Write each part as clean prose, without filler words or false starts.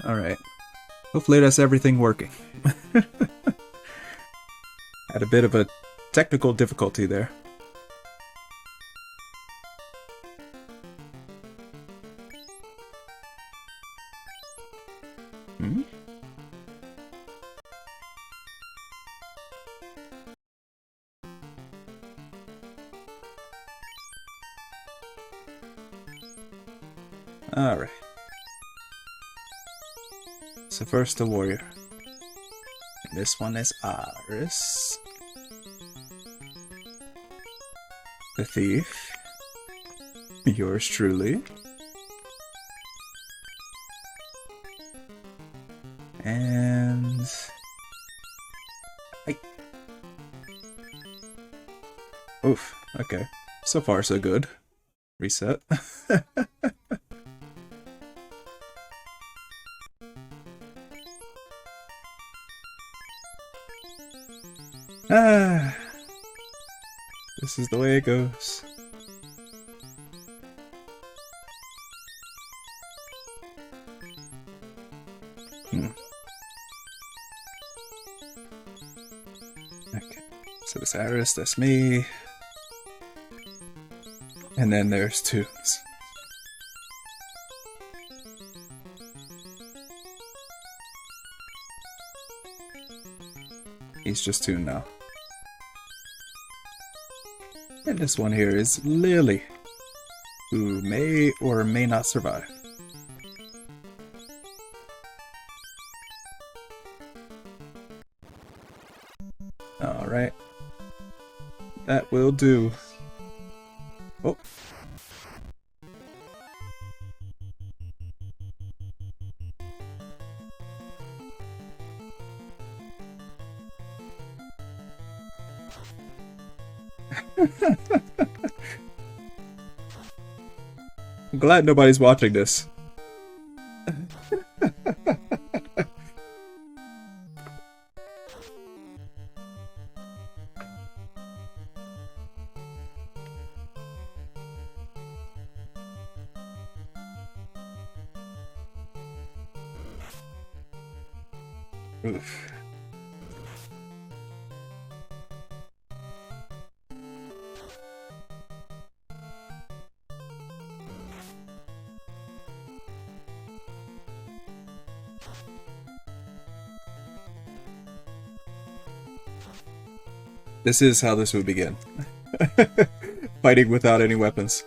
Alright. Hopefully that's everything working. Had a bit of a technical difficulty there. Hmm? Alright. So first the warrior. And this one is Iris. The thief. Yours truly. And... Oof, okay. So far so good. Reset. Ah, this is the way it goes. Okay, so this Iris, that's me. And then there's Toons. He's just Toon now. And this one here is Lily, who may or may not survive. Alright. That will do. Oh. I'm glad nobody's watching this. Oof. This is how this would begin. Fighting without any weapons.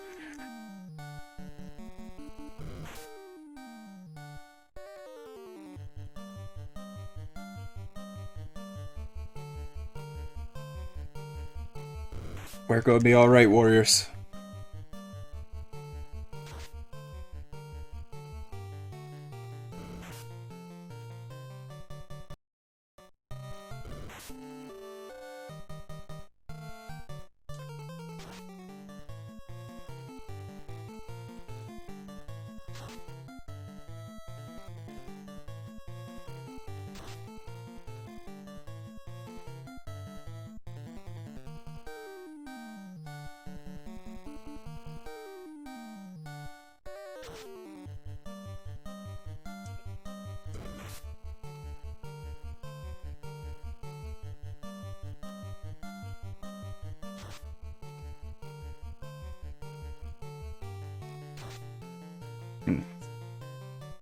We're gonna be alright, warriors.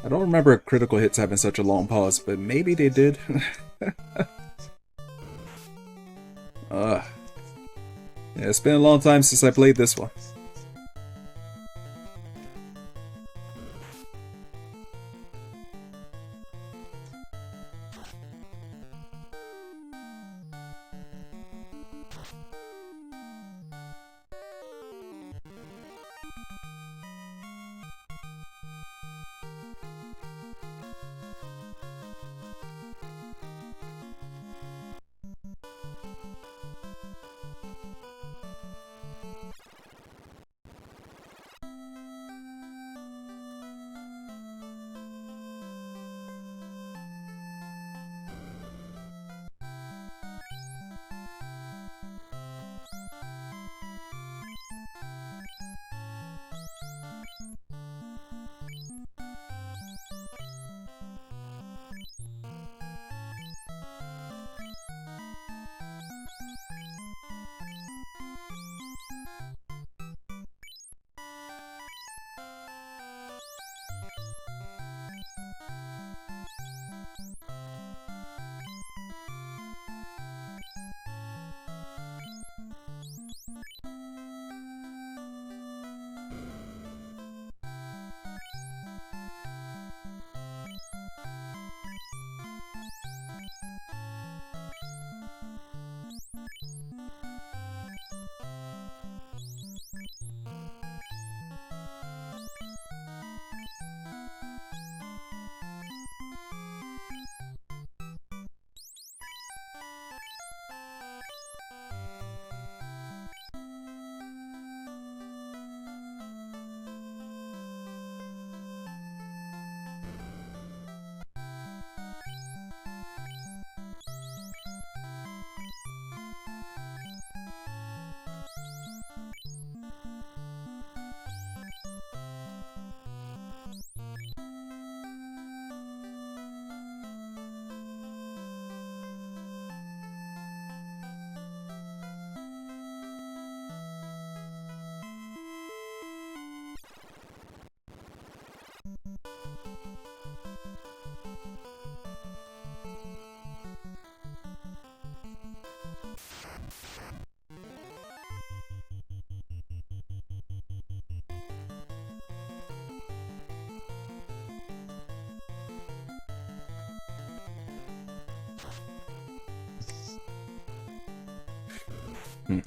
I don't remember critical hits having such a long pause, but maybe they did. Yeah, it's been a long time since I played this one. Hmm.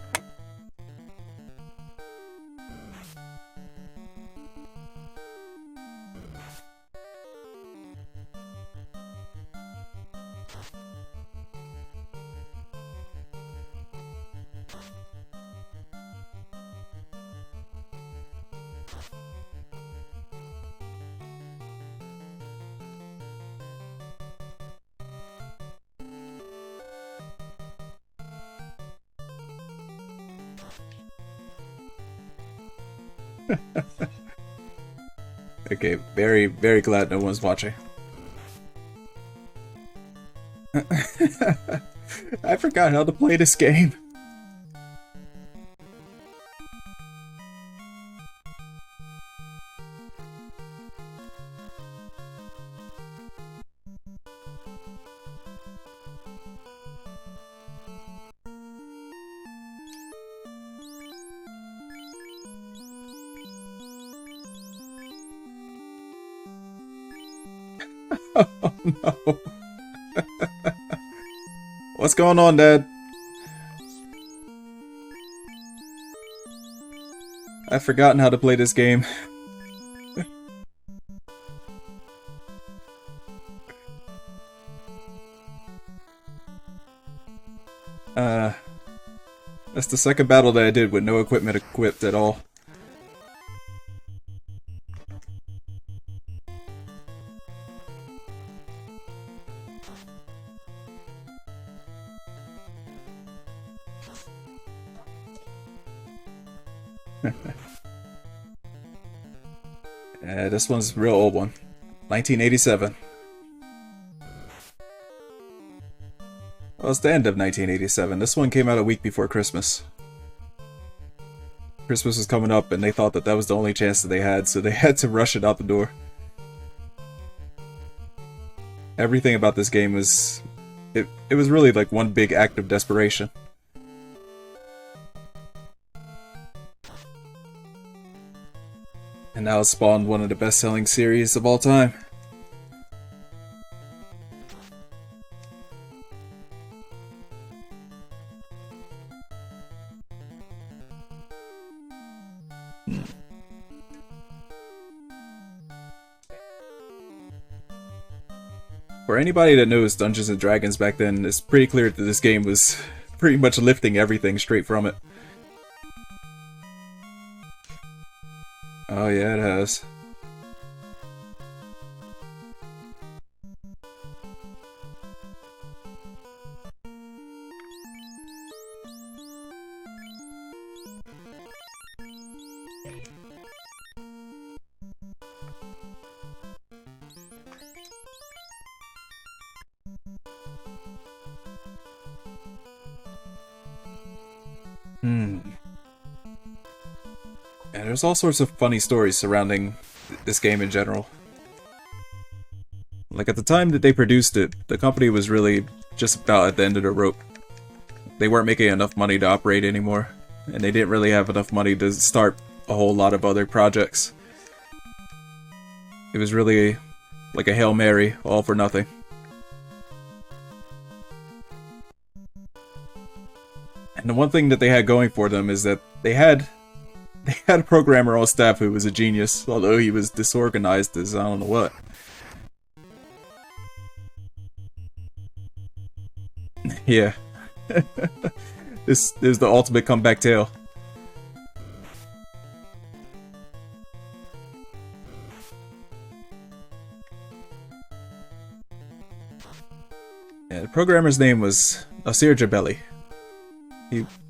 Okay, very, very glad no one's watching. I forgot how to play this game. Oh no. What's going on, Dad? I've forgotten how to play this game. That's the second battle that I did with no equipment equipped at all. This one's a real old one. 1987. Well, it's the end of 1987. This one came out a week before Christmas. Christmas was coming up and they thought that that was the only chance that they had, so they had to rush it out the door. Everything about this game was... It was really like one big act of desperation. And now it's spawned one of the best-selling series of all time. For anybody that knows Dungeons & Dragons back then, it's pretty clear that this game was pretty much lifting everything straight from it. Oh yeah, it has. And there's all sorts of funny stories surrounding this game in general. Like, at the time that they produced it, the company was really just about at the end of the rope. They weren't making enough money to operate anymore, and they didn't really have enough money to start a whole lot of other projects. It was really like a Hail Mary, all for nothing. And the one thing that they had going for them is that they had a programmer on staff who was a genius, although he was disorganized as I don't know what. Yeah. This is the ultimate comeback tale. Yeah, the programmer's name was Nasir Jabeli.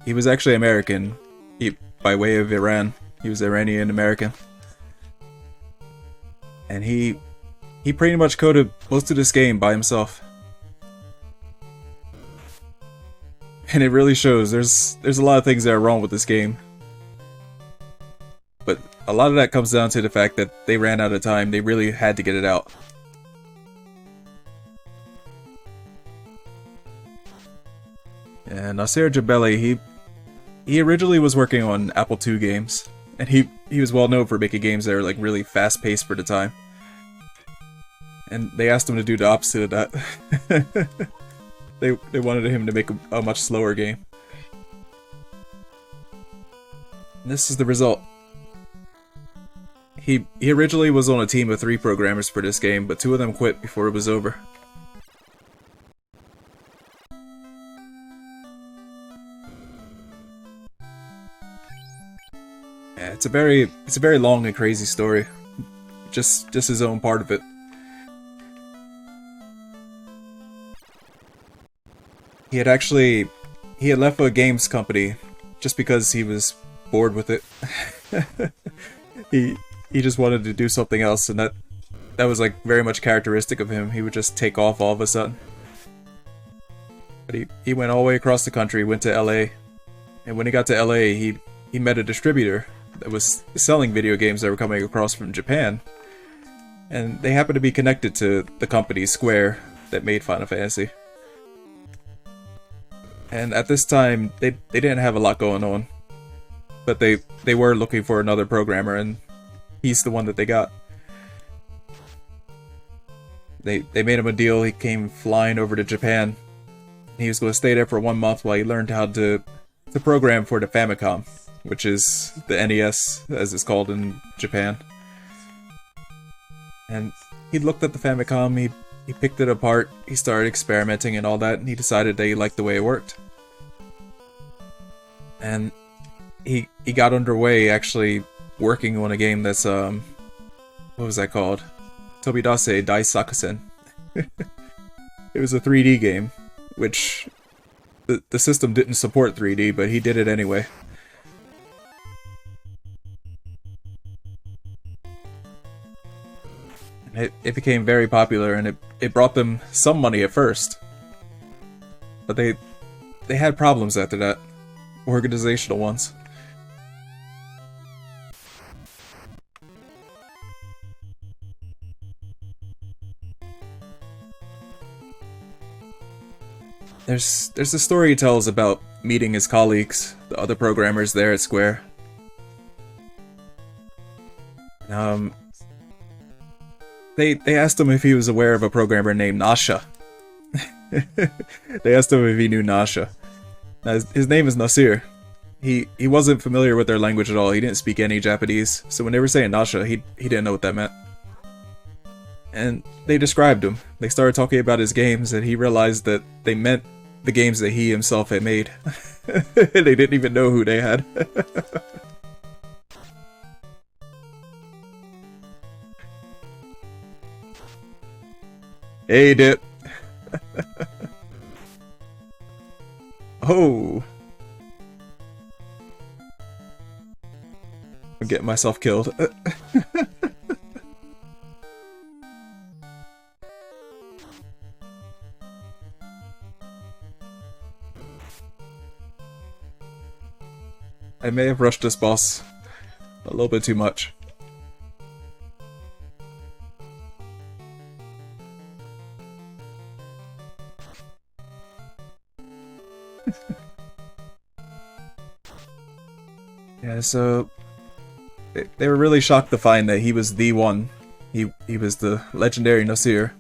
He was actually American, by way of Iran. He was Iranian American. And he pretty much coded most of this game by himself. And it really shows. There's a lot of things that are wrong with this game. But a lot of that comes down to the fact that they ran out of time. They really had to get it out. And Nasir Jabeli, he originally was working on Apple II games, and he was well known for making games that are like really fast-paced for the time. And they asked him to do the opposite of that. They wanted him to make a much slower game. This is the result. He originally was on a team of 3 programmers for this game, but 2 of them quit before it was over. Yeah, it's a very long and crazy story. Just his own part of it. He had left a games company just because he was bored with it. He just wanted to do something else, and that was like very much characteristic of him. He would just take off all of a sudden. But he went all the way across the country, went to LA, and when he got to LA, he met a distributor that was selling video games that were coming across from Japan, and they happened to be connected to the company Square that made Final Fantasy. And at this time, they didn't have a lot going on, but they were looking for another programmer, and he's the one that they got. They made him a deal. He came flying over to Japan. He was going to stay there for 1 month while he learned how to program for the Famicom, which is the NES, as it's called in Japan. And he looked at the Famicom, he picked it apart, he started experimenting and all that, and he decided that he liked the way it worked. And he got underway actually working on a game that's, what was that called? Tobidase Daisakusen. It was a 3D game, which the system didn't support 3D, but he did it anyway. It became very popular, and it brought them some money at first. But they had problems after that. Organizational ones. There's a story he tells about meeting his colleagues, the other programmers there at Square. They asked him if he was aware of a programmer named Nasha. They asked him if he knew Nasha. Now, his name is Nasir. He wasn't familiar with their language at all. He didn't speak any Japanese, so when they were saying Nasha, he didn't know what that meant. And they described him. They started talking about his games, and he realized that they meant the games that he himself had made. They didn't even know who they had. Hey, Dip. Oh. I'm getting myself killed. I may have rushed this boss a little bit too much. Yeah, so they were really shocked to find that he was the one. He was the legendary Nasir.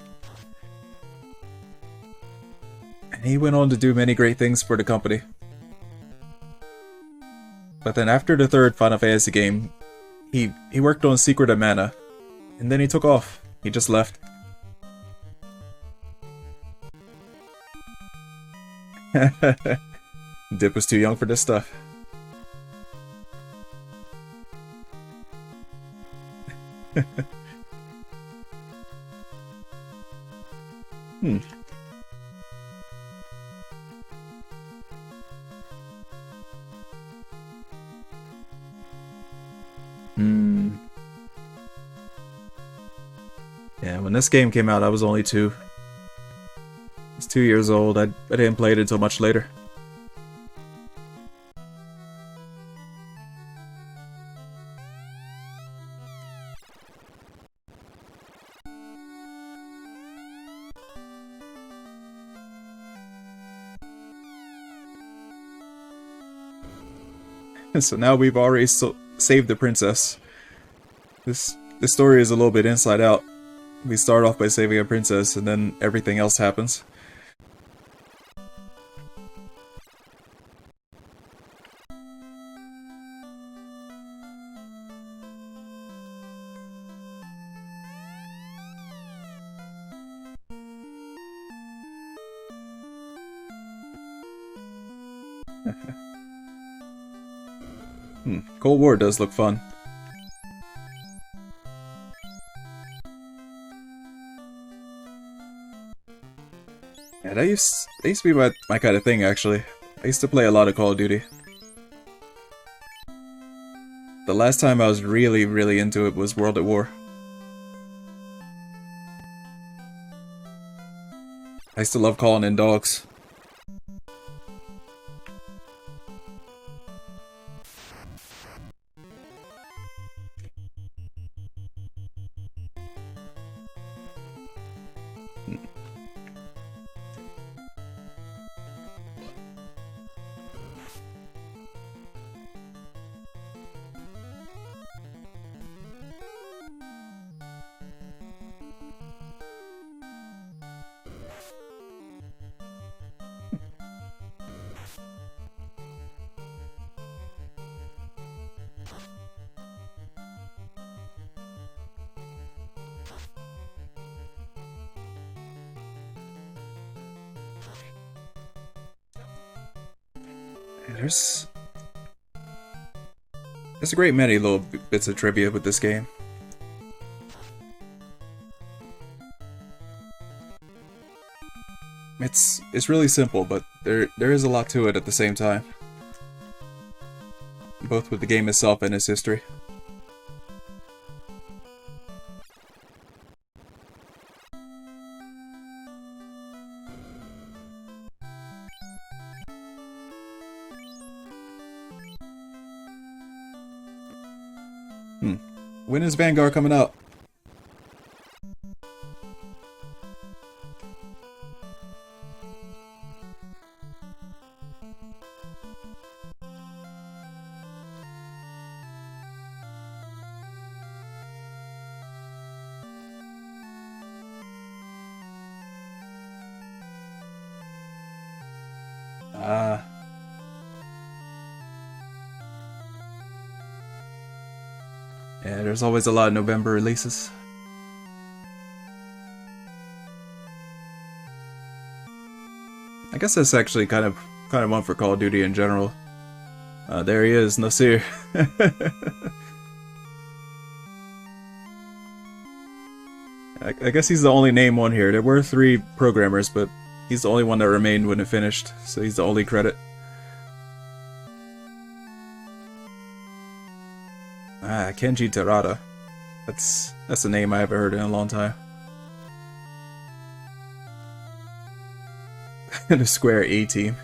And he went on to do many great things for the company. But then after the 3rd Final Fantasy game, he worked on Secret of Mana, and then he took off. He just left. Dip was too young for this stuff. Hmm. Yeah, when this game came out, I was only 2. I was 2 years old. I didn't play it until much later. So now we've already saved the princess. This story is a little bit inside out. We start off by saving a princess, and then everything else happens. Cold War does look fun. Yeah, that used to be my kind of thing, actually. I used to play a lot of Call of Duty. The last time I was really, really into it was World at War. I used to love calling in dogs. There's a great many little bits of trivia with this game. It's really simple, but there is a lot to it at the same time. Both with the game itself and its history. When is Vanguard coming out? Yeah, there's always a lot of November releases. I guess that's actually kind of one for Call of Duty in general. There he is, Nasir. I guess he's the only named one here. There were 3 programmers, but he's the only one that remained when it finished, so he's the only credit. Kenji Terada. That's a name I haven't heard in a long time. The Square A-Team.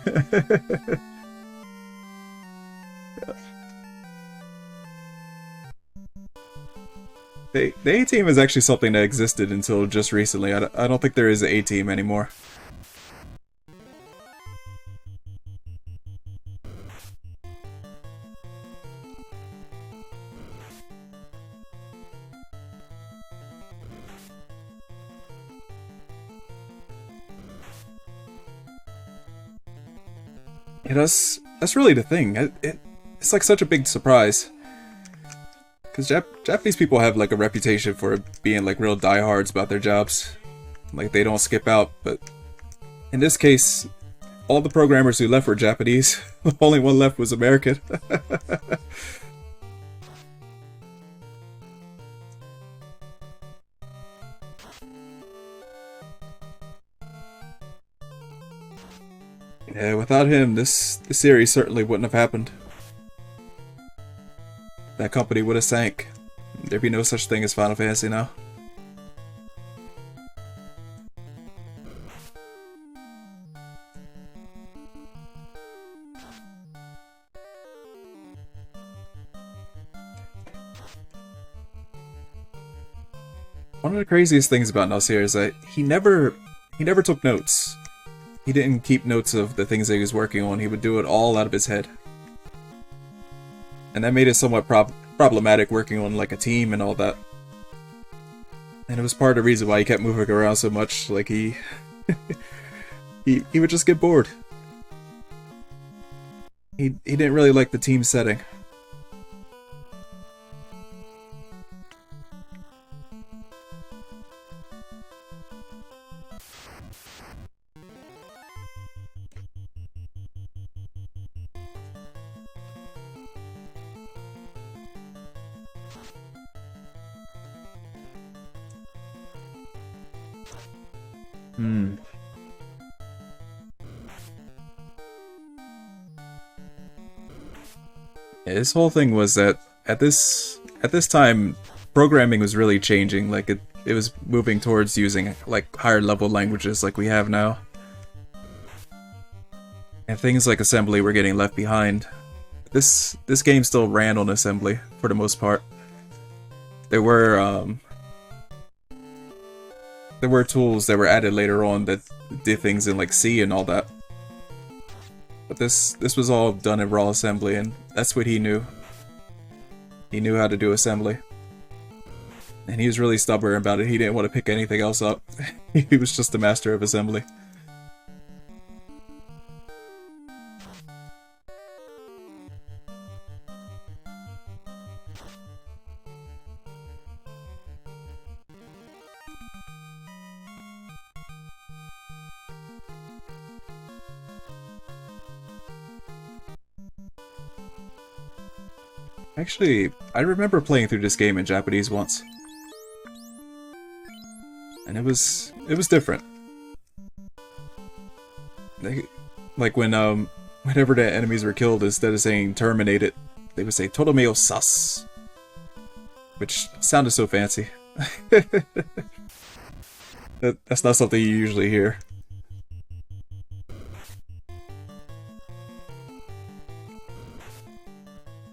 The A-Team is actually something that existed until just recently. I don't think there is an A-Team anymore. Yeah, that's really the thing. It's like such a big surprise. Because Japanese people have like a reputation for being like real diehards about their jobs. Like they don't skip out, but in this case, all the programmers who left were Japanese. The only one left was American. Yeah, without him, this series certainly wouldn't have happened. That company would have sank. There'd be no such thing as Final Fantasy now. One of the craziest things about Nasir is that he never took notes. He didn't keep notes of the things that he was working on. He would do it all out of his head. And that made it somewhat problematic working on like a team and all that. And it was part of the reason why he kept moving around so much. Like he would just get bored. He didn't really like the team setting. Hmm. Yeah, his whole thing was that at this time, programming was really changing. Like it was moving towards using like higher level languages like we have now, and things like assembly were getting left behind. This game still ran on assembly for the most part. There were there were tools that were added later on that did things in like C and all that. But this was all done in raw assembly, and that's what he knew. He knew how to do assembly. And he was really stubborn about it. He didn't want to pick anything else up. He was just a master of assembly. Actually, I remember playing through this game in Japanese once. And it was different. Like whenever the enemies were killed, instead of saying terminated, they would say Todomeo sas. Which sounded so fancy. That's not something you usually hear.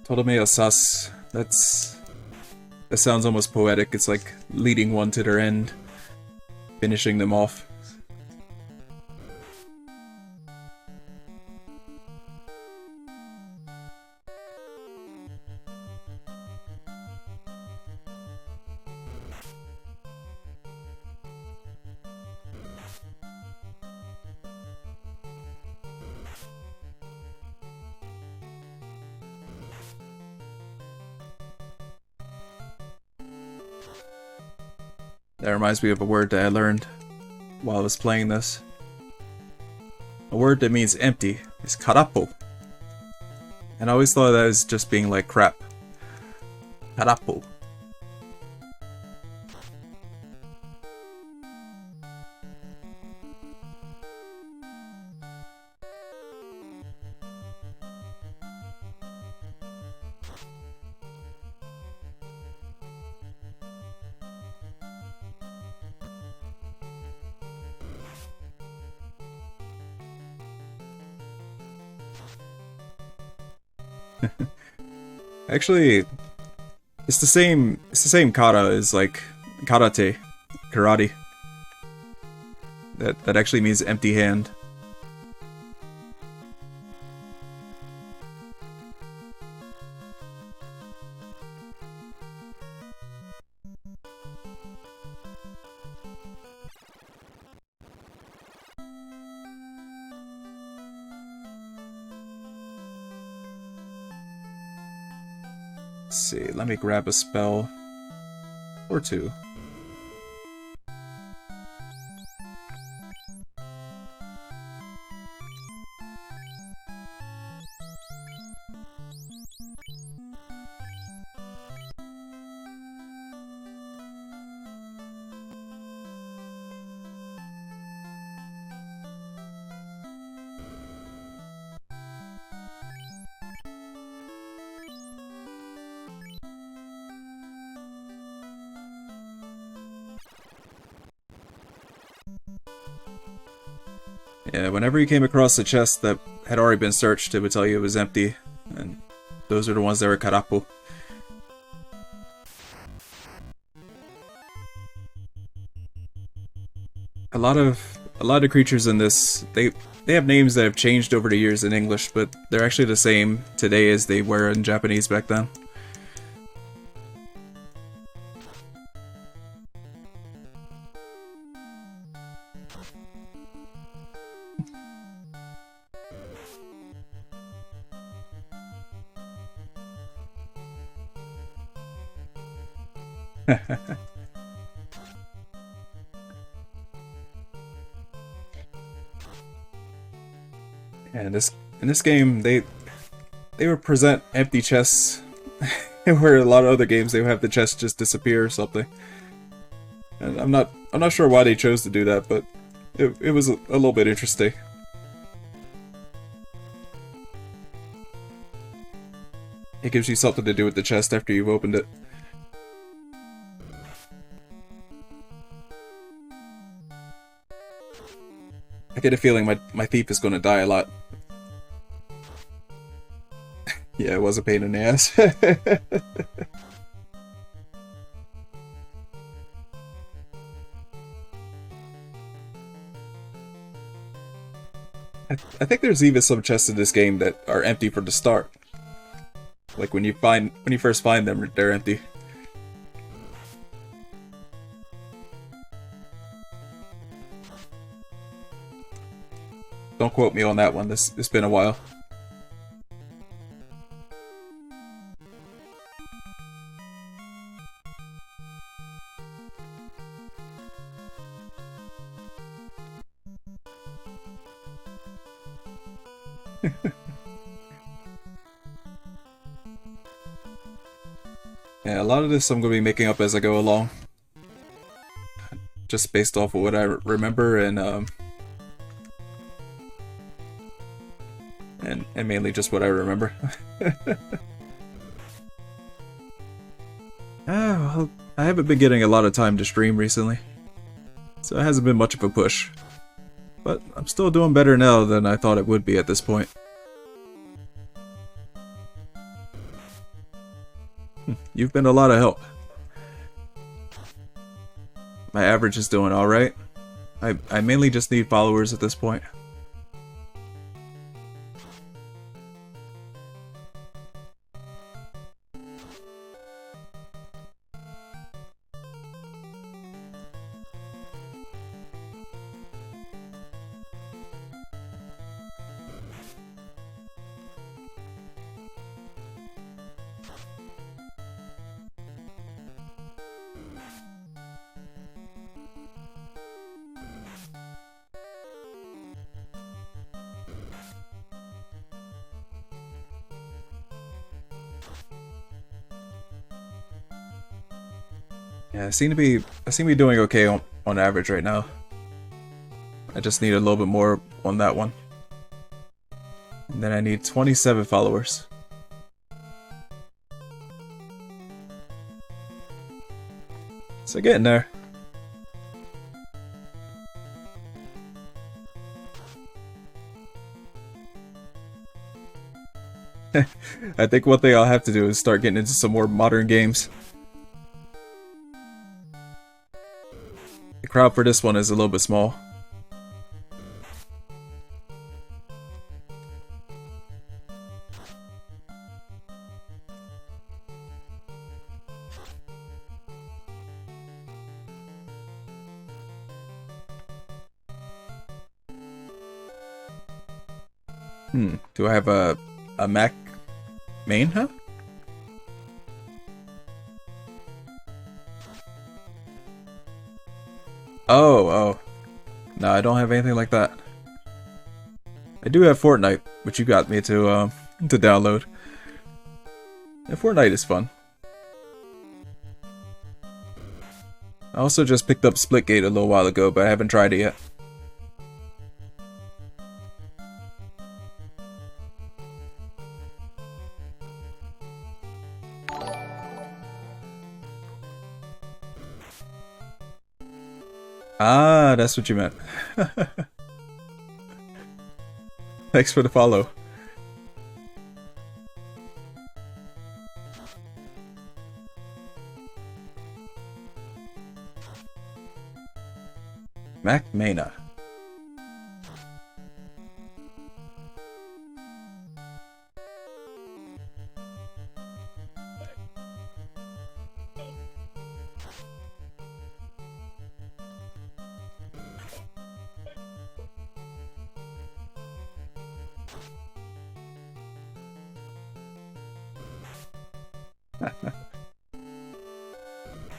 Todomeo sas. That sounds almost poetic. It's like leading one to their end, finishing them off. That reminds me of a word that I learned while I was playing this. A word that means empty is karapo. And I always thought that was just being like crap. Karapo. Actually, it's the same kata as like karate, karate. That actually means empty hand. Let's see, let me grab a spell or two. Yeah, whenever you came across a chest that had already been searched, it would tell you it was empty, and those are the ones that were karapo. A lot of creatures in this, they have names that have changed over the years in English, but they're actually the same today as they were in Japanese back then. And in this game, they would present empty chests Where a lot of other games they have the chest just disappear or something. And I'm not sure why they chose to do that, but it was a little bit interesting. It gives you something to do with the chest after you've opened it. I get a feeling my thief is going to die a lot. Yeah, it was a pain in the ass. I think there's even some chests in this game that are empty from the start. Like when you first find them, they're empty. Don't quote me on that one. It's been a while. Yeah, a lot of this I'm going to be making up as I go along. Just based off of what I remember and mainly just what I remember. Well, I haven't been getting a lot of time to stream recently, so it hasn't been much of a push. But I'm still doing better now than I thought it would be at this point. You've been a lot of help. My average is doing alright. I mainly just need followers at this point. Yeah, I seem to be doing okay on average right now. I just need a little bit more on that one. And then I need 27 followers. So getting there. I think one thing I'll have to do is start getting into some more modern games. The crowd for this one is a little bit small. Do I have a Mac main, huh? Oh. No, I don't have anything like that. I do have Fortnite, which you got me to download. And Fortnite is fun. I also just picked up Splitgate a little while ago, but I haven't tried it yet. Ah, that's what you meant. Thanks for the follow. Mac Mana.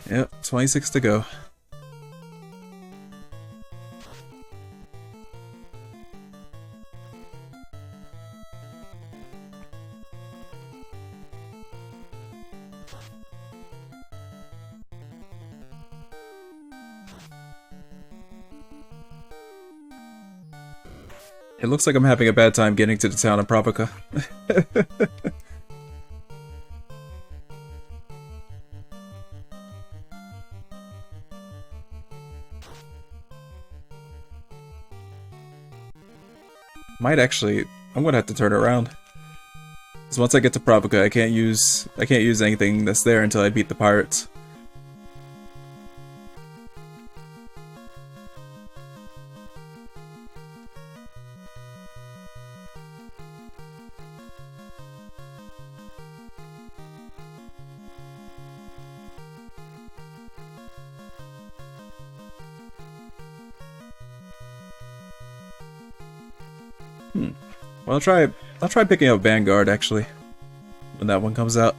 Yep, 26 to go. It looks like I'm having a bad time getting to the town of Propica. Might actually... I'm gonna have to turn around. Because once I get to Propica, I can't use anything that's there until I beat the pirates. Well, I'll try picking up Vanguard actually when that one comes out.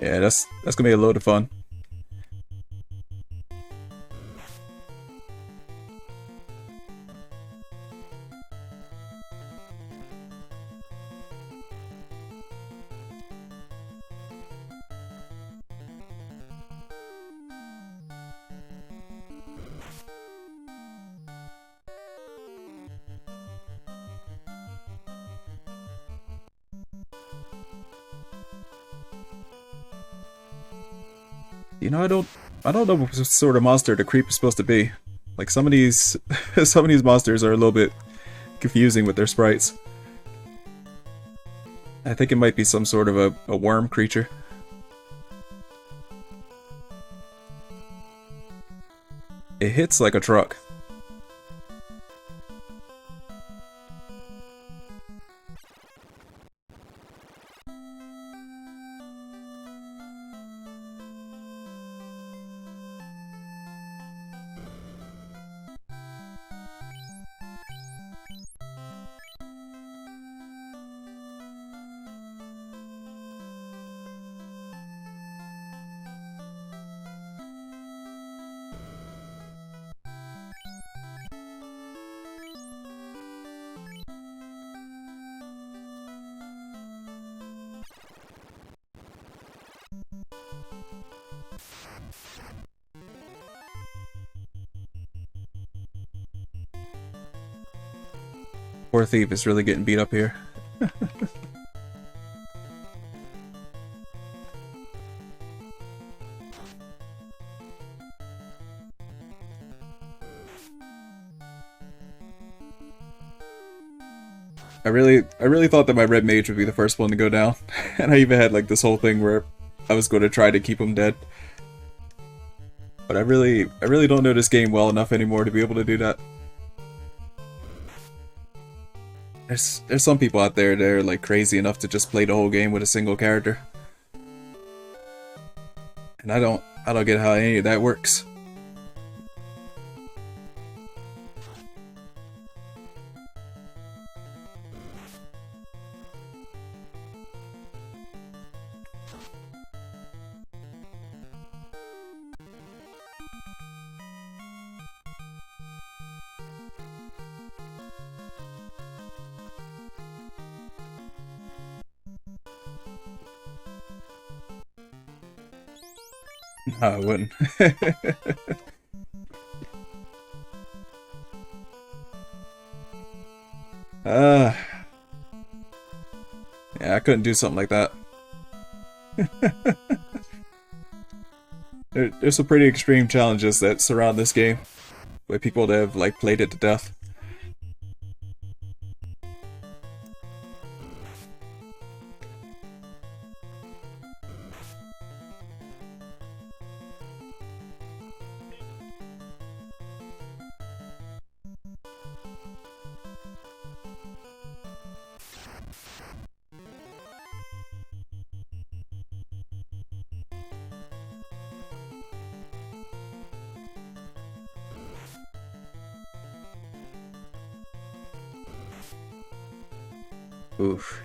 Yeah, that's gonna be a load of fun. You know, I don't know what sort of monster the creep is supposed to be. Like some of these some of these monsters are a little bit confusing with their sprites. I think it might be some sort of a worm creature. It hits like a truck. Poor thief is really getting beat up here. I really thought that my red mage would be the first one to go down, and I even had like this whole thing where I was going to try to keep him dead. But I really don't know this game well enough anymore to be able to do that. There's some people out there that are like crazy enough to just play the whole game with a single character. And I don't get how any of that works. No, I wouldn't. Yeah, I couldn't do something like that. There's some pretty extreme challenges that surround this game, where people that have like played it to death. Oof.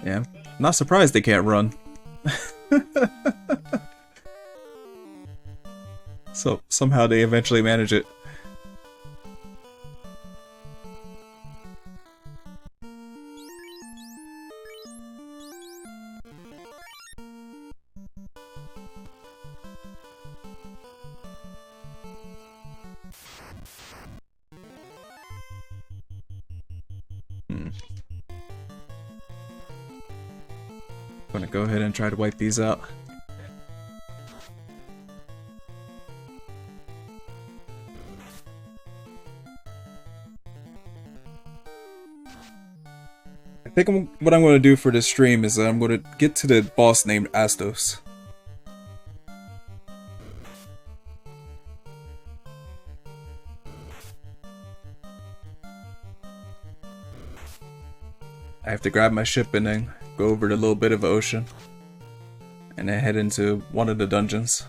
Yeah, I'm not surprised they can't run. So somehow they eventually manage it. I'm gonna go ahead and try to wipe these out. I think what I'm going to do for this stream is I'm going to get to the boss named Astos. I have to grab my ship and then go over the little bit of ocean. And then head into one of the dungeons.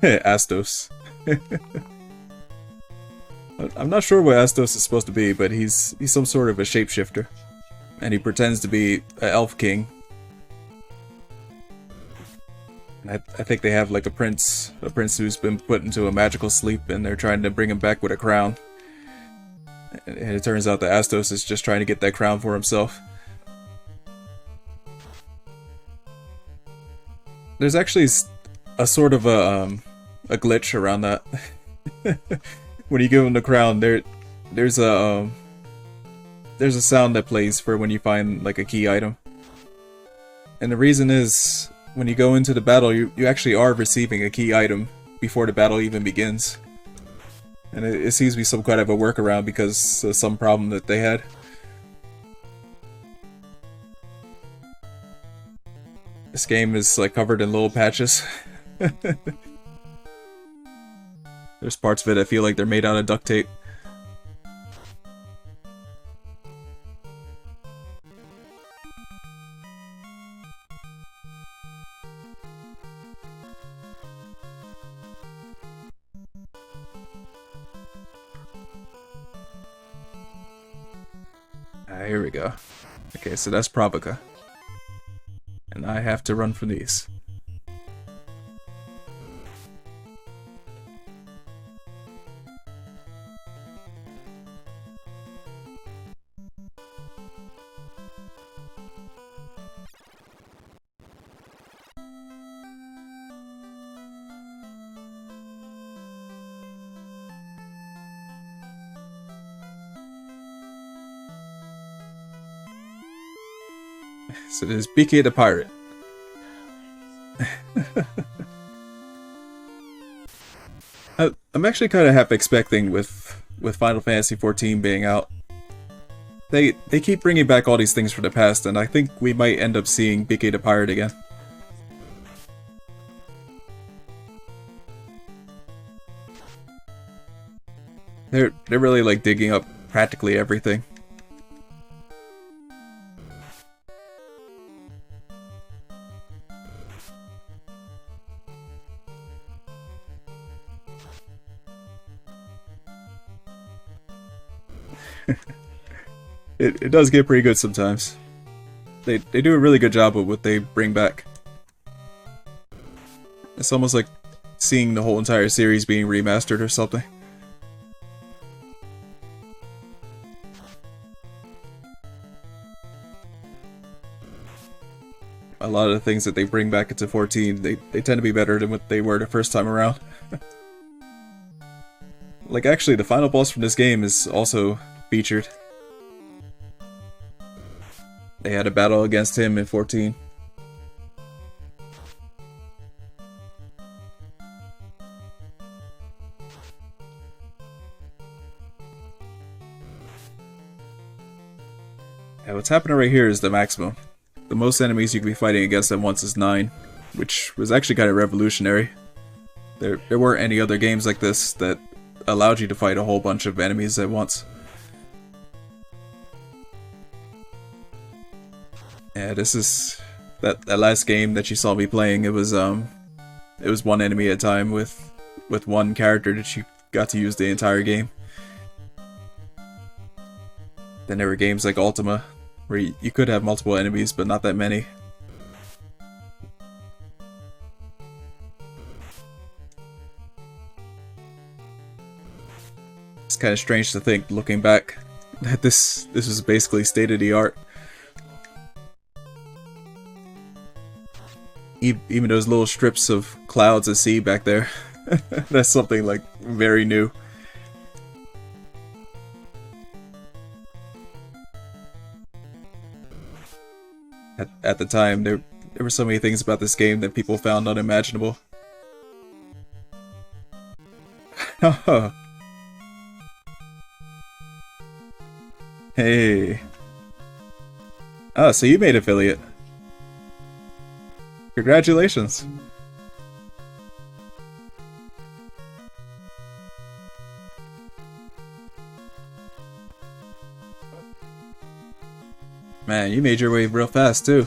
Astos. I'm not sure what Astos is supposed to be, but he's some sort of a shapeshifter. And he pretends to be an elf king. And I think they have like a prince who's been put into a magical sleep and they're trying to bring him back with a crown. And it turns out that Astos is just trying to get that crown for himself. There's actually a sort of a glitch around that. When you give him the crown, there's a sound that plays for when you find like a key item. And the reason is, when you go into the battle, you actually are receiving a key item before the battle even begins. And it seems to be some kind of a workaround because of some problem that they had. This game is like covered in little patches. There's parts of it that feel like they're made out of duct tape. Here we go. Okay, so that's Provoca. And I have to run from these. So there's BK the Pirate. I'm actually kind of half expecting with Final Fantasy XIV being out. They keep bringing back all these things from the past, and I think we might end up seeing BK the Pirate again. They're really like digging up practically everything. It does get pretty good sometimes. They do a really good job with what they bring back. It's almost like seeing the whole entire series being remastered or something. A lot of the things that they bring back into 14, they tend to be better than what they were the first time around. Like, actually, the final boss from this game is also featured. They had a battle against him in 14. Yeah, what's happening right here is the maximum. The most enemies you can be fighting against at once is 9, which was actually kind of revolutionary. There weren't any other games like this that allowed you to fight a whole bunch of enemies at once. Yeah, this is that last game that you saw me playing. It was one enemy at a time with one character that you got to use the entire game. Then there were games like Ultima, where you could have multiple enemies, but not that many. It's kind of strange to think, looking back, that this was basically state-of-the-art. Even those little strips of clouds at sea back there, that's something like very new. At the time, there were so many things about this game that people found unimaginable. Hey. Oh, so you made affiliate. Congratulations. Man, you made your way real fast, too.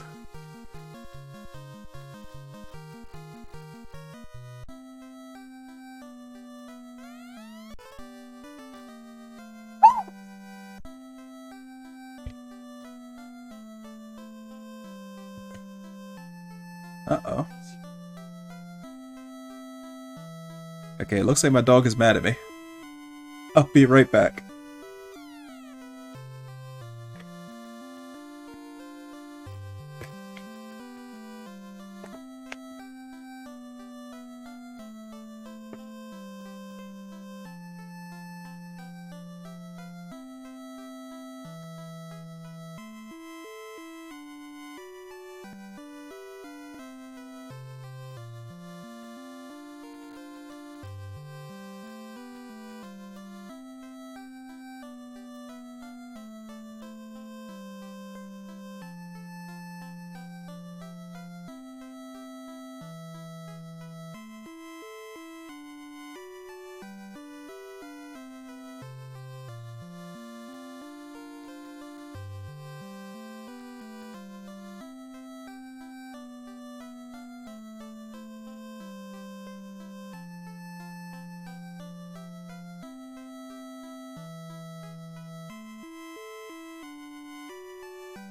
Uh-oh. Okay, it looks like my dog is mad at me. I'll be right back.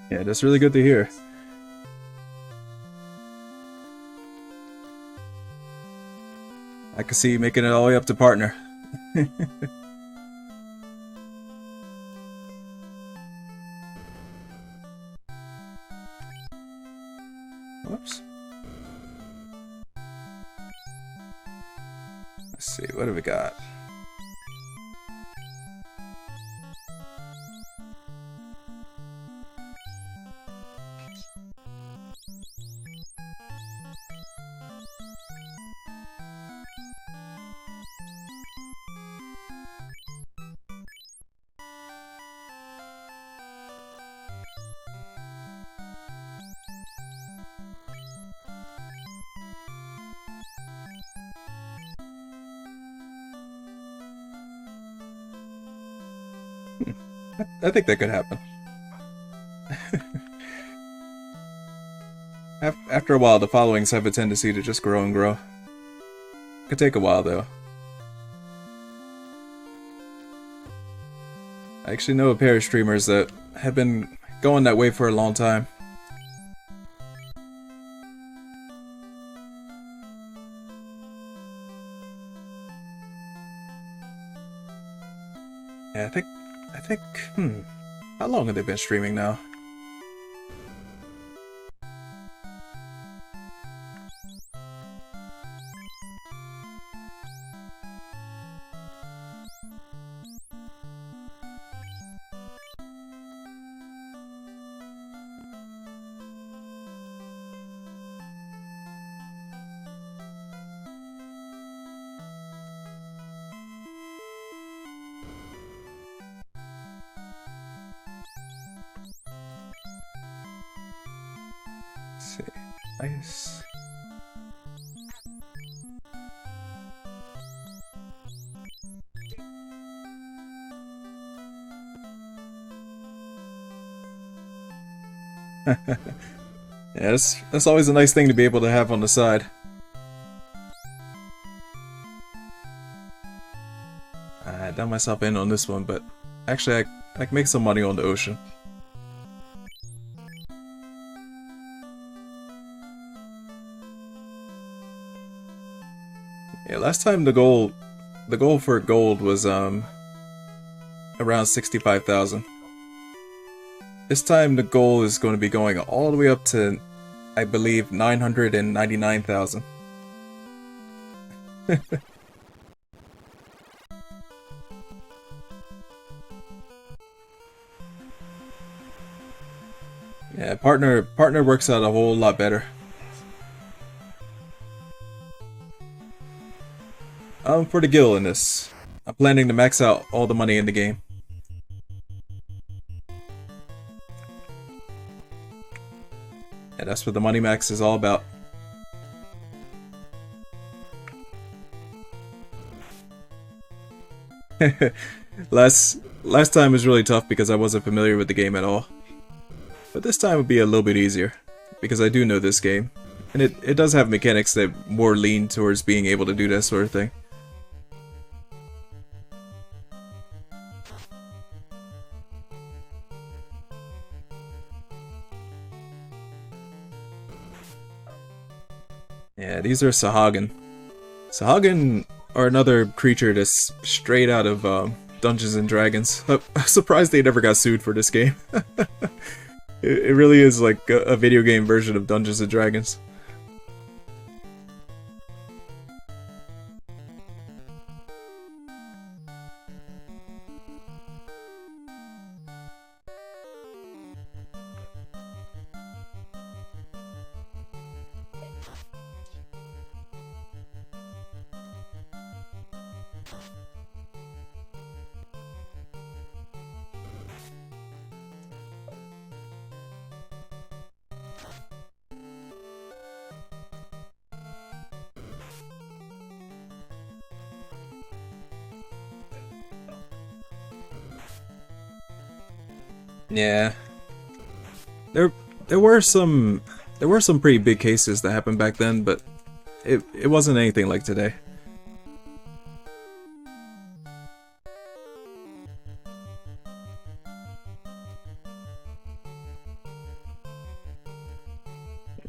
Yeah, that's really good to hear. I can see you making it all the way up to partner. Whoops. Let's see, what have we got? I think that could happen. After a while, the followings have a tendency to just grow and grow. It could take a while, though. I actually know a pair of streamers that have been going that way for a long time. Yeah, I think, how long have they been streaming now? Let's see. Nice. Yeah, that's always a nice thing to be able to have on the side. I done myself in on this one, but actually I I can make some money on the ocean. Yeah, last time the goal for gold was around 65,000. This time the goal is going to be going all the way up to, I believe, 999,000. Yeah, partner works out a whole lot better. For the guild in this, I'm planning to max out all the money in the game. And that's what the Moneymax is all about. Last time was really tough because I wasn't familiar with the game at all. But this time would be a little bit easier, because I do know this game. And it does have mechanics that more lean towards being able to do that sort of thing. Yeah, these are Sahagin. Sahagin are another creature that's straight out of Dungeons and Dragons. I'm surprised they never got sued for this game. It really is like a video game version of Dungeons and Dragons. Yeah. There were some pretty big cases that happened back then, but it wasn't anything like today.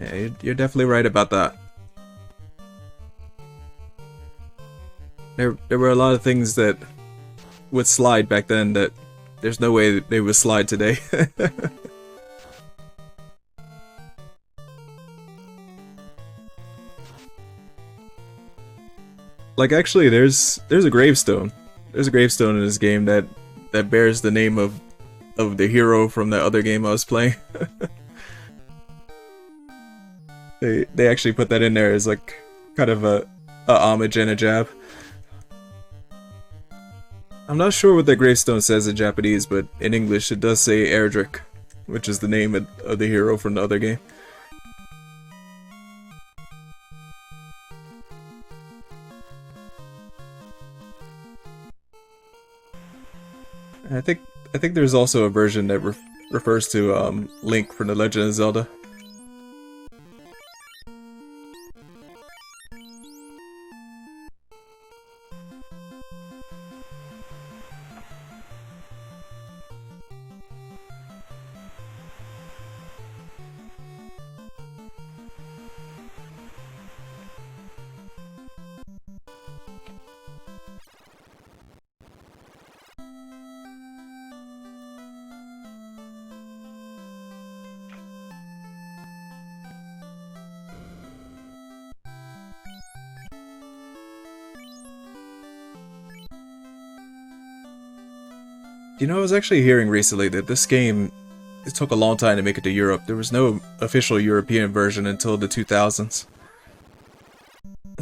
Yeah, you're definitely right about that. There were a lot of things that would slide back then that there's no way that they would slide today. Like, actually, there's a gravestone. There's a gravestone in this game that bears the name of the hero from the other game I was playing. They actually put that in there as like kind of a homage and a jab. I'm not sure what that gravestone says in Japanese, but in English it does say Erdrick, which is the name of the hero from the other game. I think there's also a version that refers to Link from The Legend of Zelda. You know, I was actually hearing recently that this game, it took a long time to make it to Europe. There was no official European version until the 2000s.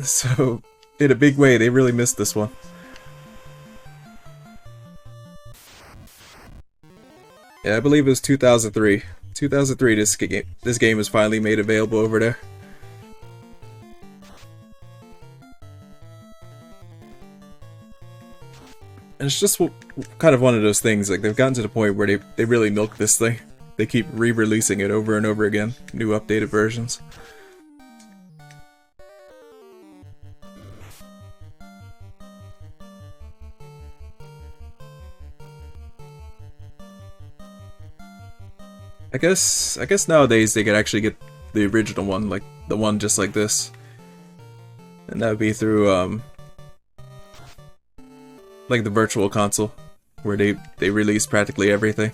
So, in a big way, they really missed this one. Yeah, I believe it was 2003. 2003, this game was finally made available over there. And it's just kind of one of those things, like they've gotten to the point where they really milk this thing. They keep re-releasing it over and over again, new updated versions. I guess nowadays they could actually get the original one, like the one just like this. And that would be through like the virtual console, where they release practically everything.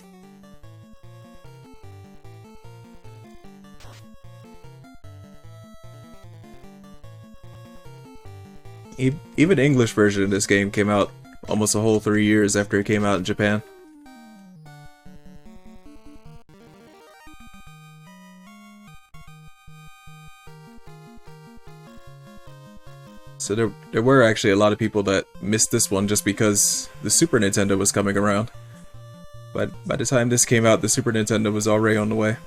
Even English version of this game came out almost a whole 3 years after it came out in Japan. So there were actually a lot of people that missed this one just because the Super Nintendo was coming around. But by the time this came out, the Super Nintendo was already on the way.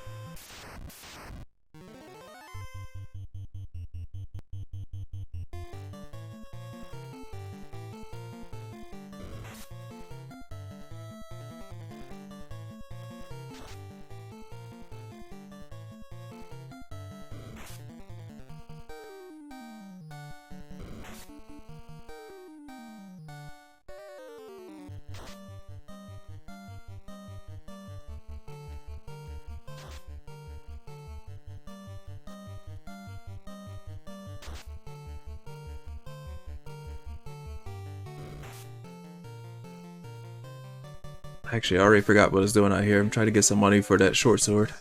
Actually, I already forgot what I was doing out here. I'm trying to get some money for that short sword.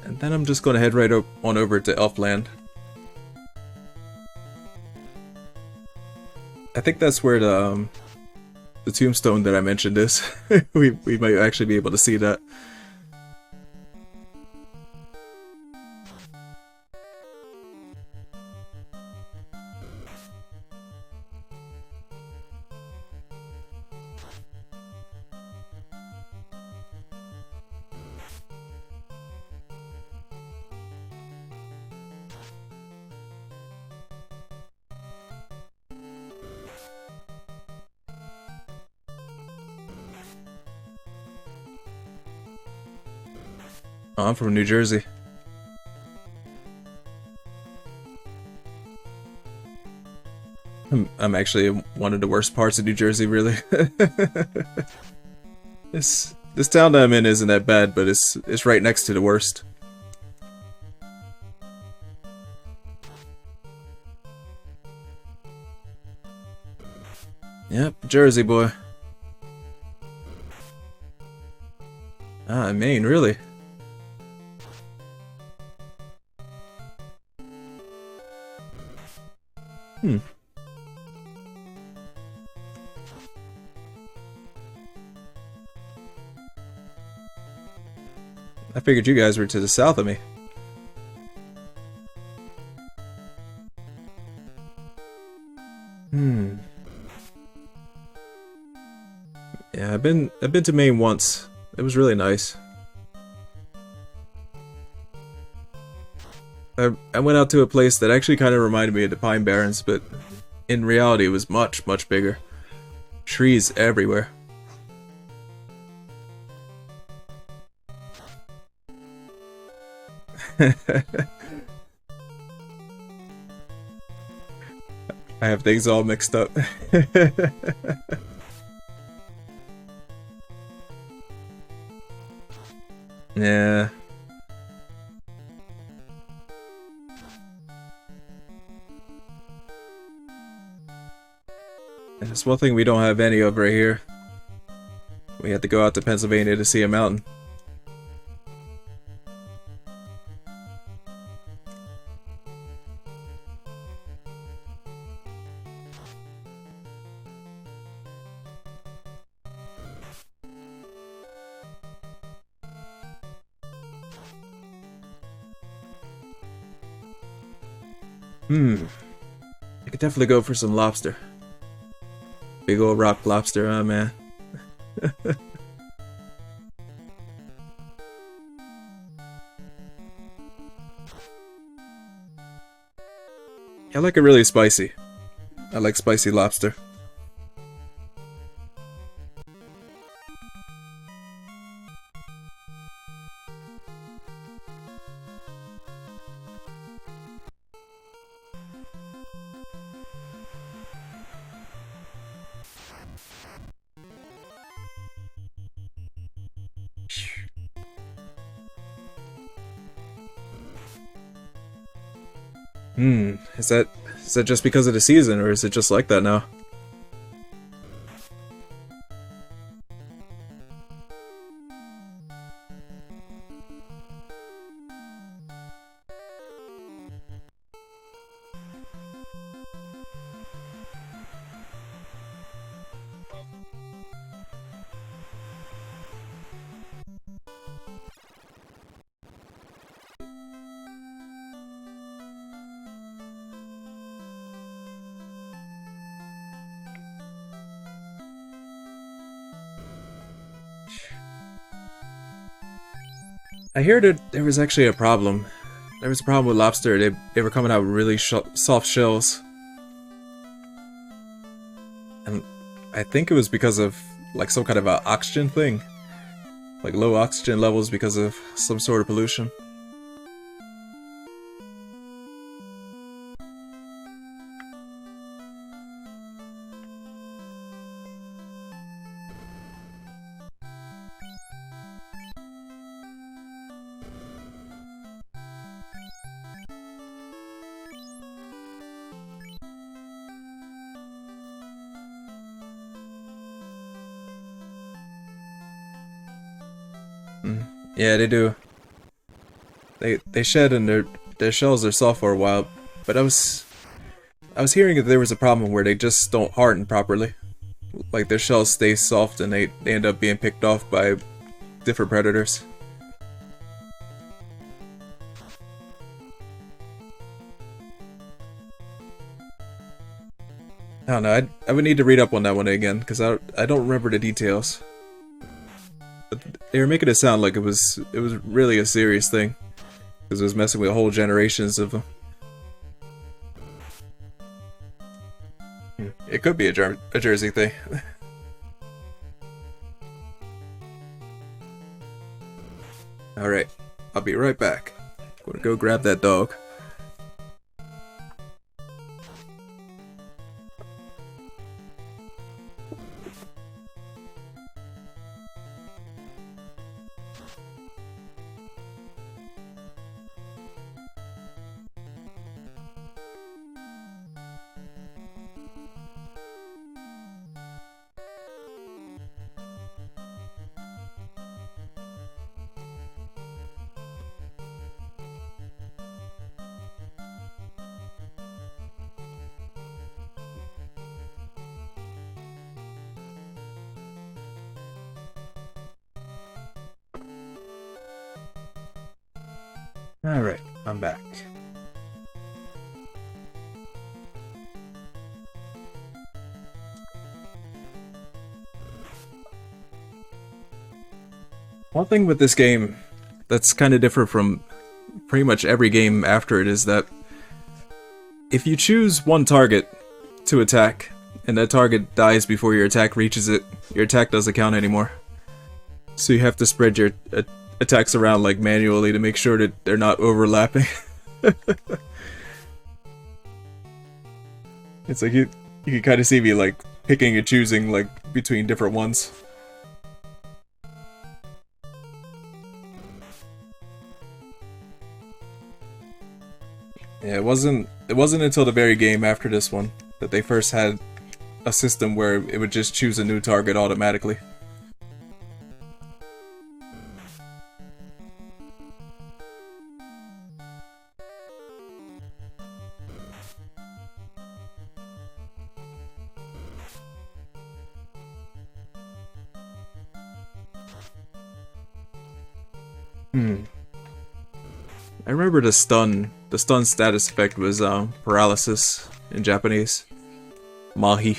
And then I'm just going to head right on over to Elfland. I think that's where the tombstone that I mentioned is. we might actually be able to see that. Oh, I'm from New Jersey. I'm actually in one of the worst parts of New Jersey, really. This town that I'm in isn't that bad, but it's right next to the worst. Yep, Jersey boy. Ah, Maine, really? Hmm. I figured you guys were to the south of me. Hmm. Yeah, I've been to Maine once. It was really nice. I went out to a place that actually kind of reminded me of the Pine Barrens, but in reality it was much, much bigger. Trees everywhere. I have things all mixed up. Yeah. That's one thing we don't have any of right here. We had to go out to Pennsylvania to see a mountain. I could definitely go for some lobster. Big old rock lobster, huh, man? I like it really spicy. I like spicy lobster. Is that just because of the season, or is it just like that now? I hear that there was actually a problem. There was a problem with lobster. They were coming out with really soft shells. And I think it was because of, like, some kind of a oxygen thing. Like, low oxygen levels because of some sort of pollution. Yeah, they do. They shed and their shells are soft for a while, but I was hearing that there was a problem where they just don't harden properly. Like their shells stay soft and they end up being picked off by different predators. I don't know, I would need to read up on that one again, because I don't remember the details. But they were making it sound like it was really a serious thing, because it was messing with whole generations of them. It could be a Jersey thing. Alright, I'll be right back. Gonna go grab that dog. Alright, I'm back. One thing with this game that's kind of different from pretty much every game after it is that if you choose one target to attack, and that target dies before your attack reaches it, your attack doesn't count anymore. So you have to spread your attacks around like manually to make sure that they're not overlapping. It's like you can kind of see me like picking and choosing like between different ones. Yeah, it wasn't until the very game after this one that they first had a system where it would just choose a new target automatically. I remember the stun status effect was paralysis in Japanese. Mahi.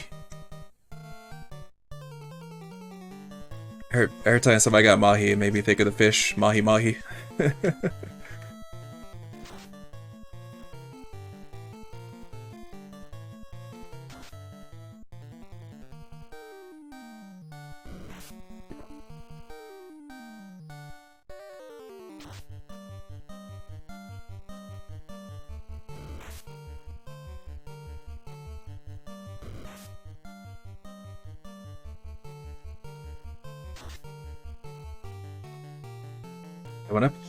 Every time somebody got mahi, it made me think of the fish, mahi mahi.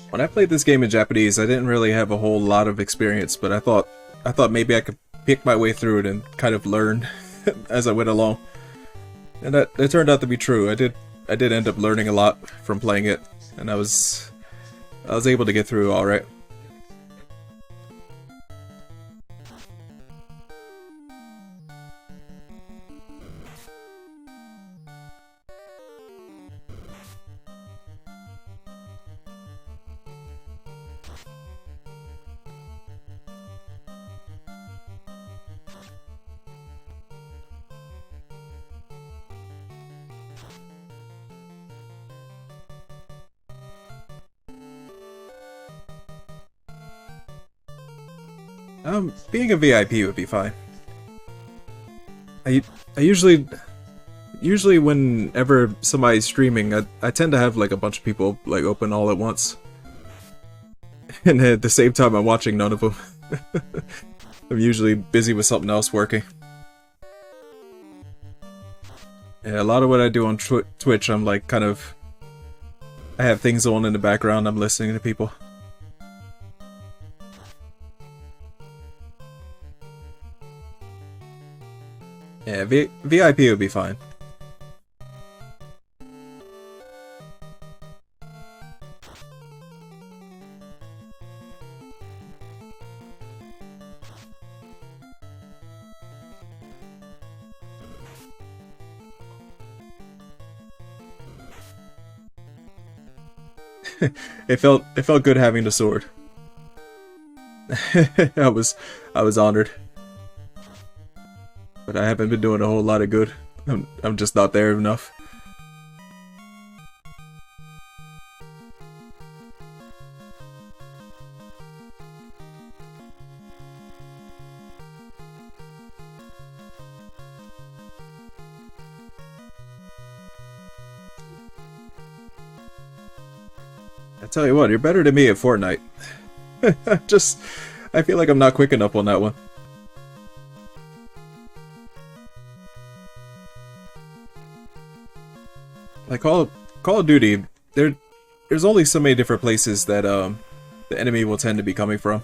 When I played this game in Japanese, I didn't really have a whole lot of experience, but I thought I thought maybe I could pick my way through it and kind of learn as I went along. And that turned out to be true. I did end up learning a lot from playing it, and I was able to get through all right. Being a VIP would be fine. I usually whenever somebody's streaming, I tend to have like a bunch of people like open all at once, and at the same time I'm watching none of them. I'm usually busy with something else working. Yeah, a lot of what I do on Twitch, I'm like I have things on in the background. I'm listening to people. Yeah, VIP would be fine. It felt good having the sword. I was honored. But I haven't been doing a whole lot of good. I'm just not there enough. I tell you what, you're better than me at Fortnite. I feel like I'm not quick enough on that one. Like Call of Duty, there's only so many different places that the enemy will tend to be coming from.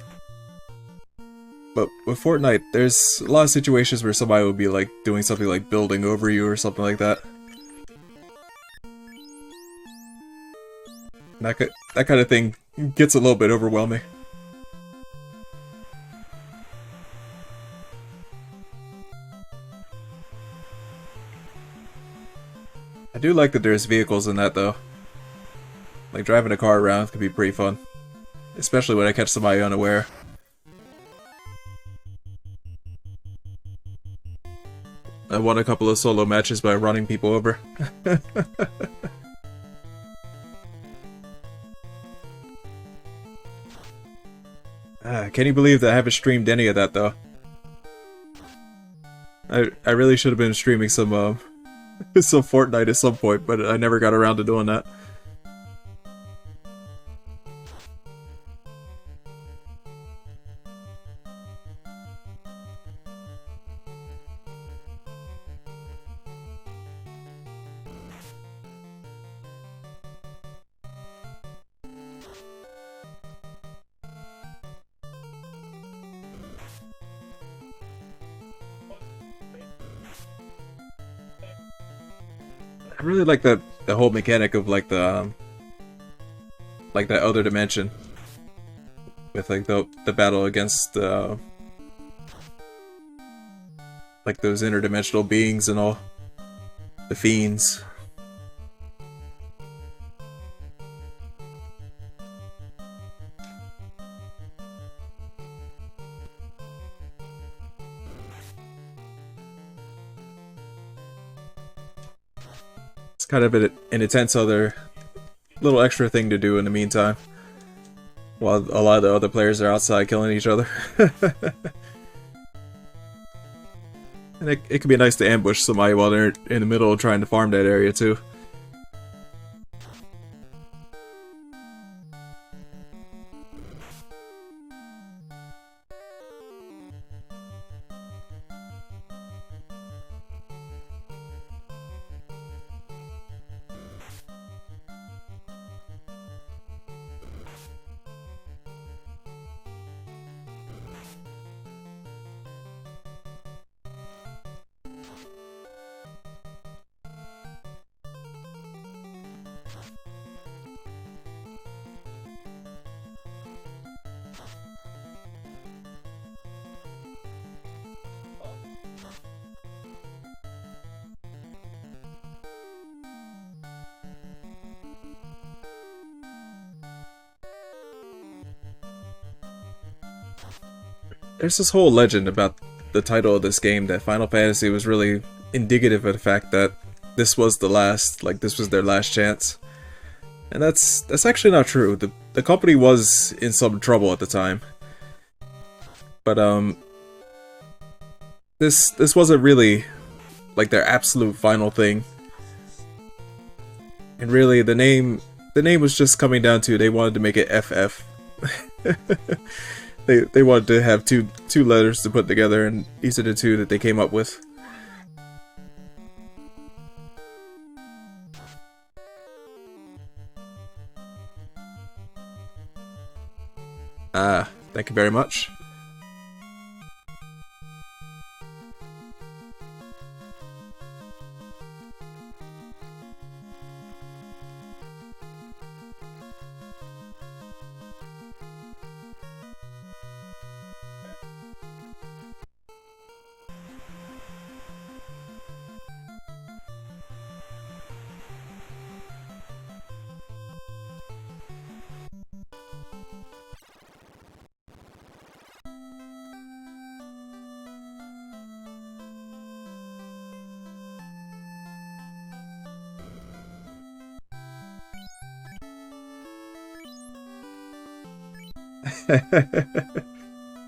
But with Fortnite, there's a lot of situations where somebody will be like doing something like building over you or something like that. And that kind of thing gets a little bit overwhelming. I do like that there's vehicles in that though. Like driving a car around can be pretty fun. Especially when I catch somebody unaware. I won a couple of solo matches by running people over. Can you believe that I haven't streamed any of that though? I really should have been streaming some some Fortnite at some point, but I never got around to doing that. I really like the whole mechanic of like that other dimension with like the battle against like those interdimensional beings and all the fiends. Kind of an intense other little extra thing to do in the meantime, while a lot of the other players are outside killing each other. And it could be nice to ambush somebody while they're in the middle of trying to farm that area too. There's this whole legend about the title of this game that Final Fantasy was really indicative of the fact that this was the last, like this was their last chance. And that's actually not true. The company was in some trouble at the time. But this wasn't really like their absolute final thing. And really the name was just coming down to they wanted to make it FF. They wanted to have two letters to put together, and these are the two that they came up with. Thank you very much.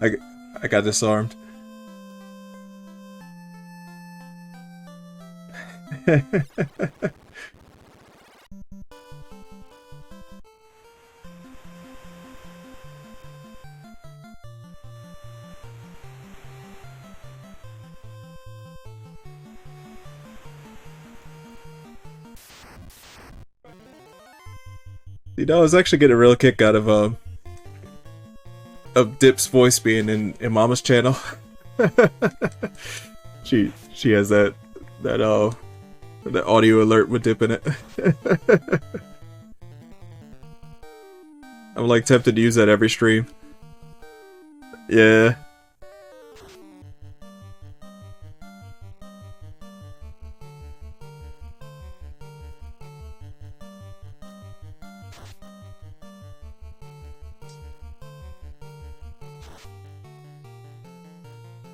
I got disarmed. You know, I was actually getting a real kick out of Dip's voice being in Mama's channel. she has that audio alert with Dip in it. I'm like tempted to use that every stream. Yeah.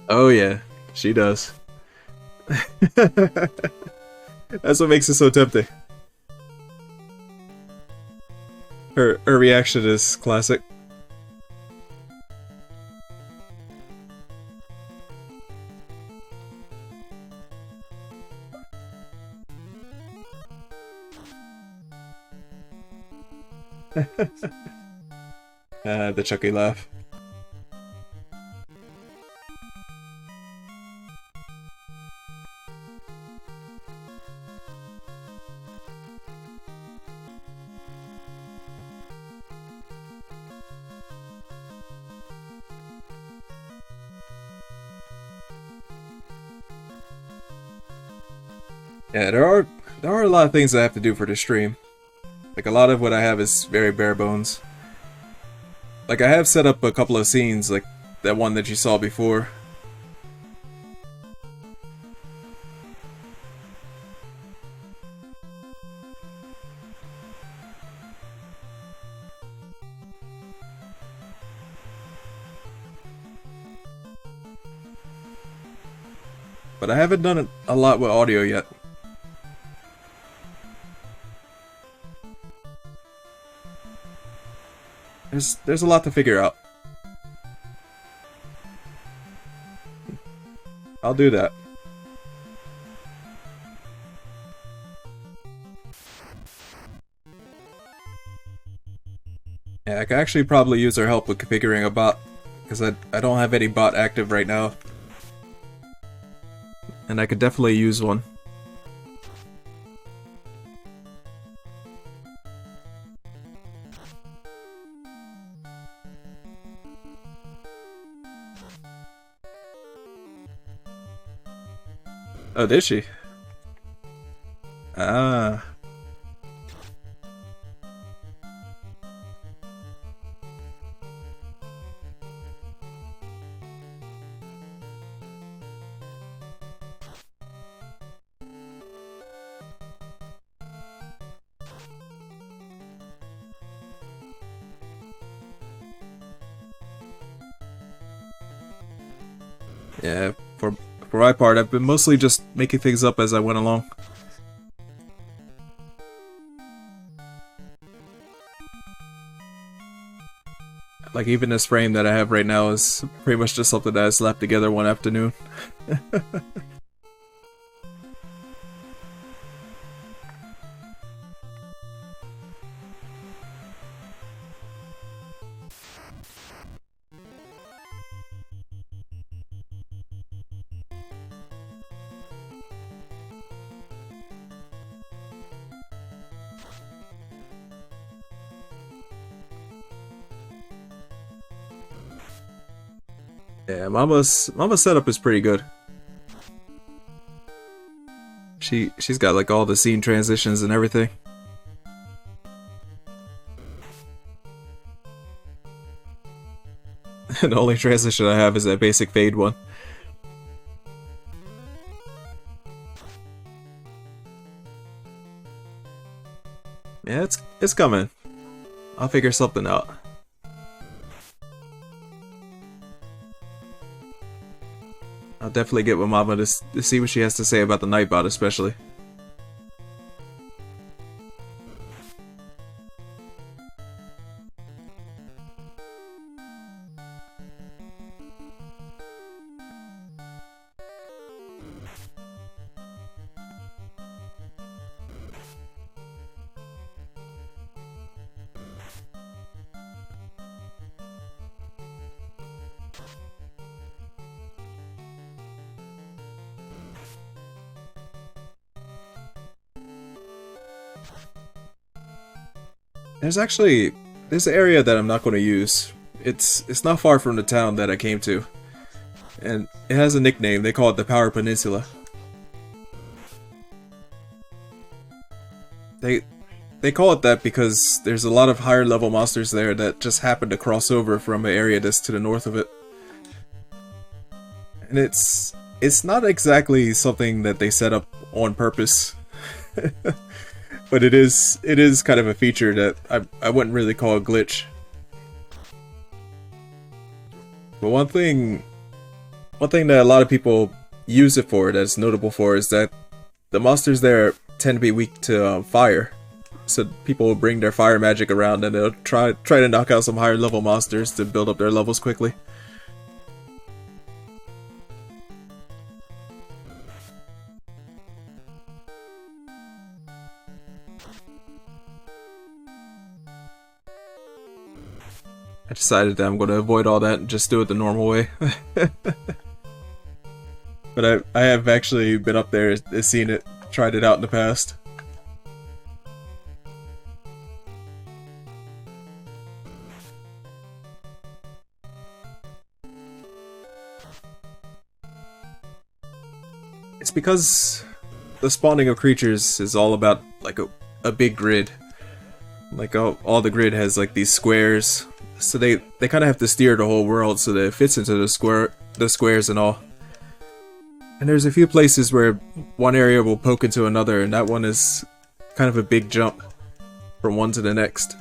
Oh yeah, she does. That's what makes it so tempting. Her reaction is classic. The Chucky laugh. Yeah, there are a lot of things I have to do for this stream. Like, a lot of what I have is very bare bones. Like, I have set up a couple of scenes, like that one that you saw before. But I haven't done a lot with audio yet. There's a lot to figure out. I'll do that. Yeah, I could actually probably use her help with configuring a bot, because I don't have any bot active right now. And I could definitely use one. Oh, did she? Ah. Yeah, for my part, I've been mostly just making things up as I went along. Like, even this frame that I have right now is pretty much just something that I slapped together one afternoon. Yeah, Mama's setup is pretty good. She's got like all the scene transitions and everything. And the only transition I have is that basic fade one. Yeah, it's coming. I'll figure something out. I'll definitely get with Mama to see what she has to say about the Nightbot, especially. There's an area that I'm not going to use. It's not far from the town that I came to, and it has a nickname. They call it the Power Peninsula. They call it that because there's a lot of higher level monsters there that just happen to cross over from an area that's to the north of it. And it's not exactly something that they set up on purpose. But it is kind of a feature that I wouldn't really call a glitch. But one thing that a lot of people use it for, that's notable for, is that the monsters there tend to be weak to fire. So people will bring their fire magic around and they'll try to knock out some higher level monsters to build up their levels quickly. I decided that I'm going to avoid all that and just do it the normal way. But I have actually been up there, seen it, tried it out in the past. It's because the spawning of creatures is all about like a big grid. Like all the grid has like these squares. So they kind of have to steer the whole world so that it fits into the squares and all. And there's a few places where one area will poke into another, and that one is kind of a big jump from one to the next.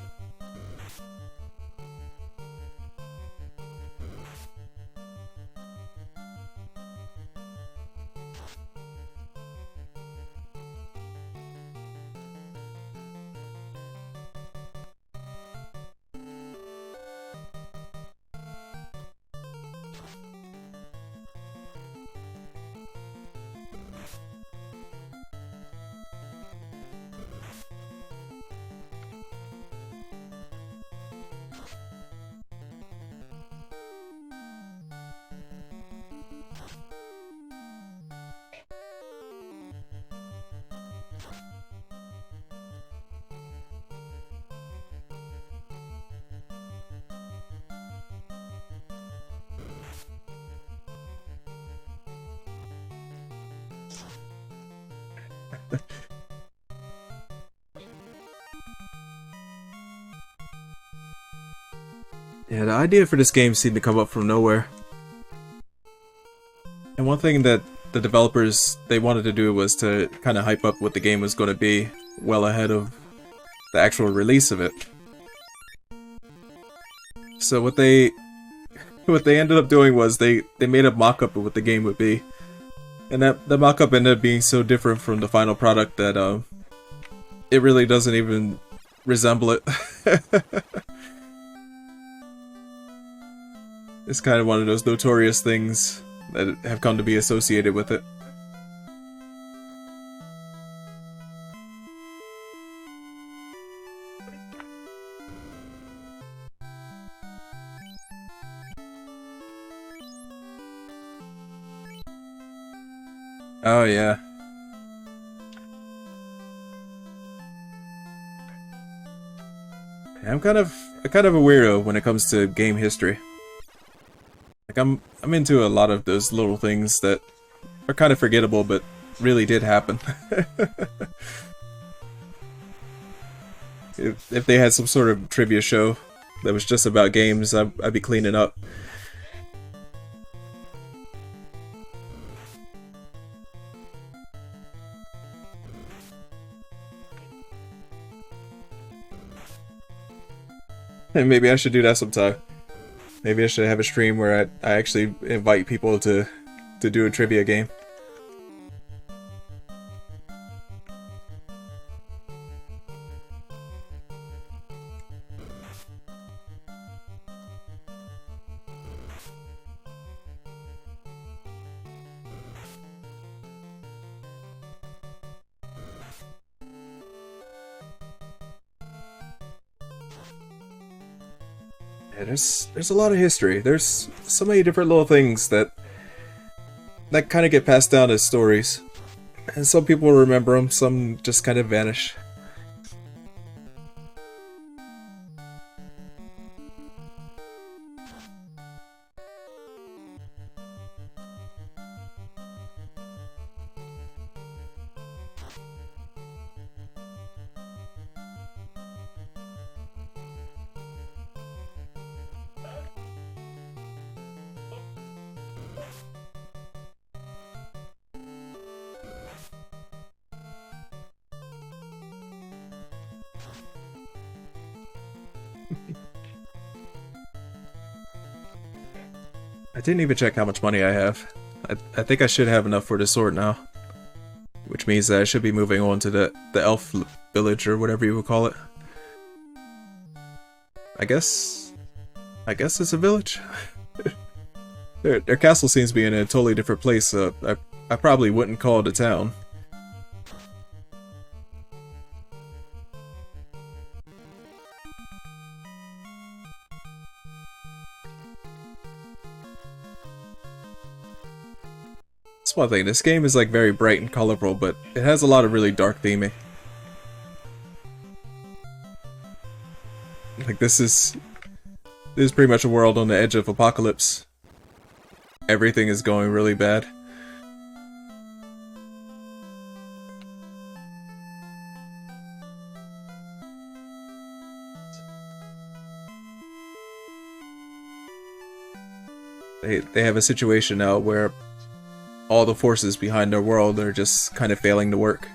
Yeah, the idea for this game seemed to come up from nowhere. And one thing that the developers, they wanted to do was to kind of hype up what the game was going to be well ahead of the actual release of it. So what they what they ended up doing was they made a mock-up of what the game would be. And that the mock-up ended up being so different from the final product that it really doesn't even resemble it. It's kind of one of those notorious things that have come to be associated with it. Oh yeah. I'm kind of a weirdo when it comes to game history. Like I'm into a lot of those little things that are kind of forgettable but really did happen. If they had some sort of trivia show that was just about games, I'd be cleaning up. And maybe I should do that sometime. Maybe I should have a stream where I actually invite people to do a trivia game. Yeah, there's a lot of history. There's so many different little things that kind of get passed down as stories. And some people remember them, some just kind of vanish. I didn't even check how much money I have. I think I should have enough for the sword now. Which means that I should be moving on to the elf village or whatever you would call it. I guess it's a village. Their castle seems to be in a totally different place, so I probably wouldn't call it a town. That's one thing, this game is like very bright and colorful, but it has a lot of really dark theming. Like this is pretty much a world on the edge of apocalypse. Everything is going really bad. They have a situation now where all the forces behind their world are just kind of failing to work.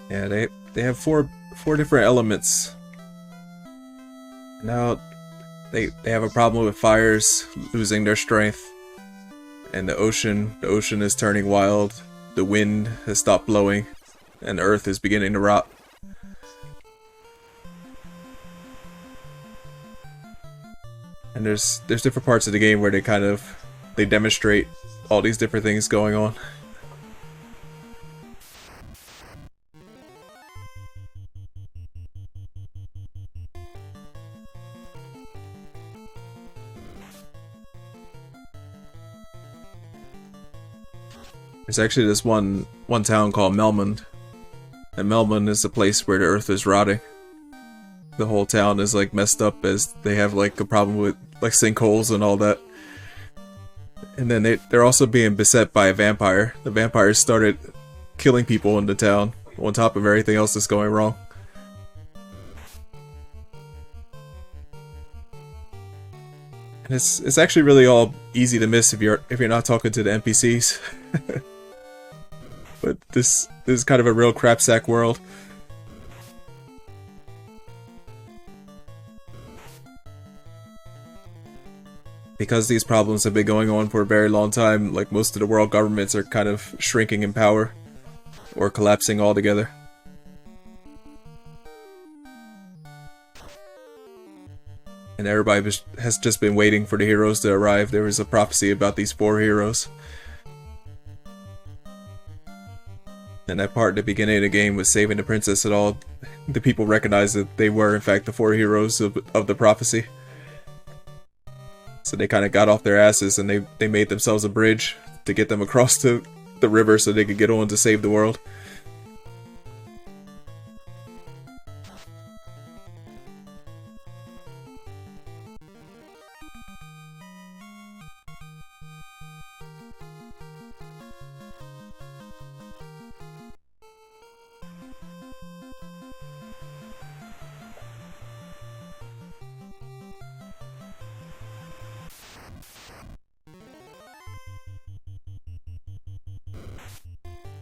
Yeah, they have four different elements. Now they have a problem with fires losing their strength, and the ocean is turning wild. The wind has stopped blowing, and the earth is beginning to rot. And there's different parts of the game where they demonstrate all these different things going on. There's actually this one town called Melmond, and Melmond is the place where the earth is rotting. The whole town is like messed up as they have like a problem with like sinkholes and all that. And then they're also being beset by a vampire. The vampires started killing people in the town, on top of everything else that's going wrong. And it's actually really all easy to miss if you're not talking to the NPCs. But this is kind of a real crapsack world. Because these problems have been going on for a very long time, like most of the world governments are kind of shrinking in power or collapsing altogether. And everybody has just been waiting for the heroes to arrive. There was a prophecy about these 4 heroes. And that part at the beginning of the game was saving the princess and all. The people recognized that they were in fact the 4 heroes of the prophecy. So they kind of got off their asses and they made themselves a bridge to get them across the river so they could get on to save the world.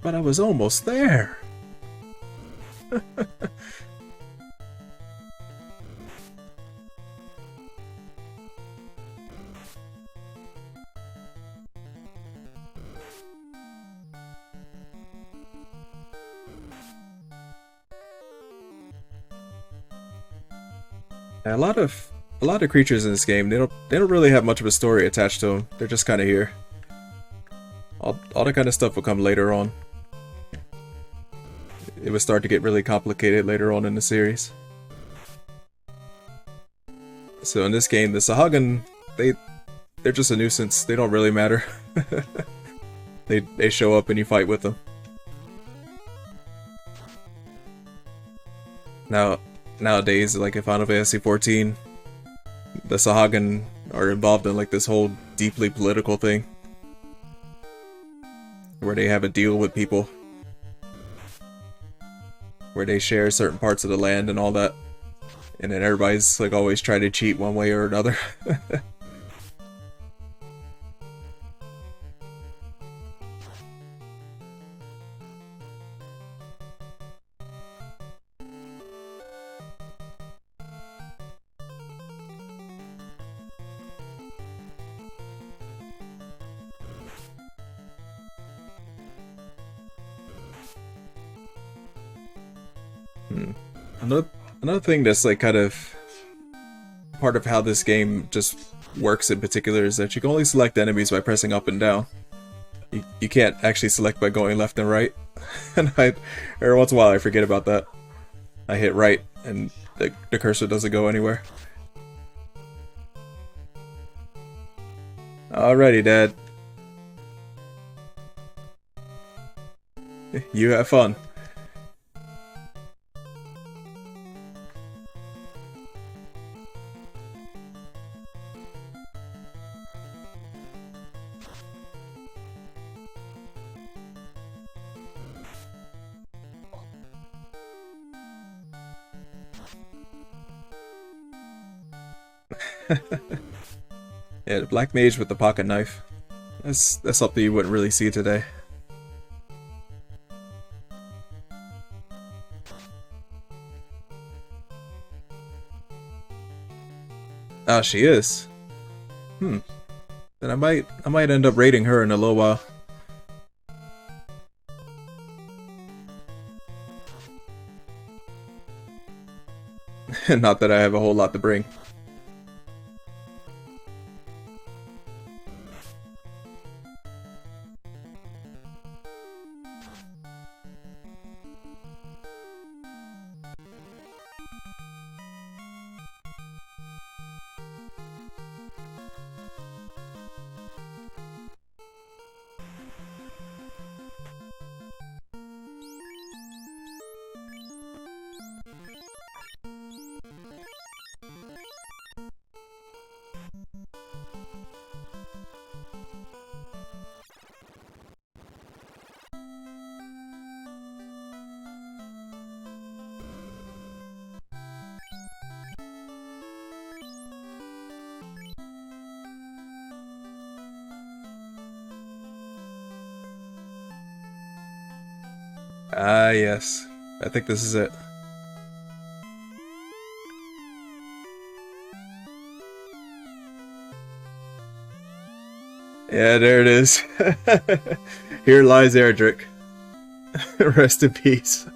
But I was almost there. A lot of creatures in this game, they don't really have much of a story attached to them. They're just kind of here. All that kind of stuff will come later on. It would start to get really complicated later on in the series. So in this game, the Sahagin, they're just a nuisance. They don't really matter. They show up and you fight with them. Nowadays, like in Final Fantasy XIV, the Sahagin are involved in like this whole deeply political thing, where they have a deal with people, where they share certain parts of the land and all that, and then everybody's like always trying to cheat one way or another. Another thing that's like kind of part of how this game just works in particular is that you can only select enemies by pressing up and down. You can't actually select by going left and right. And every once in a while I forget about that. I hit right and the cursor doesn't go anywhere. Alrighty, Dad. You have fun. Yeah, the black mage with the pocket knife. That's something you wouldn't really see today. Ah, she is. Then I might end up raiding her in a little while. Not that I have a whole lot to bring. Ah, yes. I think this is it. Yeah, there it is. Here lies Erdrick. Rest in peace.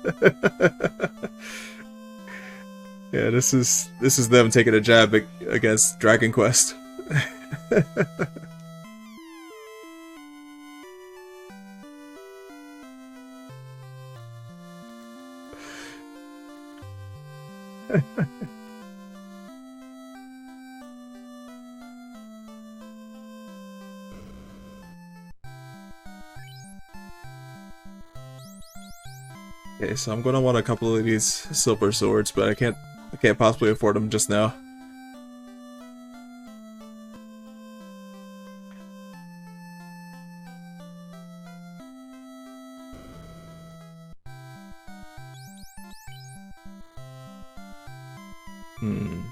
Yeah, this is them taking a jab against Dragon Quest. Okay, so I'm gonna want a couple of these silver swords, but I can't possibly afford them just now. Hmm.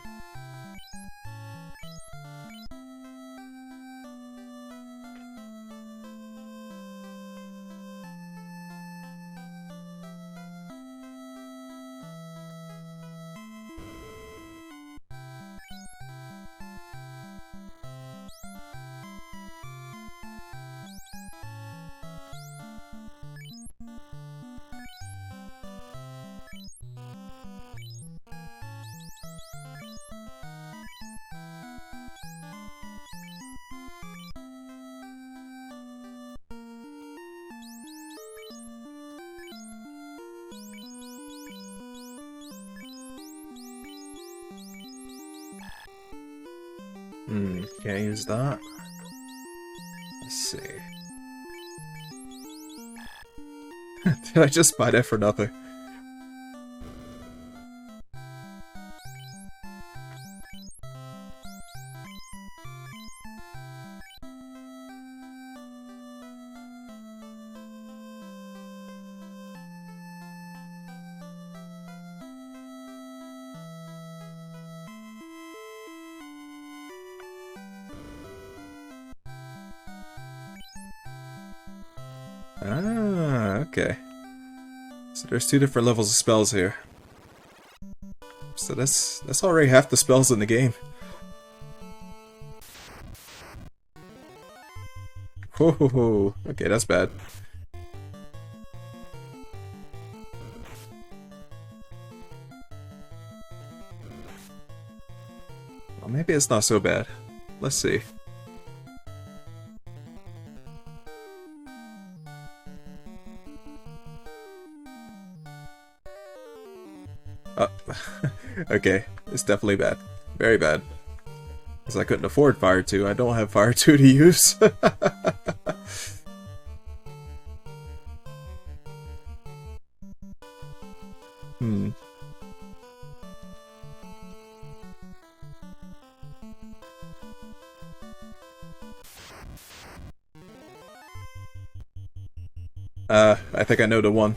Can't use that. Let's see. Did I just buy that for nothing? Ah, okay. So there's two different levels of spells here. So that's already half the spells in the game. Whoa, okay, that's bad. Well, maybe it's not so bad. Let's see. Oh, okay, it's definitely bad. Very bad. Because I couldn't afford Fire 2. I don't have Fire 2 to use. Hmm. I think I know the one.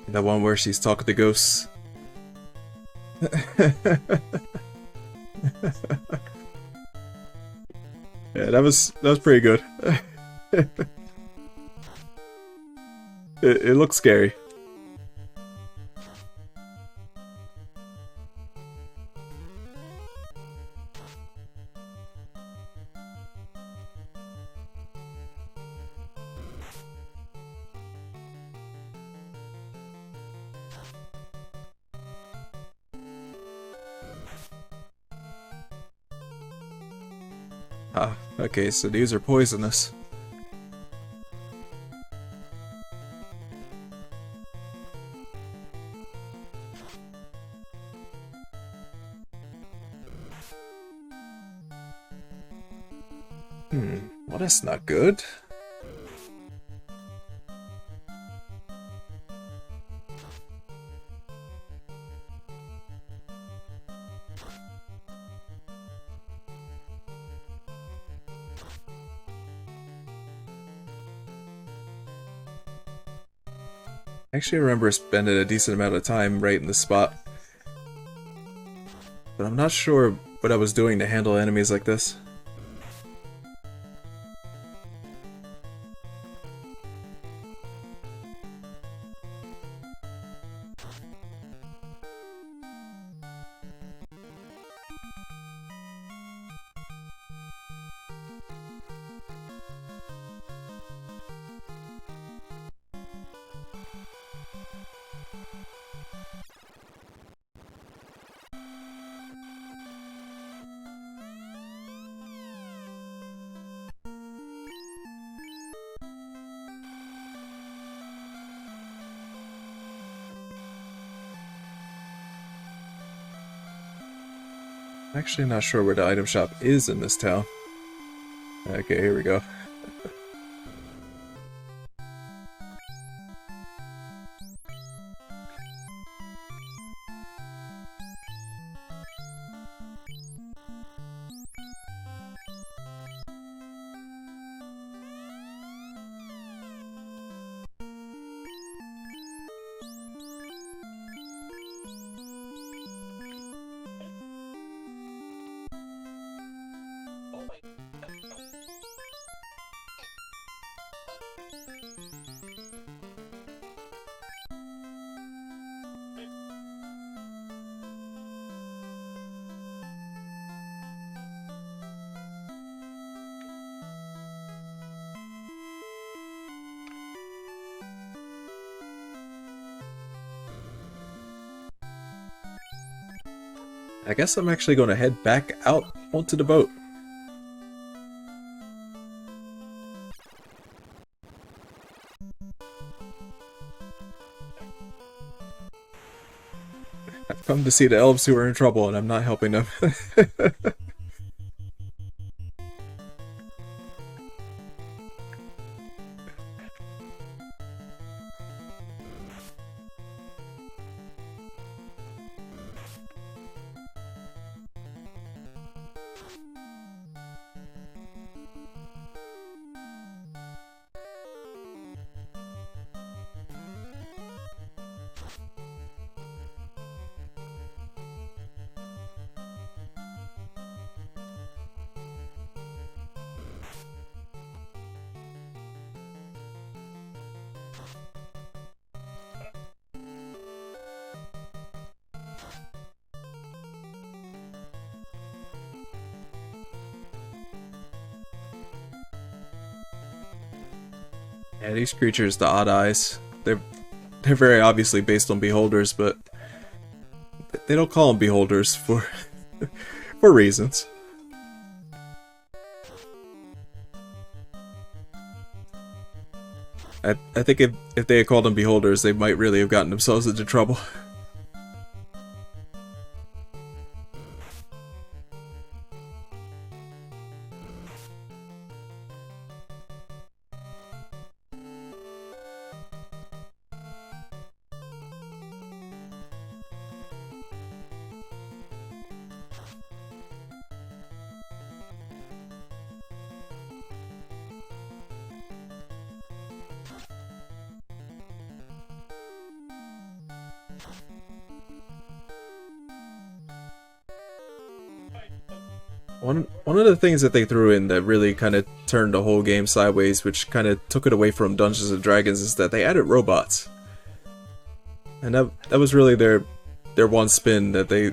The one where she's talking to ghosts. Yeah, that was pretty good. It looks scary. Ah, okay, so these are poisonous. Well, that's not good. I actually remember spending a decent amount of time right in the spot. But I'm not sure what I was doing to handle enemies like this. I'm actually not sure where the item shop is in this town. Okay, here we go. I guess I'm actually going to head back out onto the boat. I've come to see the elves who are in trouble and I'm not helping them. Yeah, these creatures, the odd eyes, they're very obviously based on beholders, but they don't call them beholders for for reasons. I think if they had called them beholders, they might really have gotten themselves into trouble. One of the things that they threw in that really kind of turned the whole game sideways, which kind of took it away from Dungeons and Dragons, is that they added robots, and that was really their one spin, that they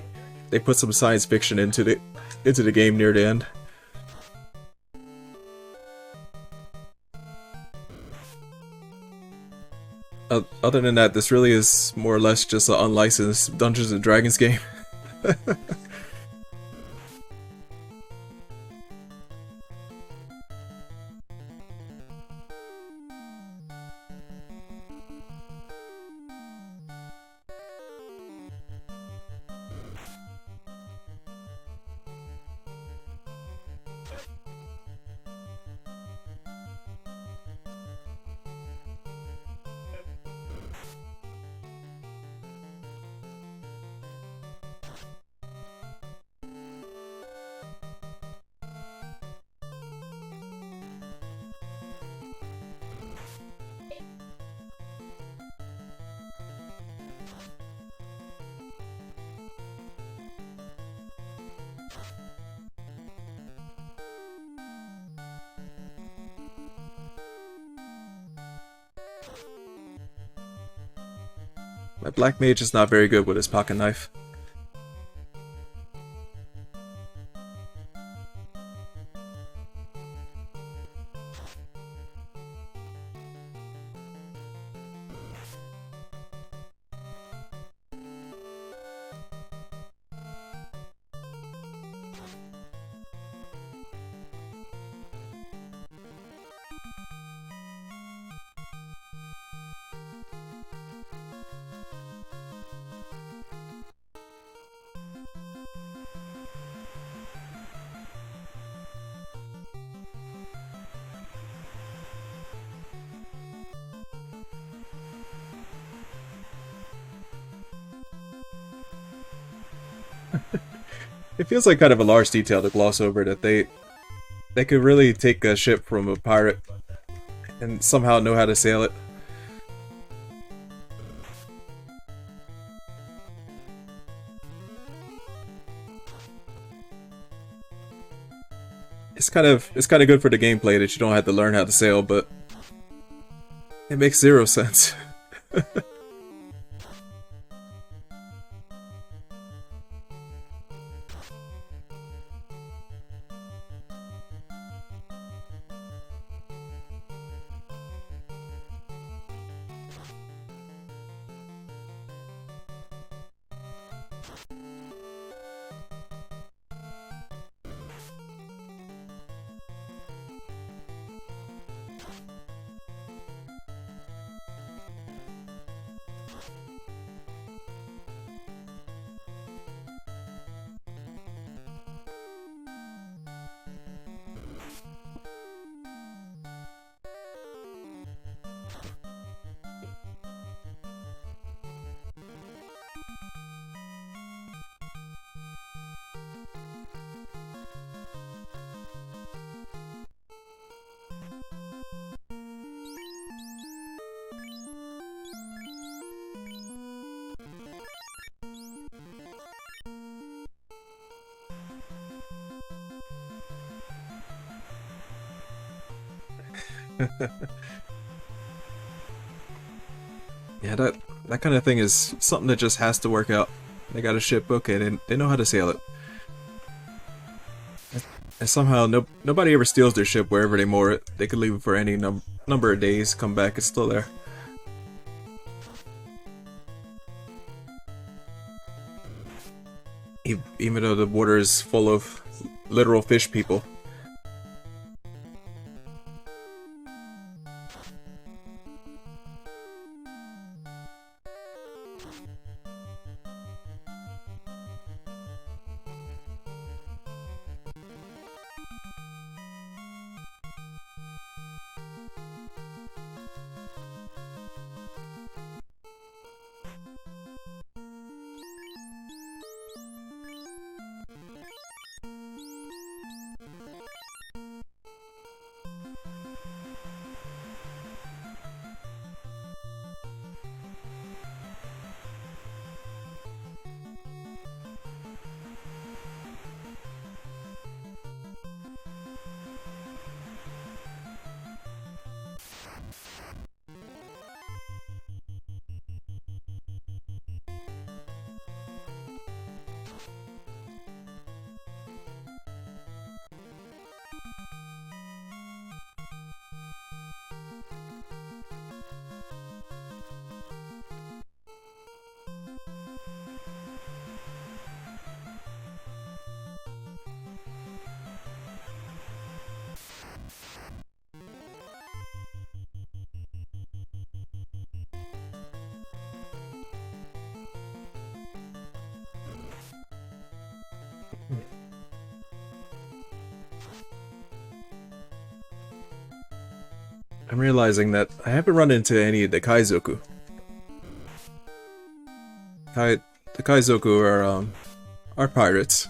put some science fiction into the game near the end. Other than that, this really is more or less just an unlicensed Dungeons and Dragons game. My black mage is not very good with his pocket knife. It feels like kind of a large detail to gloss over that they could really take a ship from a pirate and somehow know how to sail it. It's kind of good for the gameplay that you don't have to learn how to sail, but it makes zero sense. Yeah, that kind of thing is something that just has to work out. They got a ship, okay, they know how to sail it. And somehow nobody ever steals their ship wherever they moor it. They could leave it for any number of days, come back, it's still there. Even though the water is full of literal fish people. I'm realizing that I haven't run into any of the Kaizoku. The Kaizoku are pirates.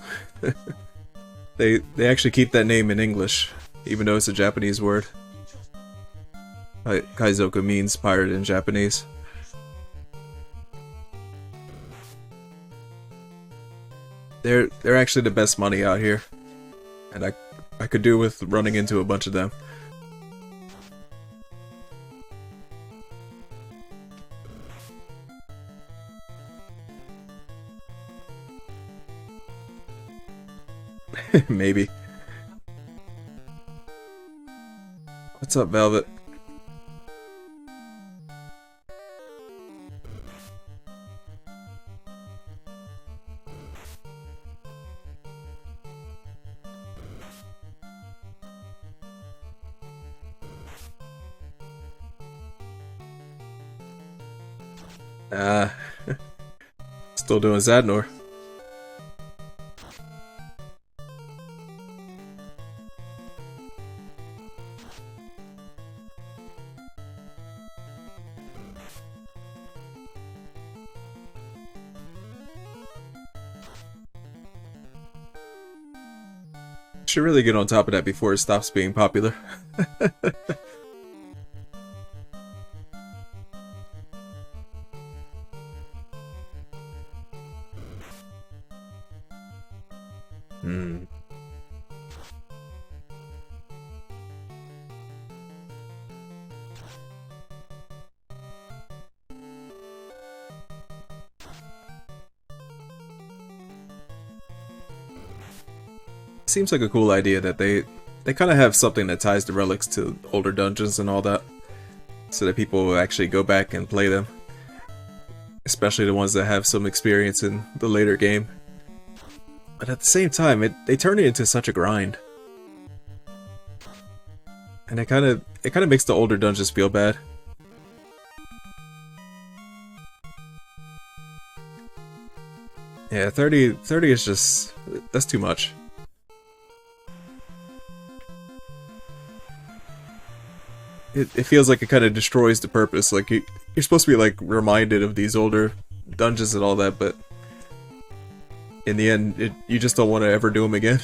They actually keep that name in English, even though it's a Japanese word. Kaizoku means pirate in Japanese. They're actually the best money out here, and I could do with running into a bunch of them. Maybe. What's up, Velvet? Still doing Zadnor. Should really get on top of that before it stops being popular. Hmm. Seems like a cool idea that they kind of have something that ties the relics to older dungeons and all that, so that people will actually go back and play them, especially the ones that have some experience in the later game. But at the same time, they turn it into such a grind, and it kind of makes the older dungeons feel bad. Yeah, 30 is just, that's too much. It feels like it kind of destroys the purpose. Like, you're supposed to be, like, reminded of these older dungeons and all that, but in the end, you just don't want to ever do them again.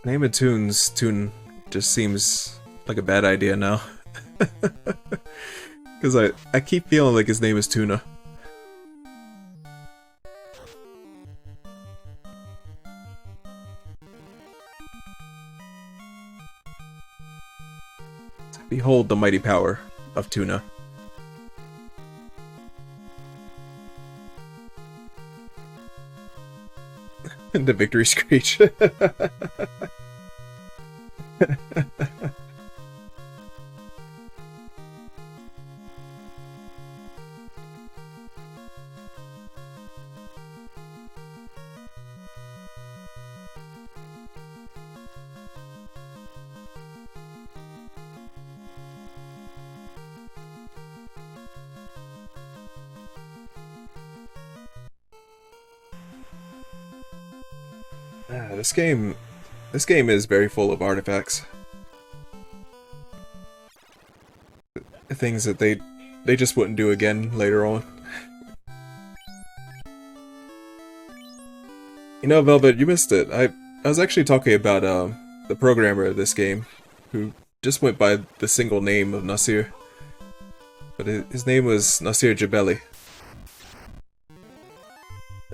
Name a tune just seems like a bad idea now. Because I keep feeling like his name is Tuna. Behold the mighty power of Tuna. The victory screech. This game is very full of artifacts. Things that they just wouldn't do again later on. You know, Velvet, you missed it. I was actually talking about the programmer of this game, who just went by the single name of Nasir. But his name was Nasir Jabeli.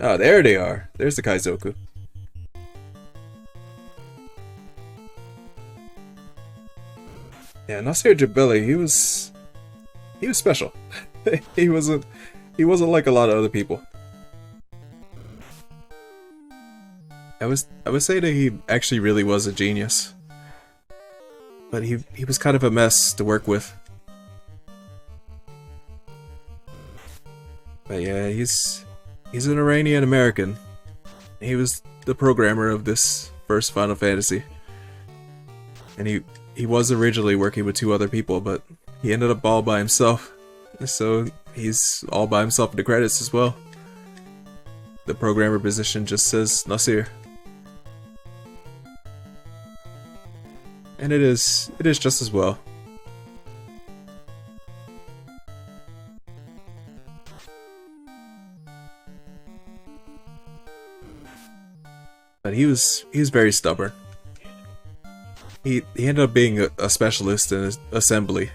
Ah, there they are. There's the Kaizoku. Yeah, Nasir Jabeli, he was special. he wasn't like a lot of other people. I would say that he actually really was a genius. But he was kind of a mess to work with. But yeah, he's an Iranian American. He was the programmer of this first Final Fantasy. And he was originally working with 2 other people, but he ended up all by himself. So he's all by himself in the credits as well. The programmer position just says Nasir. And it is just as well. But he was very stubborn. He ended up being a specialist in assembly.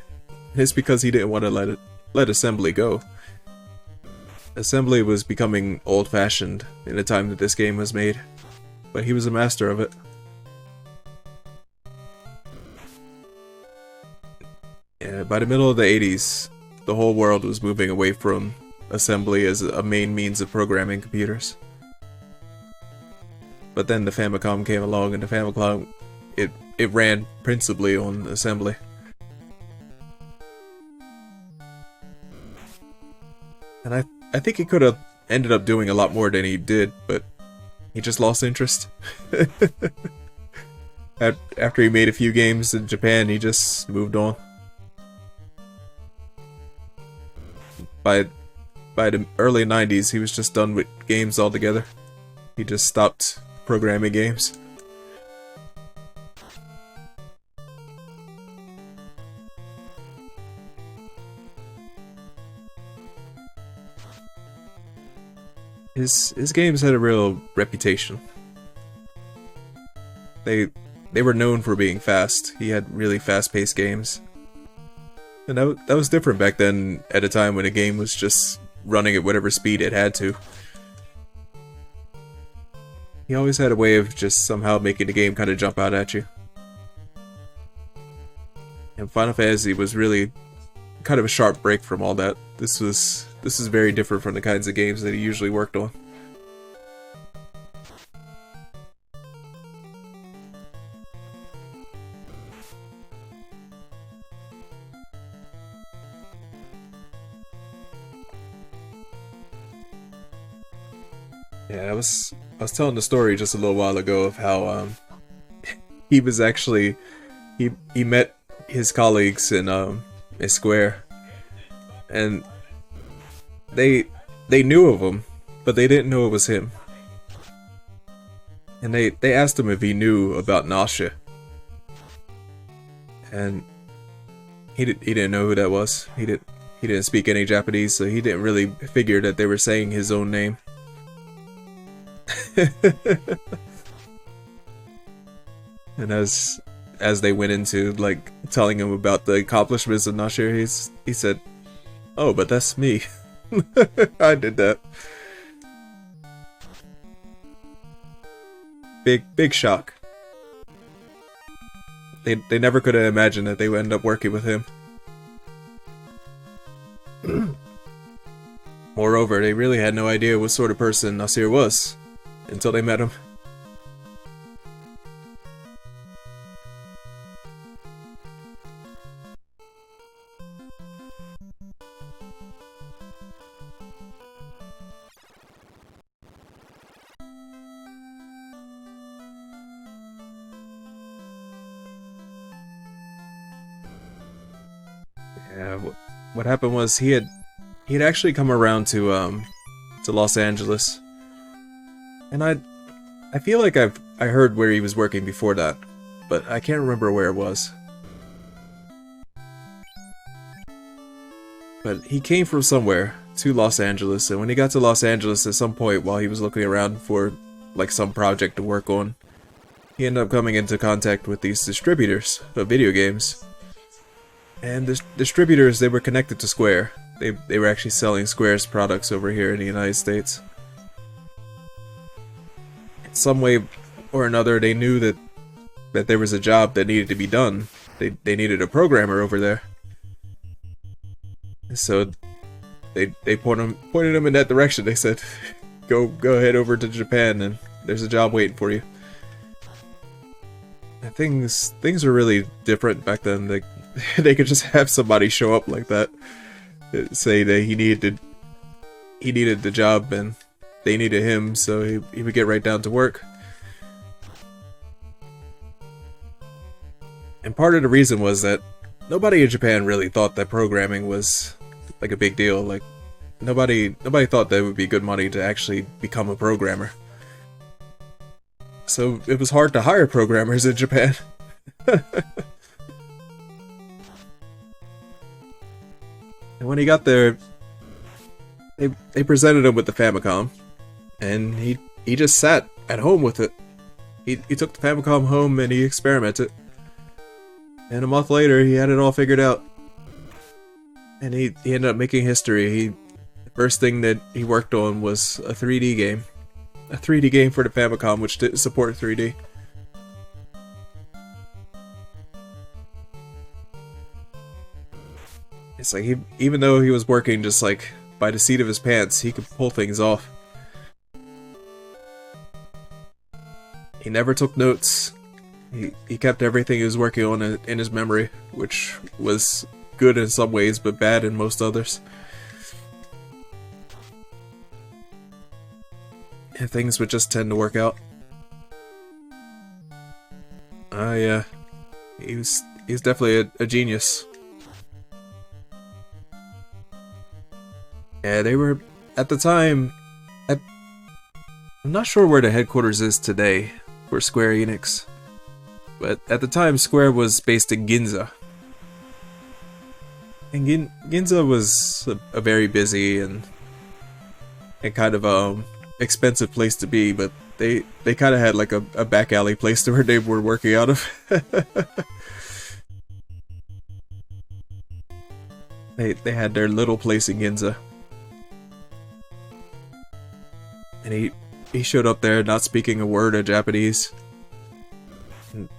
It's because he didn't want to let assembly go. Assembly was becoming old-fashioned in the time that this game was made, but he was a master of it. Yeah, by the middle of the 80s, the whole world was moving away from assembly as a main means of programming computers. But then the Famicom came along, and the Famicom, it it ran principally on assembly. And I think he could have ended up doing a lot more than he did, but he just lost interest. After he made a few games in Japan, he just moved on. By the early 90s, he was just done with games altogether. He just stopped programming games. His games had a real reputation. They were known for being fast. He had really fast-paced games. And that was different back then, at a time when a game was just running at whatever speed it had to. He always had a way of just somehow making the game kind of jump out at you. And Final Fantasy was really kind of a sharp break from all that. This is very different from the kinds of games that he usually worked on. Yeah, I was telling the story just a little while ago of how he was actually he met his colleagues in Square, and they knew of him, but they didn't know it was him. And they asked him if he knew about Nausea, and he didn't know who that was. He didn't speak any Japanese, so he didn't really figure that they were saying his own name. And as they went into like telling him about the accomplishments of Nasher, he said, "Oh, but that's me." I did that. Big shock. They never could have imagined that they would end up working with him. Moreover, they really had no idea what sort of person Nasir was until they met him. Yeah, what happened was he had actually come around to Los Angeles, and I feel like I heard where he was working before that, but I can't remember where it was. But he came from somewhere to Los Angeles, and when he got to Los Angeles at some point while he was looking around for like some project to work on, he ended up coming into contact with these distributors of video games. And the distributors, they were connected to Square. They were actually selling Square's products over here in the United States. In some way or another, they knew that there was a job that needed to be done. They needed a programmer over there. So they pointed him in that direction. They said, go head over to Japan and there's a job waiting for you. And things were really different back then. They could just have somebody show up like that, say that he needed the job and they needed him, so he would get right down to work. And part of the reason was that nobody in Japan really thought that programming was like a big deal. Like nobody thought that it would be good money to actually become a programmer. So it was hard to hire programmers in Japan. And when he got there, they presented him with the Famicom, and he just sat at home with it. He took the Famicom home and he experimented. And a month later, he had it all figured out. And he ended up making history. The first thing that he worked on was a 3D game. A 3D game for the Famicom, which didn't support 3D. It's like, even though he was working just like by the seat of his pants, he could pull things off. He never took notes. He kept everything he was working on in his memory, which was good in some ways, but bad in most others. And things would just tend to work out. Yeah. He was definitely a genius. Yeah, they were, at the time, I'm not sure where the headquarters is today for Square Enix. But at the time, Square was based in Ginza. And Ginza was a very busy and kind of expensive place to be, but they kind of had like a back alley place where they were working out of. They had their little place in Ginza. And he showed up there not speaking a word of Japanese. And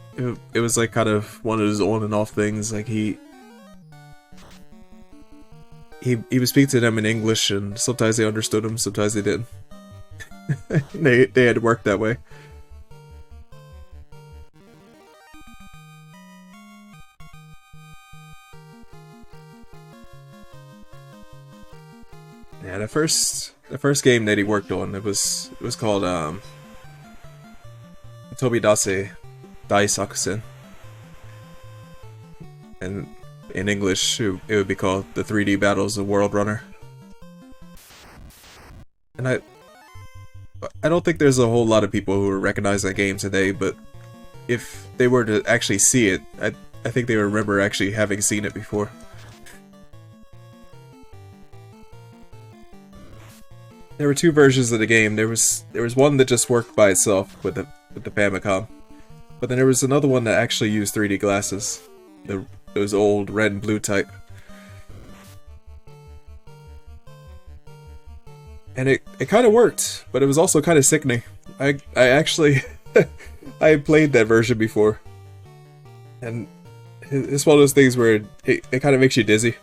it was like kind of one of his on and off things. Like he would speak to them in English, and sometimes they understood him, sometimes they didn't. they had to work that way. Yeah, the first game that he worked on, it was called Tobidase Daisakusen. And in English it would be called the 3D Battles of World Runner. And I don't think there's a whole lot of people who recognize that game today, but if they were to actually see it, I think they would remember actually having seen it before. There were two versions of the game. There was one that just worked by itself with the Famicom, but then there was another one that actually used 3D glasses, those old red and blue type. And it kind of worked, but it was also kind of sickening. I actually I played that version before, and it's one of those things where it kind of makes you dizzy.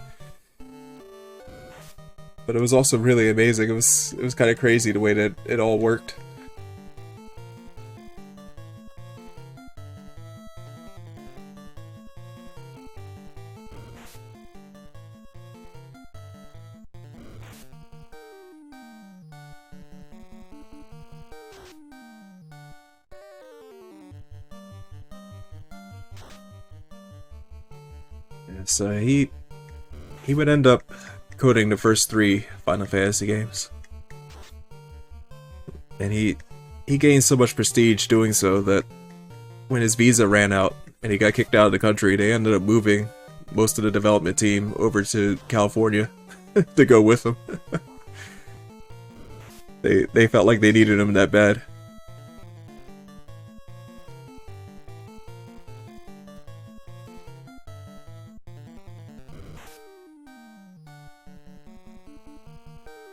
But it was also really amazing. It was kind of crazy the way that it all worked. Yeah, so he would end up coding the first 3 Final Fantasy games. And he gained so much prestige doing so that when his visa ran out and he got kicked out of the country, they ended up moving most of the development team over to California to go with him. They felt like they needed him that bad.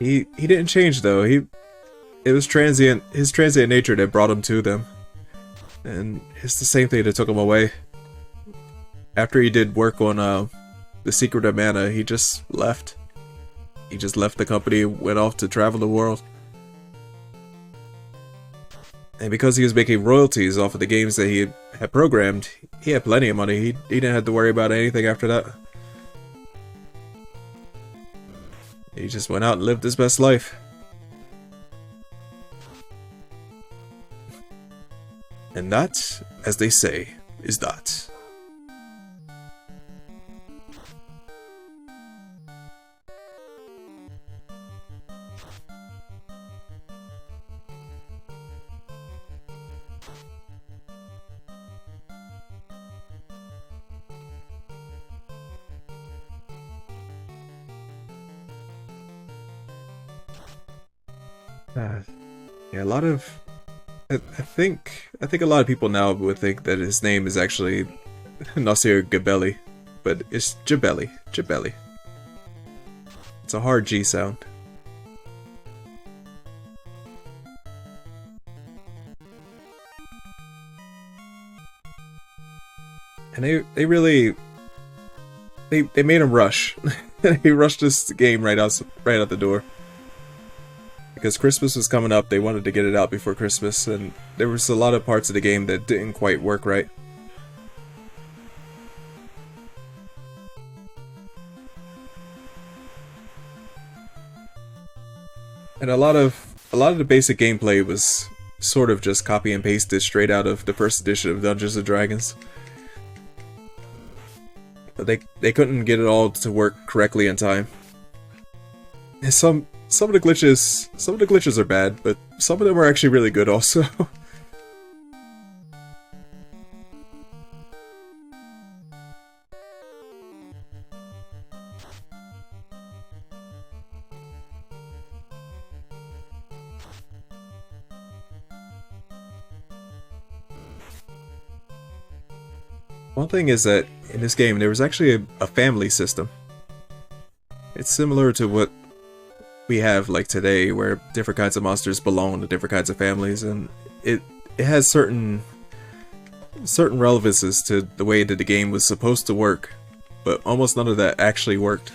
He didn't change though. It was transient. His transient nature that brought him to them, and it's the same thing that took him away. After he did work on The Secret of Mana, he just left. He just left the company, went off to travel the world. And because he was making royalties off of the games that he had programmed, he had plenty of money. He didn't have to worry about anything after that. He just went out and lived his best life. And that, as they say, is that. Yeah, a lot of... I think a lot of people now would think that his name is actually Nasir Gabelli, but it's Jabelli. Jabelli. It's a hard G sound. And they really... They made him rush. He rushed this game right out the door. Because Christmas was coming up, they wanted to get it out before Christmas, and there was a lot of parts of the game that didn't quite work right. And a lot of the basic gameplay was sort of just copy and pasted straight out of the first edition of Dungeons and Dragons. But they couldn't get it all to work correctly in time. And some of the glitches are bad, but some of them are actually really good also. One thing is that in this game there was actually a family system. It's similar to what we have like today, where different kinds of monsters belong to different kinds of families, and it has certain relevances to the way that the game was supposed to work, but almost none of that actually worked.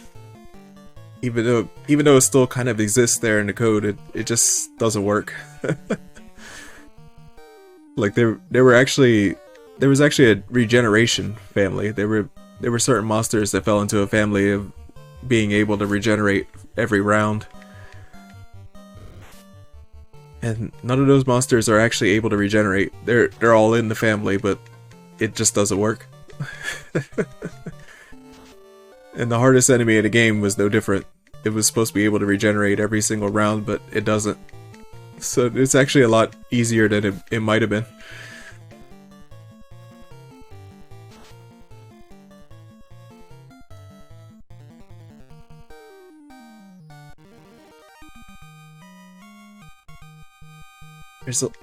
Even though it still kind of exists there in the code, it just doesn't work. Like there was actually a regeneration family. There were certain monsters that fell into a family of being able to regenerate every round. And none of those monsters are actually able to regenerate. They're all in the family, but it just doesn't work. And the hardest enemy in the game was no different. It was supposed to be able to regenerate every single round, but it doesn't. So it's actually a lot easier than it might have been.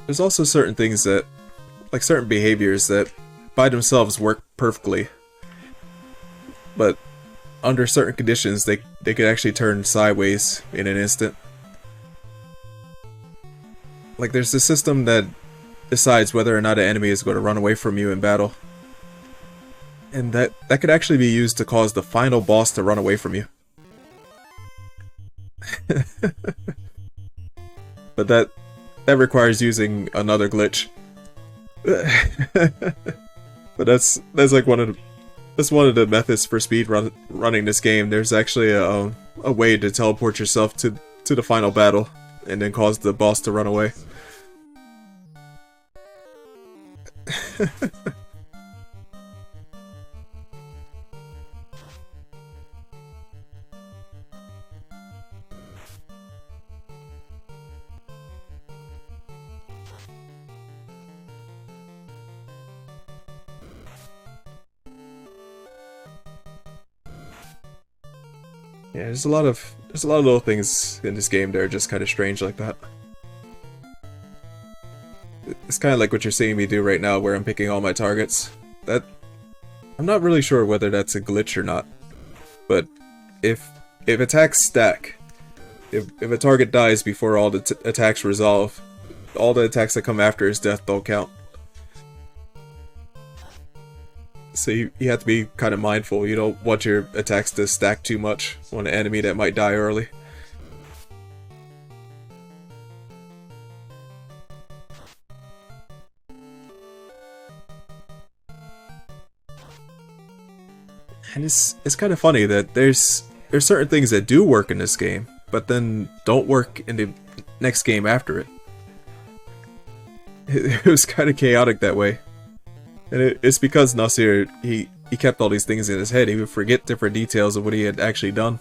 There's also certain things that, like certain behaviors that by themselves work perfectly, but under certain conditions they could actually turn sideways in an instant. Like there's a system that decides whether or not an enemy is going to run away from you in battle. And that could actually be used to cause the final boss to run away from you. But that requires using another glitch. But that's like one of the methods for running this game. There's actually a way to teleport yourself to the final battle and then cause the boss to run away. Yeah, there's a lot of little things in this game that are just kind of strange like that. It's kind of like what you're seeing me do right now, where I'm picking all my targets. That I'm not really sure whether that's a glitch or not, but if attacks stack, if a target dies before all the attacks resolve, all the attacks that come after his death don't count. So you have to be kind of mindful. You don't want your attacks to stack too much on an enemy that might die early. And it's kind of funny that there's certain things that do work in this game, but then don't work in the next game after it. It was kind of chaotic that way. And it's because Nasir, he kept all these things in his head. He would forget different details of what he had actually done.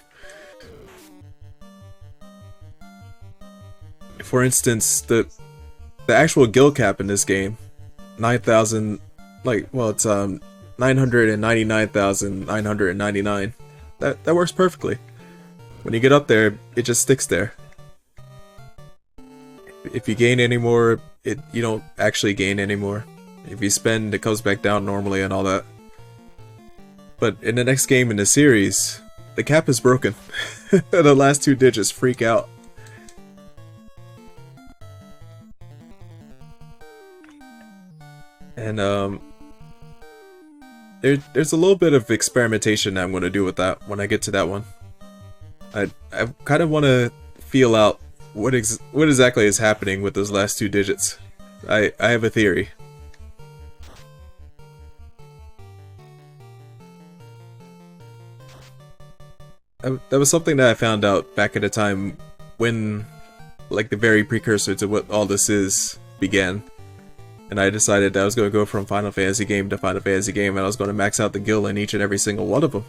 For instance, the actual guild cap in this game, 9,000, it's 999,999. That works perfectly. When you get up there, it just sticks there. If you gain any more, you don't actually gain any more. If you spend, it comes back down normally and all that. But in the next game in the series, the cap is broken. The last two digits freak out. And there's a little bit of experimentation that I'm going to do with that when I get to that one. I kind of want to feel out what exactly is happening with those last two digits. I have a theory. That was something that I found out back at a time when like the very precursor to what all this is, began. And I decided I was going to go from Final Fantasy game to Final Fantasy game, and I was going to max out the gil in each and every single one of them.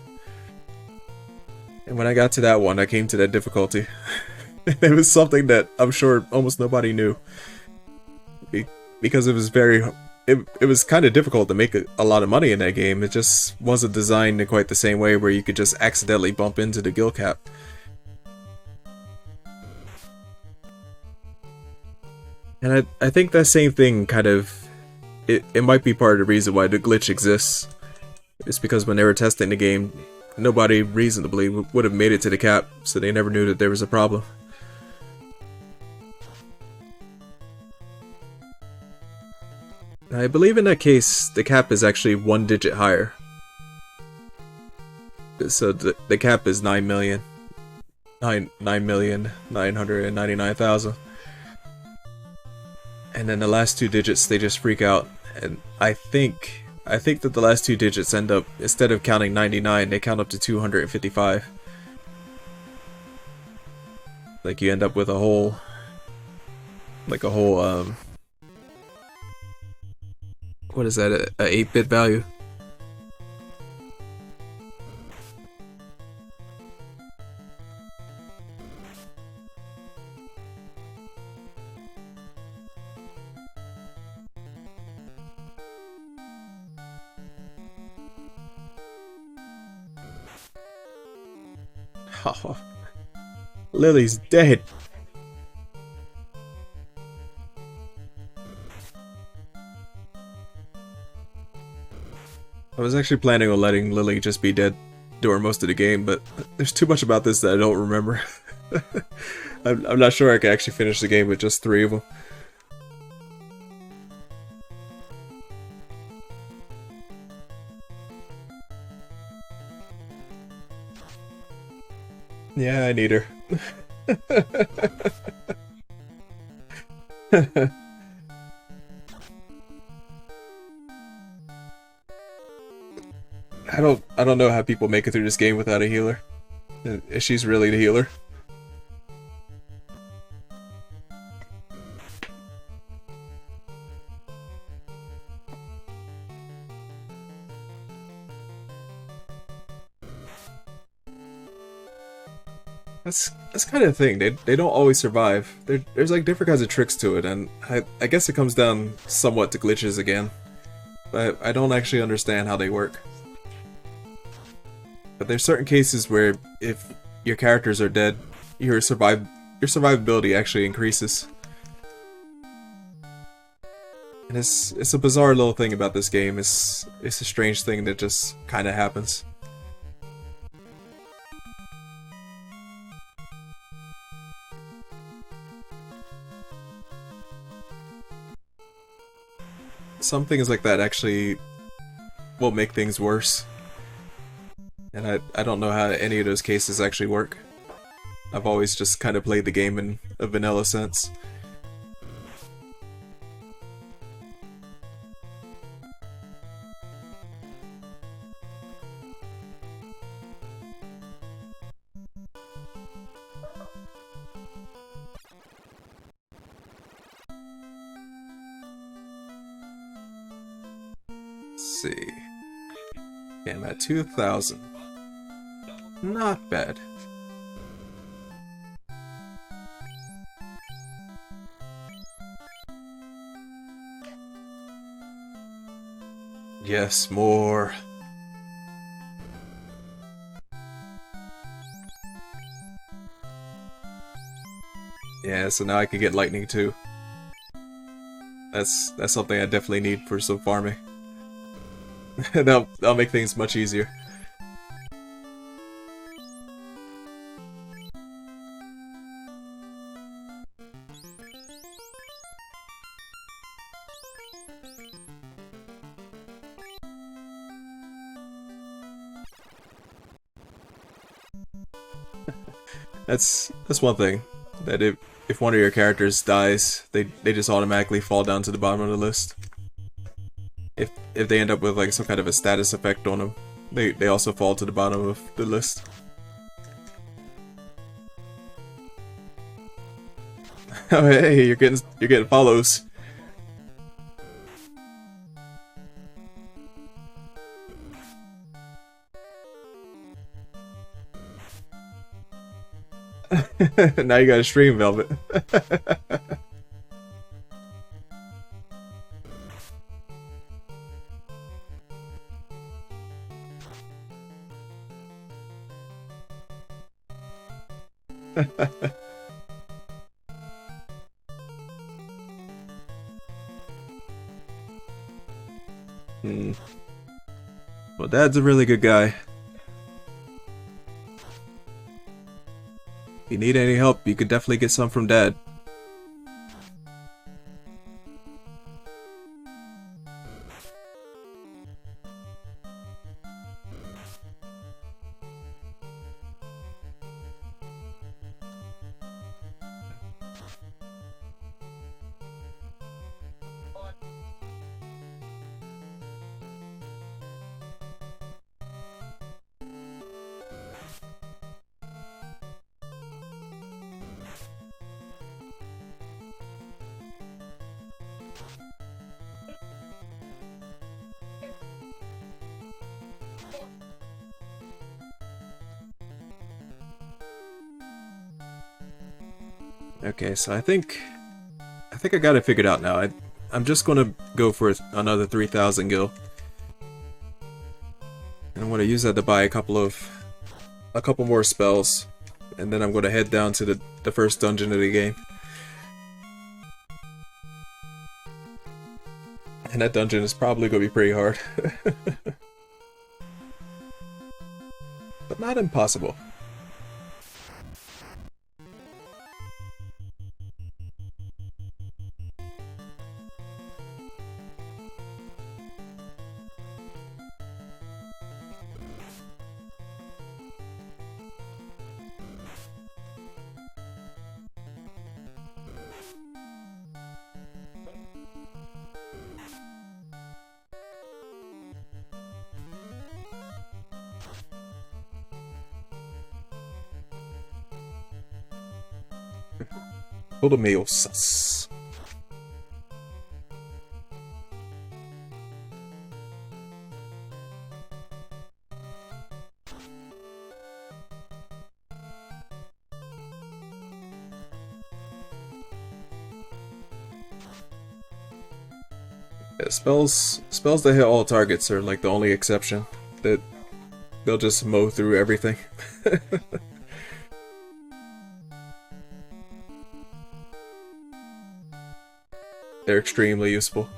And when I got to that one, I came to that difficulty. It was something that I'm sure almost nobody knew. Because it was it was kind of difficult to make a lot of money in that game. It just wasn't designed in quite the same way where you could just accidentally bump into the gil cap. And I think that same thing kind of, it might be part of the reason why the glitch exists. It's because when they were testing the game, nobody reasonably would have made it to the cap, so they never knew that there was a problem. I believe in that case, the cap is actually 1 digit higher. So the cap is 9,999,000. And then the last 2 digits, they just freak out. And I think that the last 2 digits end up, instead of counting 99, they count up to 255. Like you end up with a whole, what is that, a 8-bit value? Oh, Lily's dead. I was actually planning on letting Lily just be dead during most of the game, but there's too much about this that I don't remember. I'm not sure I can actually finish the game with just 3 of them. Yeah, I need her. I don't know how people make it through this game without a healer. She's really the healer. That's kind of the thing. They don't always survive. There's like different kinds of tricks to it, and I guess it comes down somewhat to glitches again. But I don't actually understand how they work. But there's certain cases where if your characters are dead, your survivability actually increases. And it's a bizarre little thing about this game. It's a strange thing that just kind of happens. Some things like that actually will make things worse. And I don't know how any of those cases actually work. I've always just kind of played the game in a vanilla sense. Let's see. Okay, I'm at 2,000. Not bad. Yes, more. Yeah, so now I can get lightning too. That's something I definitely need for some farming. That'll make things much easier. That's one thing, that if one of your characters dies, they just automatically fall down to the bottom of the list. If they end up with like some kind of a status effect on them, they also fall to the bottom of the list. Oh, hey, you're getting follows. Now you got a stream, Velvet. Well, Dad's a really good guy. If you need any help, you can definitely get some from Dad. Okay, so I think I got it figured out now. I'm just gonna go for another 3,000 gil, and I'm gonna use that to buy a couple more spells, and then I'm gonna head down to the first dungeon of the game. And that dungeon is probably gonna be pretty hard, but not impossible. Ptolemaios. Yeah, spells that hit all targets are like the only exception. That they'll just mow through everything. They're extremely useful.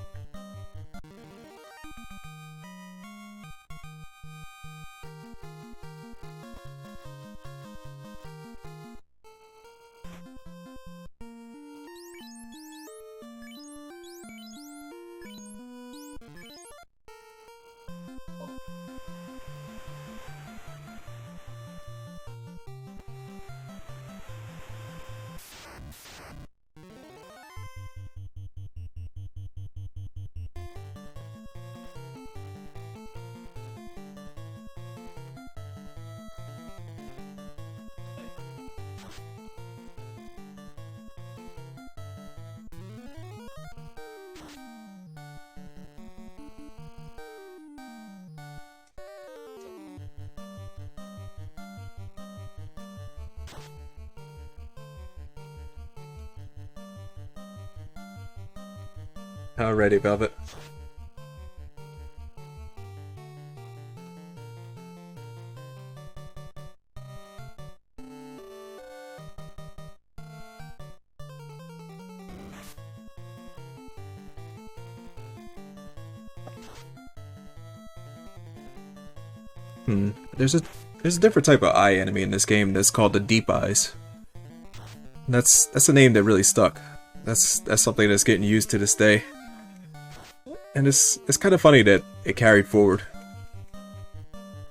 Alrighty, Velvet. There's a different type of eye enemy in this game that's called the deep eyes. That's a name that really stuck. That's something that's getting used to this day. And it's kind of funny that it carried forward.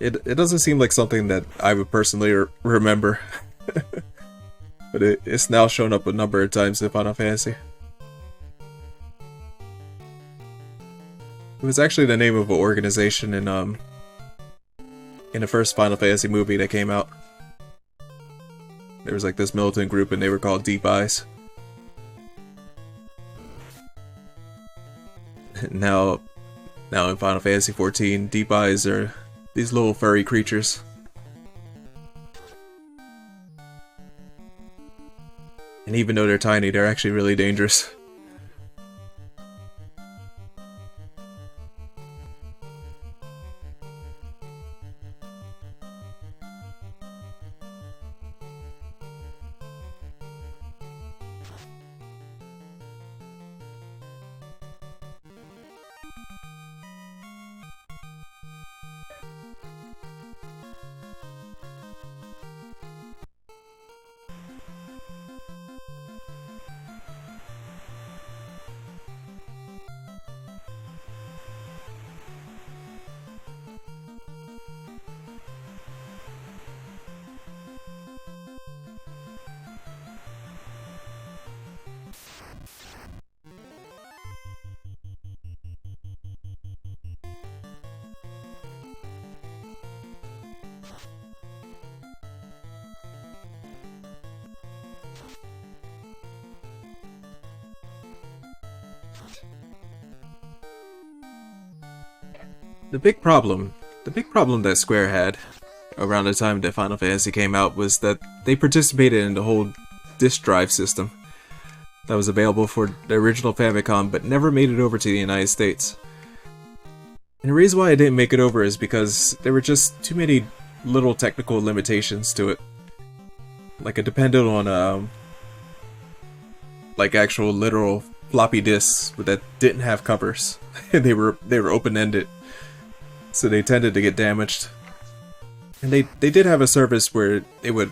It doesn't seem like something that I would personally remember. But it's now shown up a number of times in Final Fantasy. It was actually the name of an organization in the first Final Fantasy movie that came out. There was like this militant group and they were called Deep Eyes. Now, now in Final Fantasy XIV, Deep Eyes are these little furry creatures. And even though they're tiny, they're actually really dangerous. The big problem that Square had around the time that Final Fantasy came out was that they participated in the whole disk drive system that was available for the original Famicom but never made it over to the United States. And the reason why it didn't make it over is because there were just too many little technical limitations to it. Like it depended on like actual literal floppy disks that didn't have covers. And they were open-ended. So they tended to get damaged. And they did have a service where it would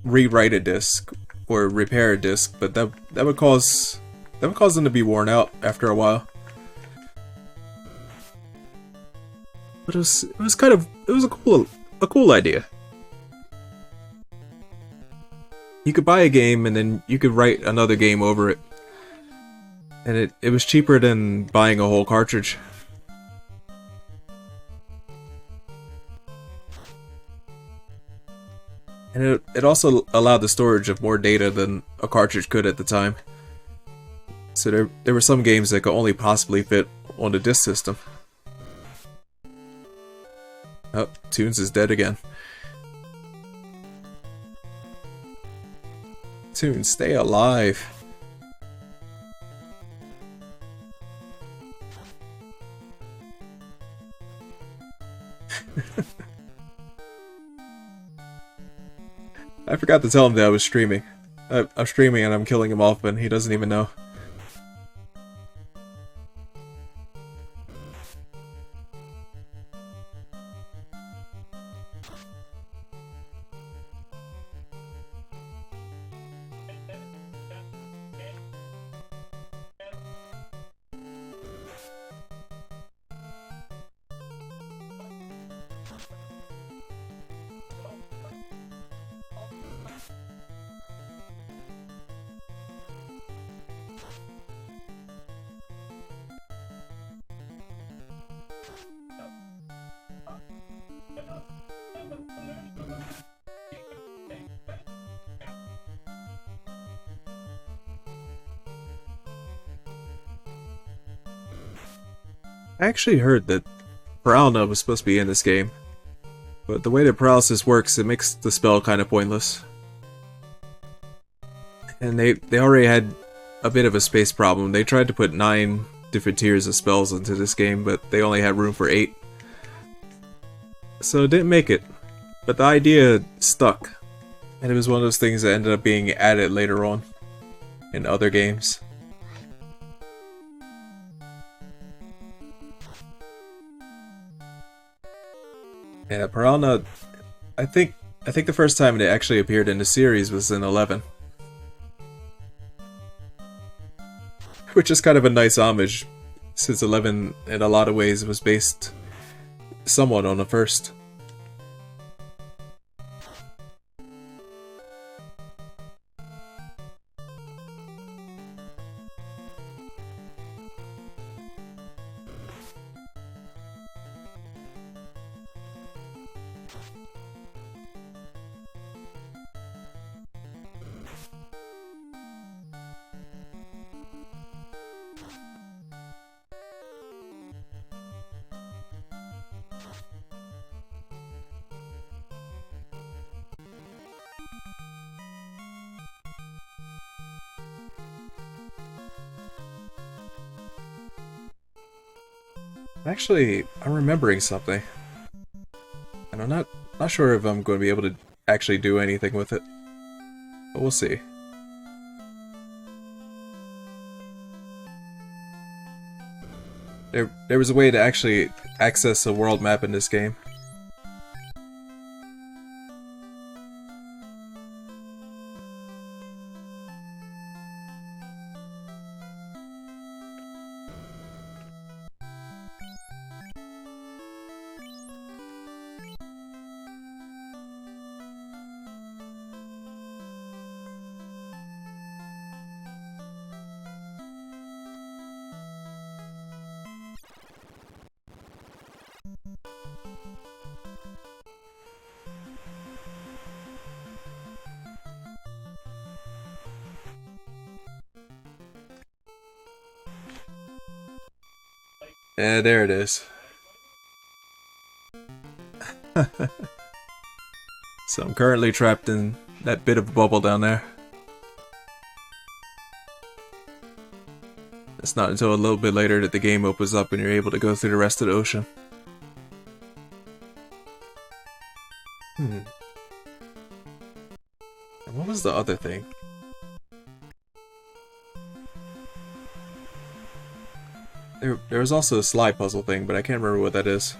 rewrite a disc or repair a disc, but that would cause them to be worn out after a while. But it was a cool idea. You could buy a game and then you could write another game over it. And it was cheaper than buying a whole cartridge. And it also allowed the storage of more data than a cartridge could at the time. So there were some games that could only possibly fit on the disk system. Oh, Toons is dead again. Toons, stay alive. I forgot to tell him that I was streaming. I'm streaming and I'm killing him off, but he doesn't even know. I actually heard that Piranha was supposed to be in this game, but the way that paralysis works, it makes the spell kind of pointless. And they already had a bit of a space problem. They tried to put 9 different tiers of spells into this game, but they only had room for 8. So it didn't make it. But the idea stuck. And it was one of those things that ended up being added later on in other games. Yeah, Piranha, I think the first time it actually appeared in the series was in 11. Which is kind of a nice homage, since 11 in a lot of ways was based somewhat on the first. Actually, I'm remembering something. And I'm not sure if I'm going to be able to actually do anything with it. But we'll see. There was a way to actually access a world map in this game. Yeah, there it is. So I'm currently trapped in that bit of bubble down there. It's not until a little bit later that the game opens up and you're able to go through the rest of the ocean. And what was the other thing? There was also a slide puzzle thing, but I can't remember what that is.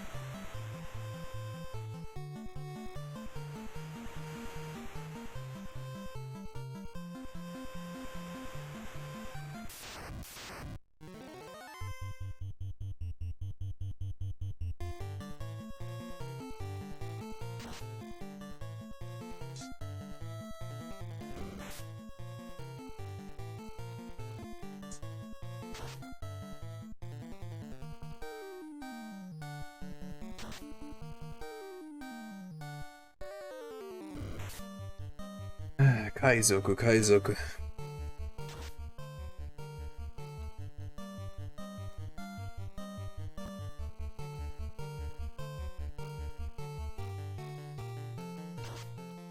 Kaizoku, Kaizoku.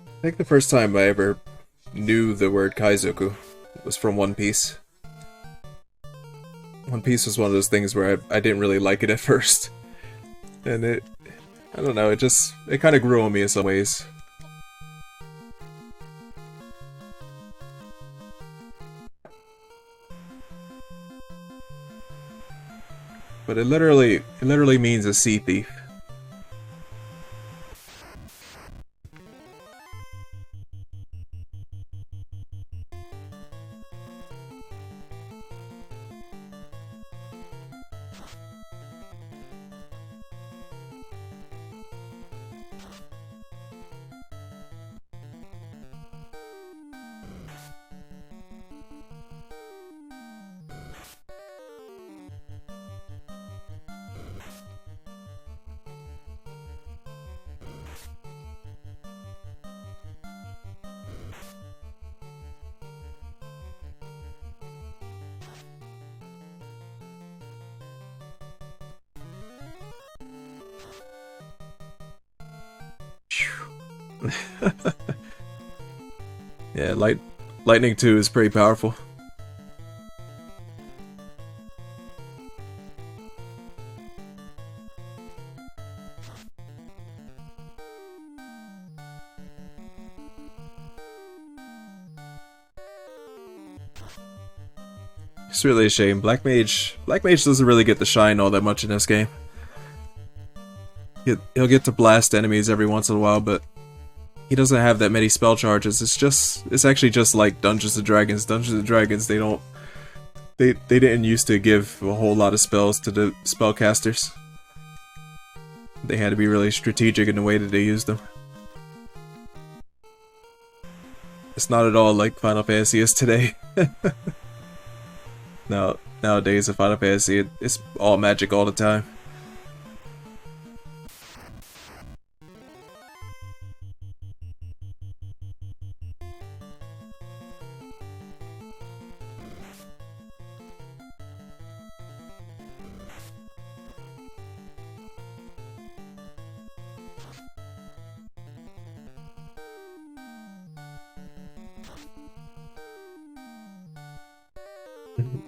I think the first time I ever knew the word Kaizoku was from One Piece. One Piece was one of those things where I didn't really like it at first. And I don't know, it kind of grew on me in some ways. But it literally means a sea thief. Yeah, Lightning 2 is pretty powerful. It's really a shame. Black Mage doesn't really get to shine all that much in this game. He'll get to blast enemies every once in a while, but he doesn't have that many spell charges. It's actually just like Dungeons and Dragons. Dungeons and Dragons, they didn't used to give a whole lot of spells to the spellcasters. They had to be really strategic in the way that they used them. It's not at all like Final Fantasy is today. Nowadays in Final Fantasy, it's all magic all the time.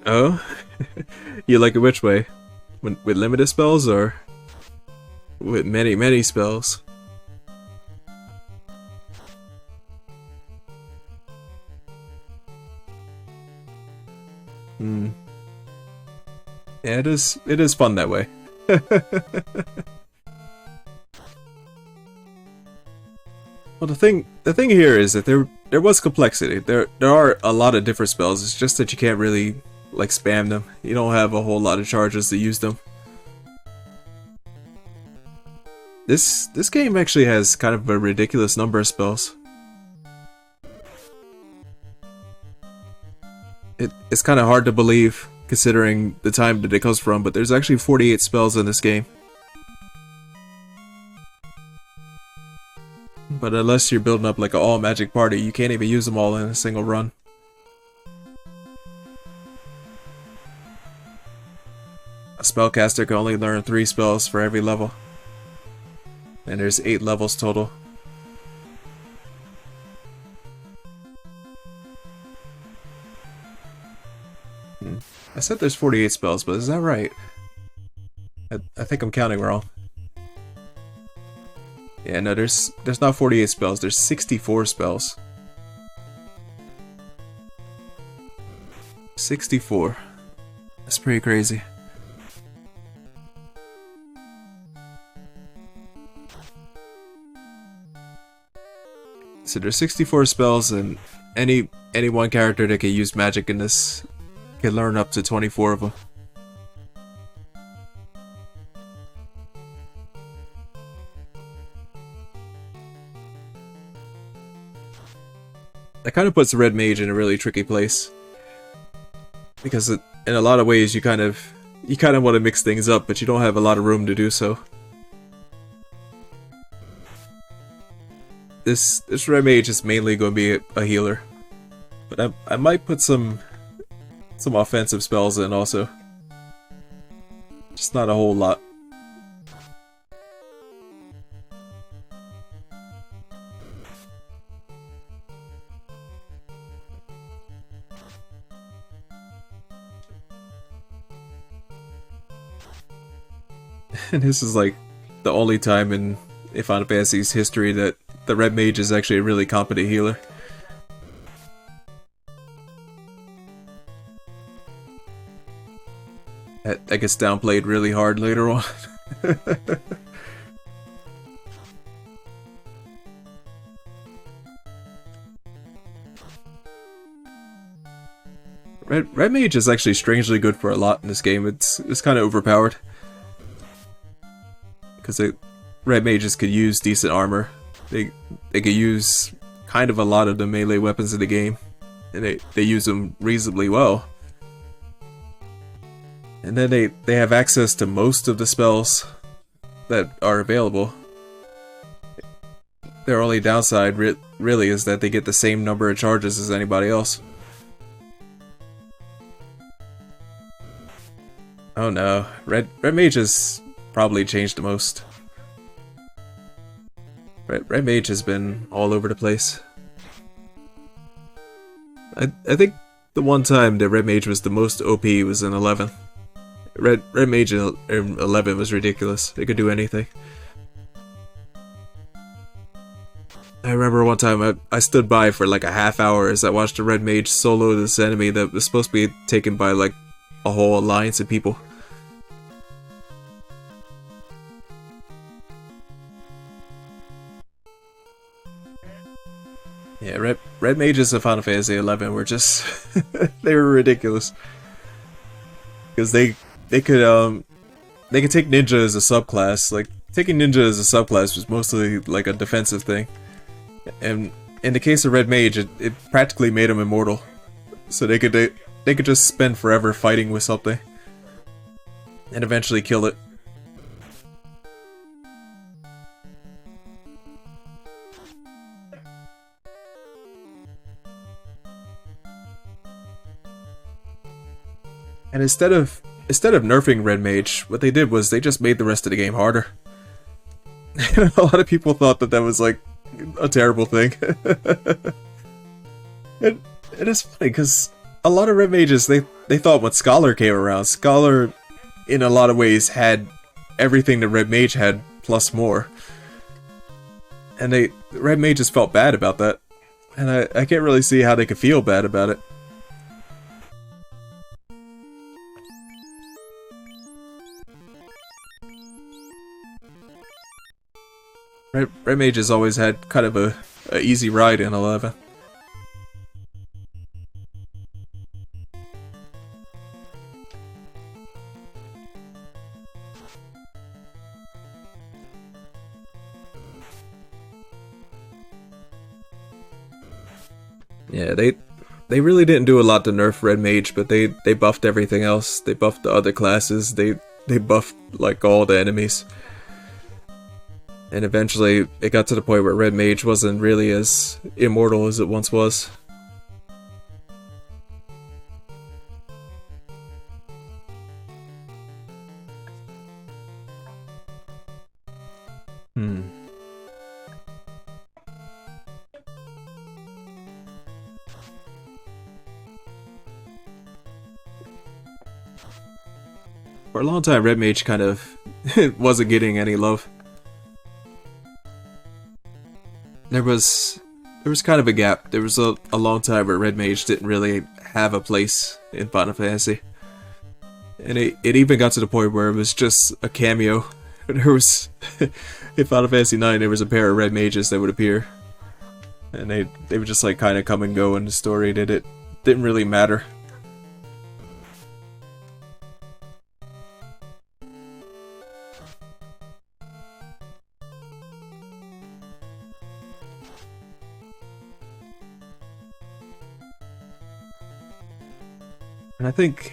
Oh? You like it which way? With limited spells or with many spells? Hmm. Yeah, it is fun that way. Well, the thing here is that there was complexity. There are a lot of different spells. It's just that you can't really like spam them. You don't have a whole lot of charges to use them. This game actually has kind of a ridiculous number of spells. It's kind of hard to believe considering the time that it comes from, but there's actually 48 spells in this game. But unless you're building up like an all magic party, you can't even use them all in a single run. A spellcaster can only learn 3 spells for every level. And there's 8 levels total. I said there's 48 spells, but is that right? I think I'm counting wrong. Yeah, no, there's not 48 spells, there's 64 spells. 64. That's pretty crazy. So there's 64 spells, and any one character that can use magic in this can learn up to 24 of them. That kind of puts the Red Mage in a really tricky place, because in a lot of ways you kind of want to mix things up, but you don't have a lot of room to do so. This Red Mage is mainly going to be a healer, but I might put some offensive spells in also. Just not a whole lot. And this is like the only time in Final Fantasy's history that the Red Mage is actually a really competent healer. That gets downplayed really hard later on. Red Mage is actually strangely good for a lot in this game. It's kind of overpowered. Because Red Mages could use decent armor. They could use kind of a lot of the melee weapons in the game. And they use them reasonably well. And then they have access to most of the spells that are available. Their only downside really is that they get the same number of charges as anybody else. Oh no, Red Mage has probably changed the most. Red Mage has been all over the place. I think the one time that Red Mage was the most OP was in 11. Red Mage in 11 was ridiculous. They could do anything. I remember one time I stood by for like a half hour as I watched a Red Mage solo this enemy that was supposed to be taken by like a whole alliance of people. Yeah, Red Mages of Final Fantasy 11 were just they were ridiculous. Because they could take ninja as a subclass. Like taking ninja as a subclass was mostly like a defensive thing. And in the case of Red Mage, it practically made them immortal. So they could just spend forever fighting with something and eventually kill it. And instead of nerfing Red Mage, what they did was they just made the rest of the game harder. And a lot of people thought that was like a terrible thing. It is funny because a lot of Red Mages they thought when Scholar came around, Scholar in a lot of ways, had everything the Red Mage had, plus more. And the Red Mages felt bad about that. And I can't really see how they could feel bad about it. Red Mages always had kind of a easy ride in 11. Yeah, they really didn't do a lot to nerf Red Mage, but they buffed everything else. They buffed the other classes. They buffed like all the enemies. And eventually it got to the point where Red Mage wasn't really as immortal as it once was. For a long time, Red Mage kind of wasn't getting any love. There was kind of a gap. There was a long time where Red Mage didn't really have a place in Final Fantasy. And it even got to the point where it was just a cameo. There was, in Final Fantasy IX, there was a pair of Red Mages that would appear. And they would just like kind of come and go in the story. It didn't really matter. And I think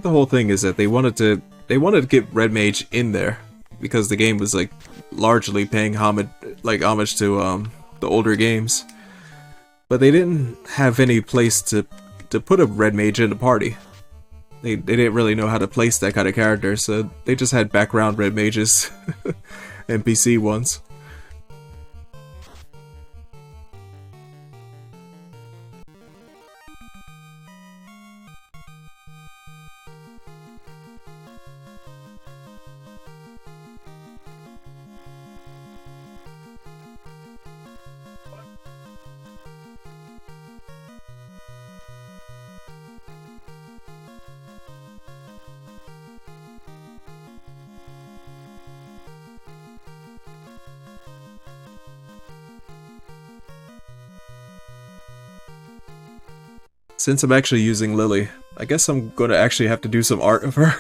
the whole thing is that they wanted to get Red Mage in there because the game was like largely paying homage to the older games, but they didn't have any place to put a Red Mage in the party. They didn't really know how to place that kind of character, so they just had background Red Mages, NPC ones. Since I'm actually using Lily, I guess I'm going to actually have to do some art of her.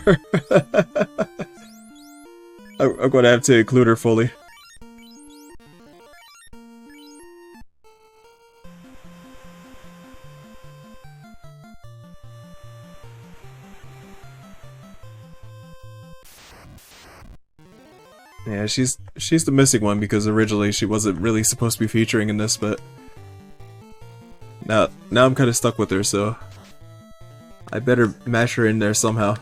I'm going to have to include her fully. Yeah, she's the missing one because originally she wasn't really supposed to be featuring in this, but now I'm kind of stuck with her, so I better mash her in there somehow.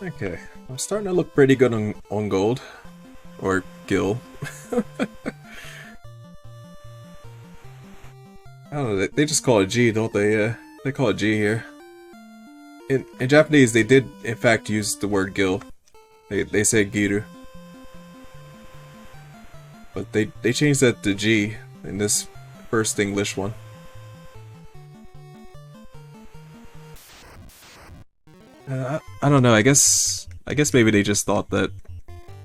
Okay, I'm starting to look pretty good on gold. Or gil. I don't know, they just call it G, don't they? They call it G here. In Japanese, they did, in fact, use the word gil. They say giru. But they changed that to G in this first English one. I don't know. I guess I guess maybe they just thought that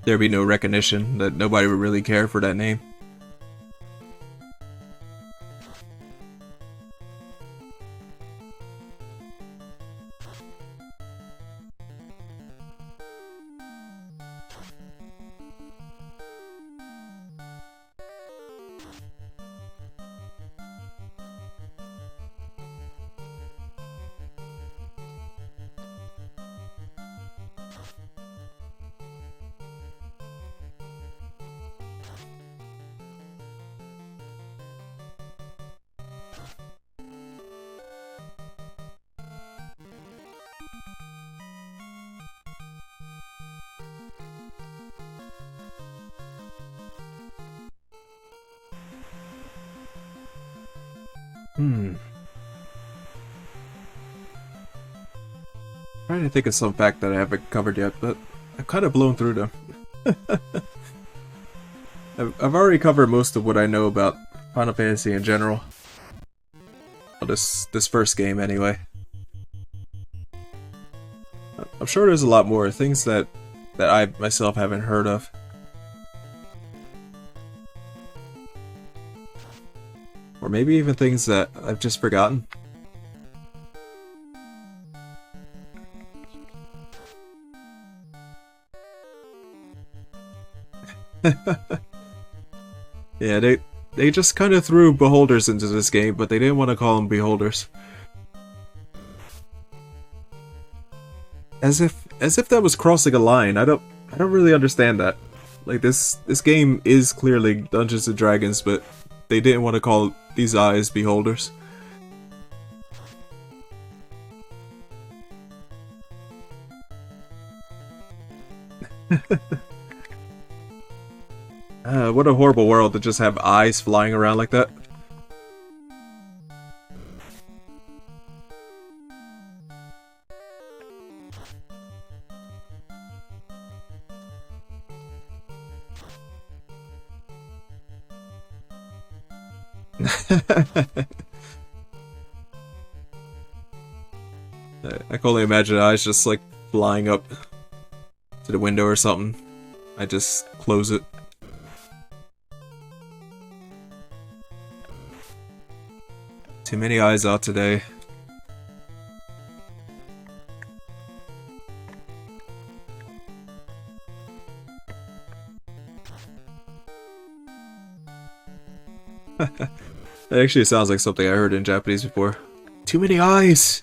there'd be no recognition, that nobody would really care for that name. Trying to think of some fact that I haven't covered yet, but I've kind of blown through them. I've already covered most of what I know about Final Fantasy in general. Well, this first game, anyway. I'm sure there's a lot more things that I myself haven't heard of. Or maybe even things that I've just forgotten. Yeah, they just kind of threw beholders into this game, but they didn't want to call them beholders. As if that was crossing a line. I don't really understand that. Like this game is clearly Dungeons and Dragons, but they didn't want to call these eyes beholders. What a horrible world to just have eyes flying around like that. I can only imagine eyes just like flying up to the window or something. I just close it. Too many eyes out today. That actually sounds like something I heard in Japanese before. Too many eyes!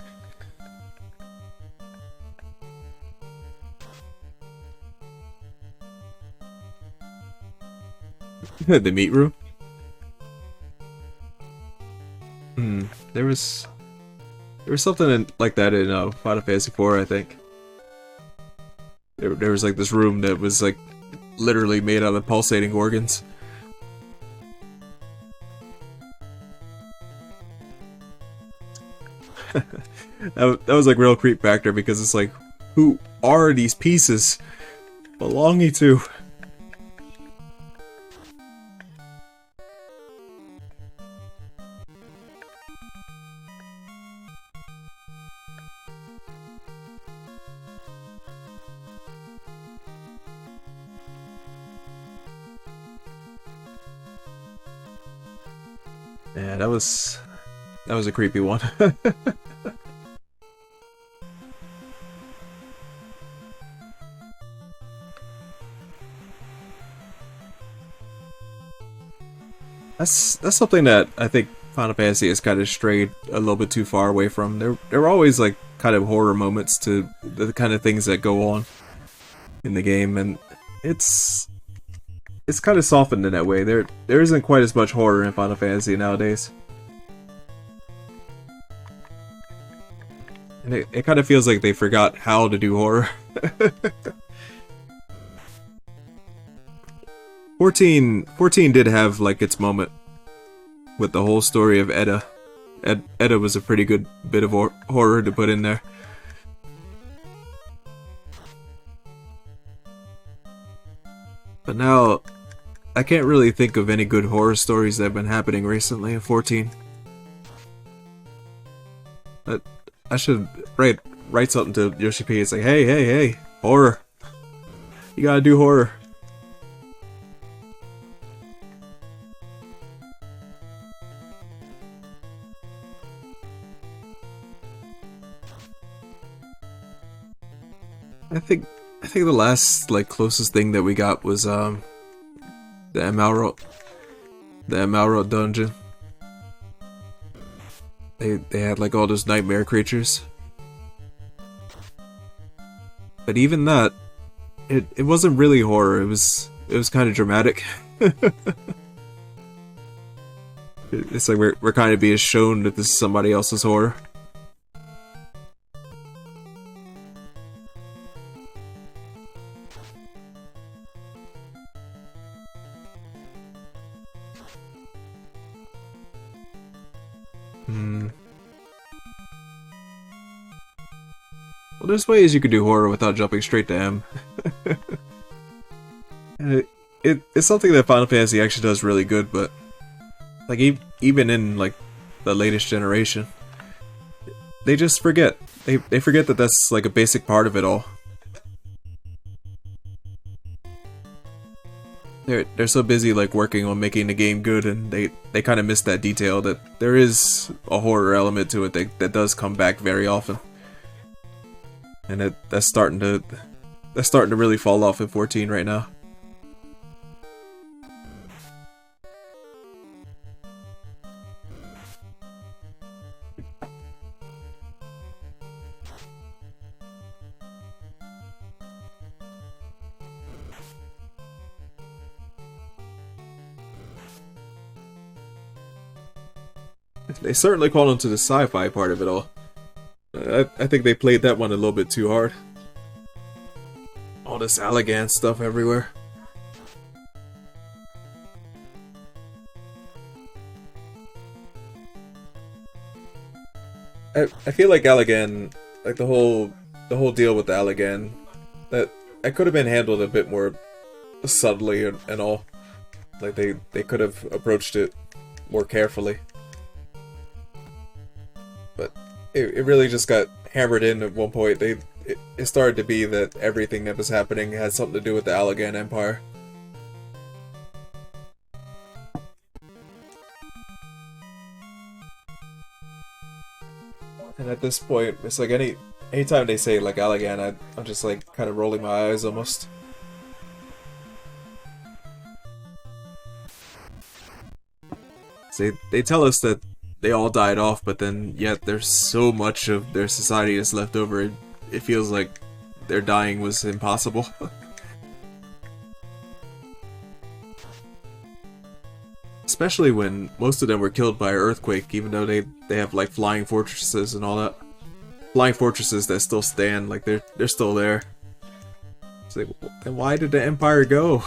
The meat room? There was something like that in Final Fantasy IV, I think. There was like this room that was like literally made out of pulsating organs. That was like real creep factor because it's like, who are these pieces belonging to? Yeah, that was a creepy one. That's something that I think Final Fantasy has kind of strayed a little bit too far away from. There are always like kind of horror moments to the kind of things that go on in the game, and it's kind of softened in that way. There isn't quite as much horror in Final Fantasy nowadays. And it kind of feels like they forgot how to do horror. 14 did have like its moment with the whole story of Edda. Edda was a pretty good bit of horror to put in there. But now, I can't really think of any good horror stories that have been happening recently in 14. I should write something to Yoshi P. It's like, hey, horror, You gotta do horror. I think the last like closest thing that we got was the Emerald dungeon. They had like all those nightmare creatures. But even that, it wasn't really horror. It was kind of dramatic. It's like we're kind of being shown that this is somebody else's horror. Well, there's ways you could do horror without jumping straight to M. It's something that Final Fantasy actually does really good, but like even in like the latest generation, they just forget. They forget that that's like a basic part of it all. They're so busy like working on making the game good, and they kind of miss that detail that there is a horror element to it that does come back very often. And that's starting to really fall off in 14 right now. They certainly caught on to the sci-fi part of it all. I think they played that one a little bit too hard. All this Allegan stuff everywhere. I feel like Allegan, like the whole deal with the Allegan, that could have been handled a bit more subtly and all. Like they could have approached it more carefully. But it really just got hammered in at one point. It started to be that everything that was happening had something to do with the Allegan Empire. And at this point, it's like anytime they say like Allegan, I'm just like kind of rolling my eyes almost. They tell us that they all died off, but then yet there's so much of their society that's left over. It feels like their dying was impossible. Especially when most of them were killed by an earthquake, even though they have like flying fortresses and all that. Flying fortresses that still stand, like they're still there. It's like, then why did the Empire go?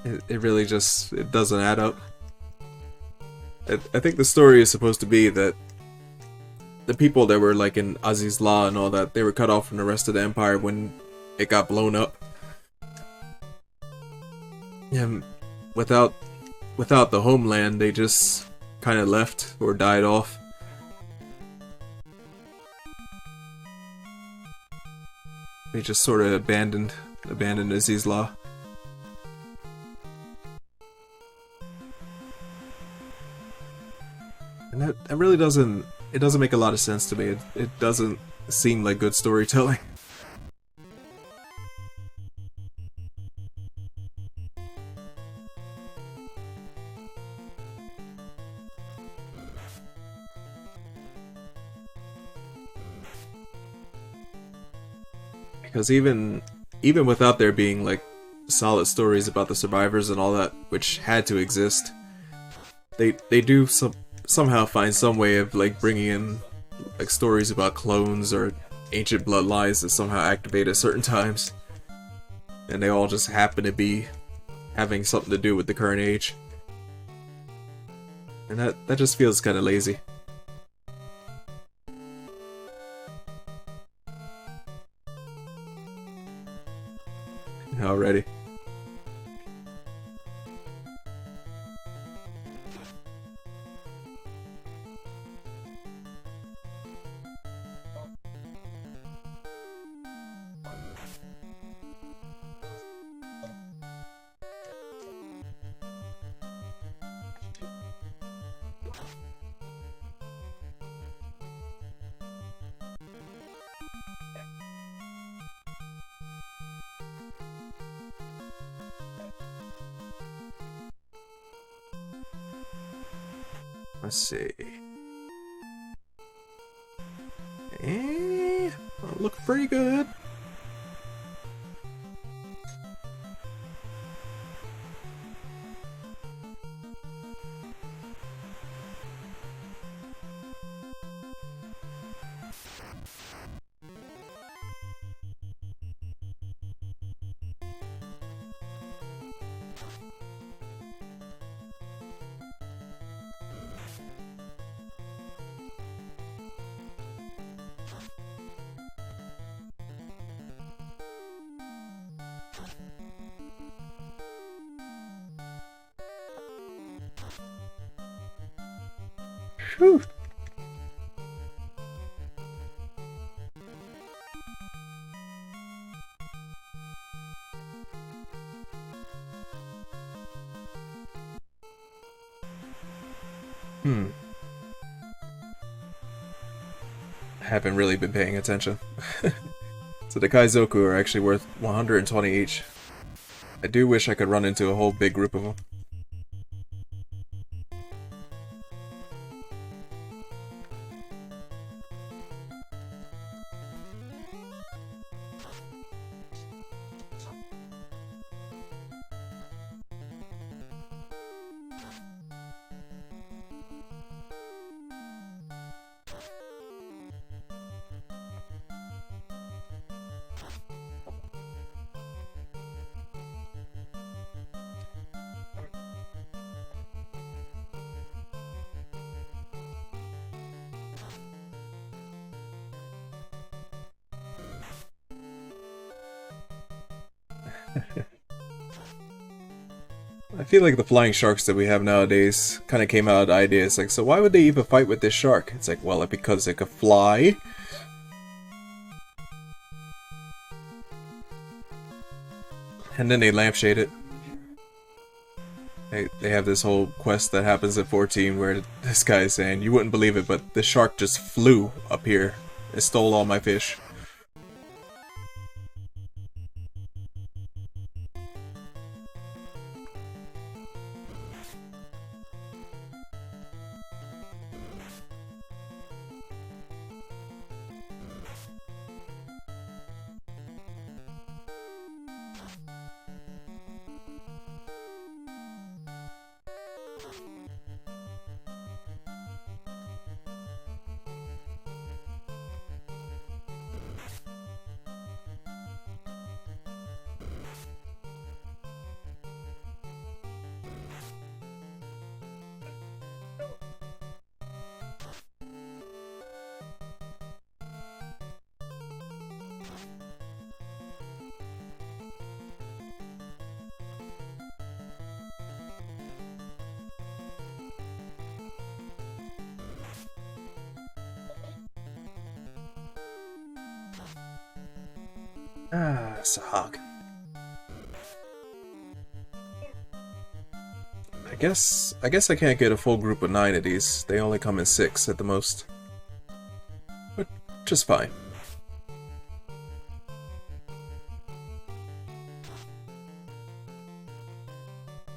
It really just, it doesn't add up. I think the story is supposed to be that the people that were like in Aziz La and all that, they were cut off from the rest of the Empire when it got blown up. And without the homeland, they just kind of left or died off. They just sort of abandoned Aziz La. And that really doesn't make a lot of sense to me. It doesn't seem like good storytelling. Because even without there being like solid stories about the survivors and all that, which had to exist, they do somehow find some way of like bringing in like stories about clones or ancient bloodlines that somehow activate at certain times, and they all just happen to be having something to do with the current age, and that just feels kind of lazy. Already. Let's see. Look pretty good. Whew. I haven't really been paying attention. So the Kaizoku are actually worth 120 each. I do wish I could run into a whole big group of them. I feel like the flying sharks that we have nowadays kind of came out of the idea. It's like, so why would they even fight with this shark? It's like, well, because it could fly. And then they lampshade it. They have this whole quest that happens at 14 where this guy is saying, you wouldn't believe it, but the shark just flew up here. It stole all my fish. Ah, Sahag. I guess I can't get a full group of 9 of these. They only come in 6 at the most. But just fine.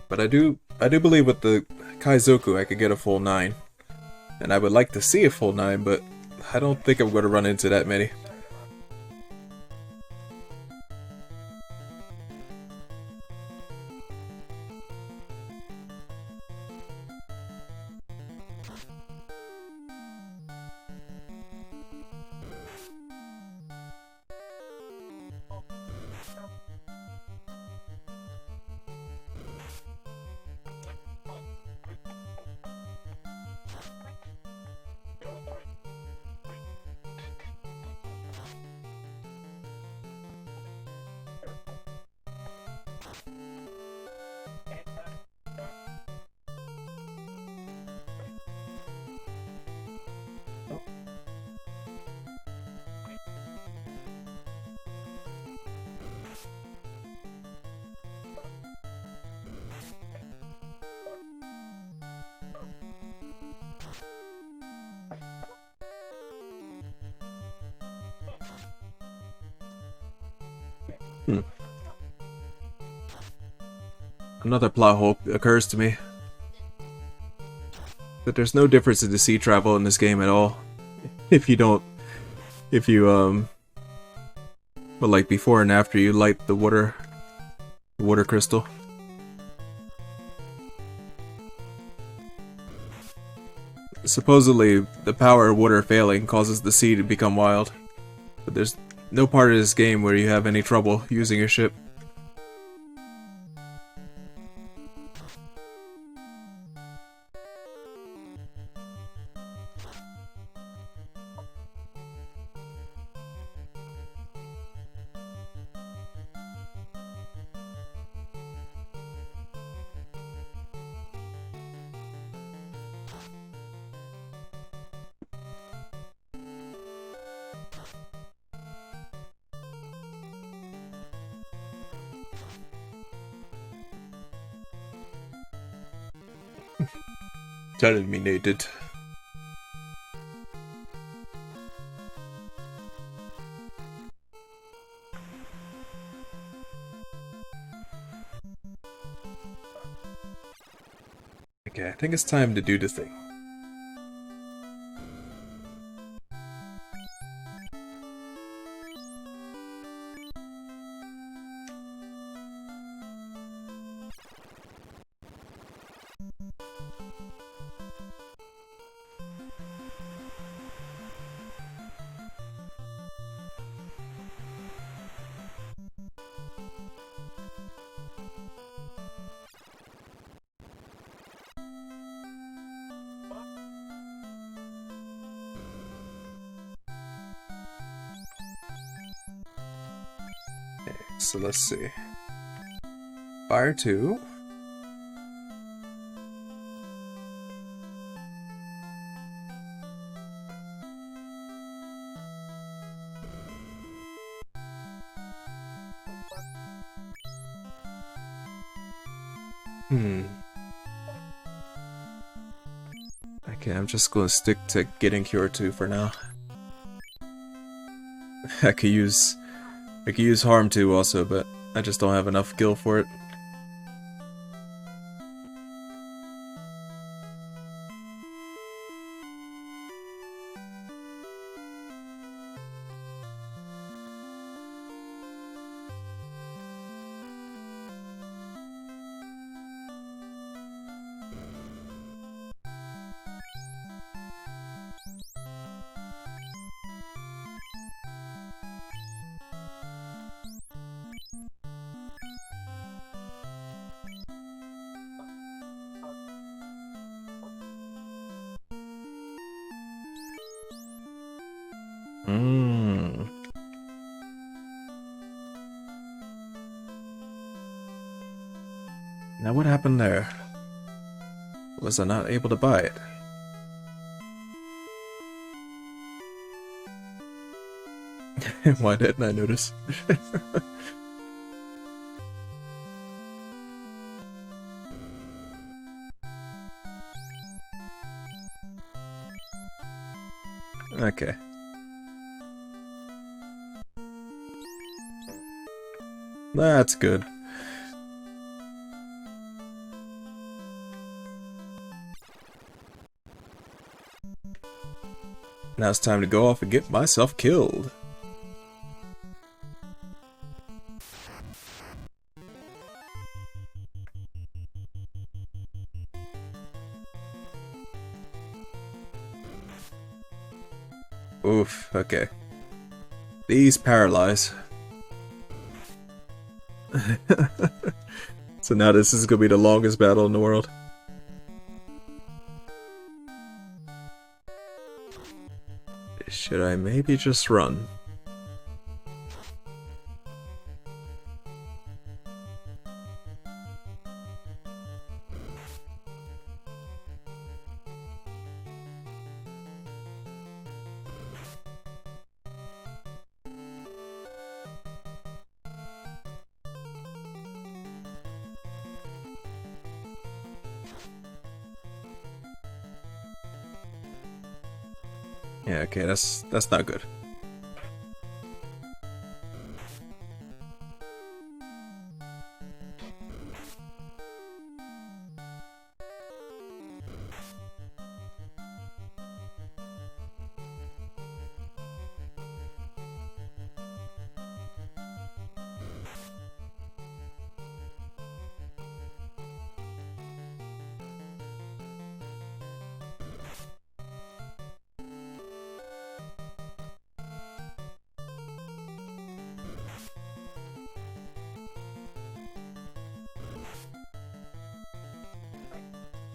But I do believe with the Kaizoku I could get a full 9. And I would like to see a full 9, but I don't think I'm going to run into that many. Another plot hole occurs to me. But there's no difference in the sea travel in this game at all. If you don't... If you, But like before and after you light the water crystal. Supposedly, the power of water failing causes the sea to become wild. But there's no part of this game where you have any trouble using your ship. Terminated. Okay, I think it's time to do the thing. So let's see. Fire 2. Okay, I'm just gonna stick to getting Cure 2 for now. I could use Harm 2 also, but I just don't have enough gil for it. Now what happened there? Was I not able to buy it? Why didn't I notice? Okay. That's good. Now it's time to go off and get myself killed. Oof, okay. These paralyze. So now this is gonna be the longest battle in the world. Should I maybe just run? Yeah, okay, that's not good.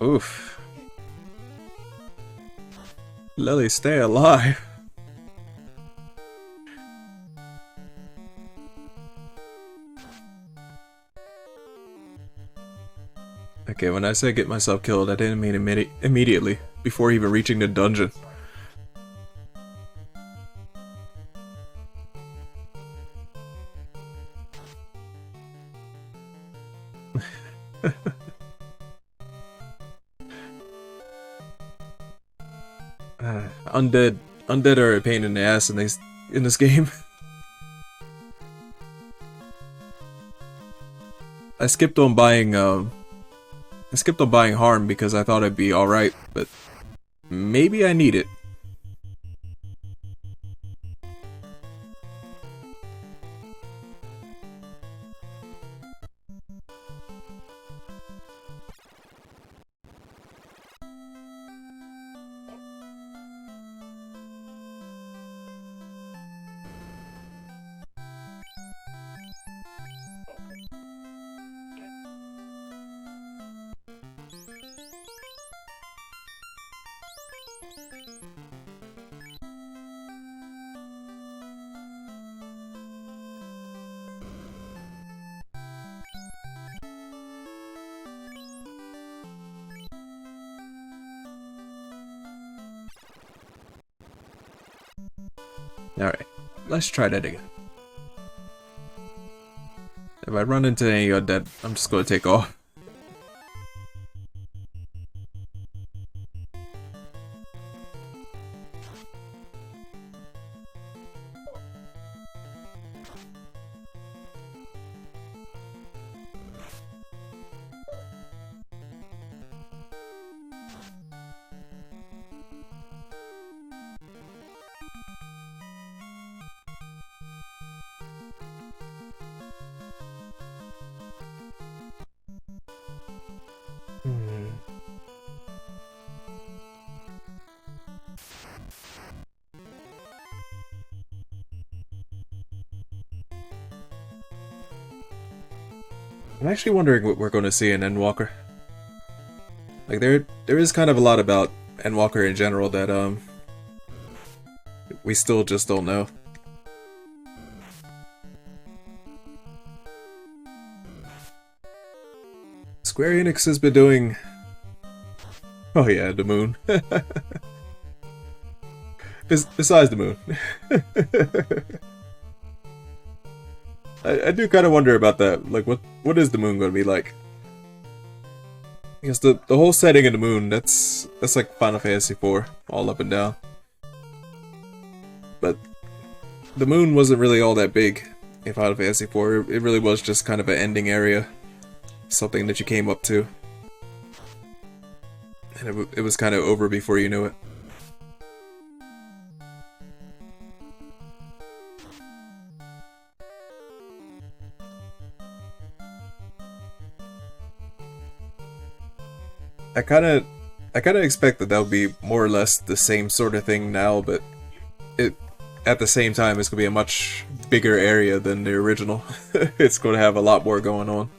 Oof. Lily, stay alive. Okay, when I say get myself killed, I didn't mean immediately, before even reaching the dungeon. Undead are a pain in the ass in this game. I skipped on buying harm because I thought I'd be alright, but maybe I need it. Alright, let's try that again. If I run into any undead, I'm just gonna take off. I'm actually wondering what we're going to see in Endwalker. Like, there is kind of a lot about Endwalker in general that, we still just don't know. Square Enix has been doing... Oh yeah, the moon. Besides the moon. I do kind of wonder about that. Like, what is the moon going to be like? Because the whole setting of the moon, that's like Final Fantasy IV, all up and down. But the moon wasn't really all that big in Final Fantasy IV. It really was just kind of an ending area, something that you came up to, and it was kind of over before you knew it. I kind of expect that that'll be more or less the same sort of thing now, but at the same time it's gonna be a much bigger area than the original. It's going to have a lot more going on,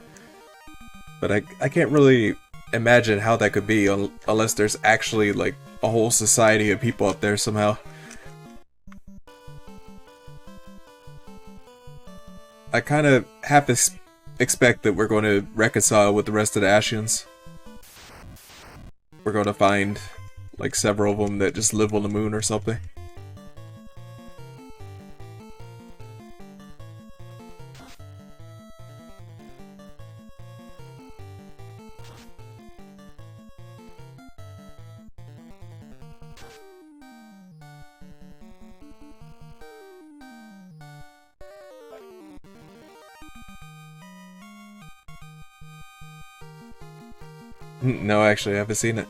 but I can't really imagine how that could be unless there's actually like a whole society of people up there somehow. I kind of have to expect that we're going to reconcile with the rest of the Ashians. We're going to find like several of them that just live on the moon or something. No, actually, I haven't seen it.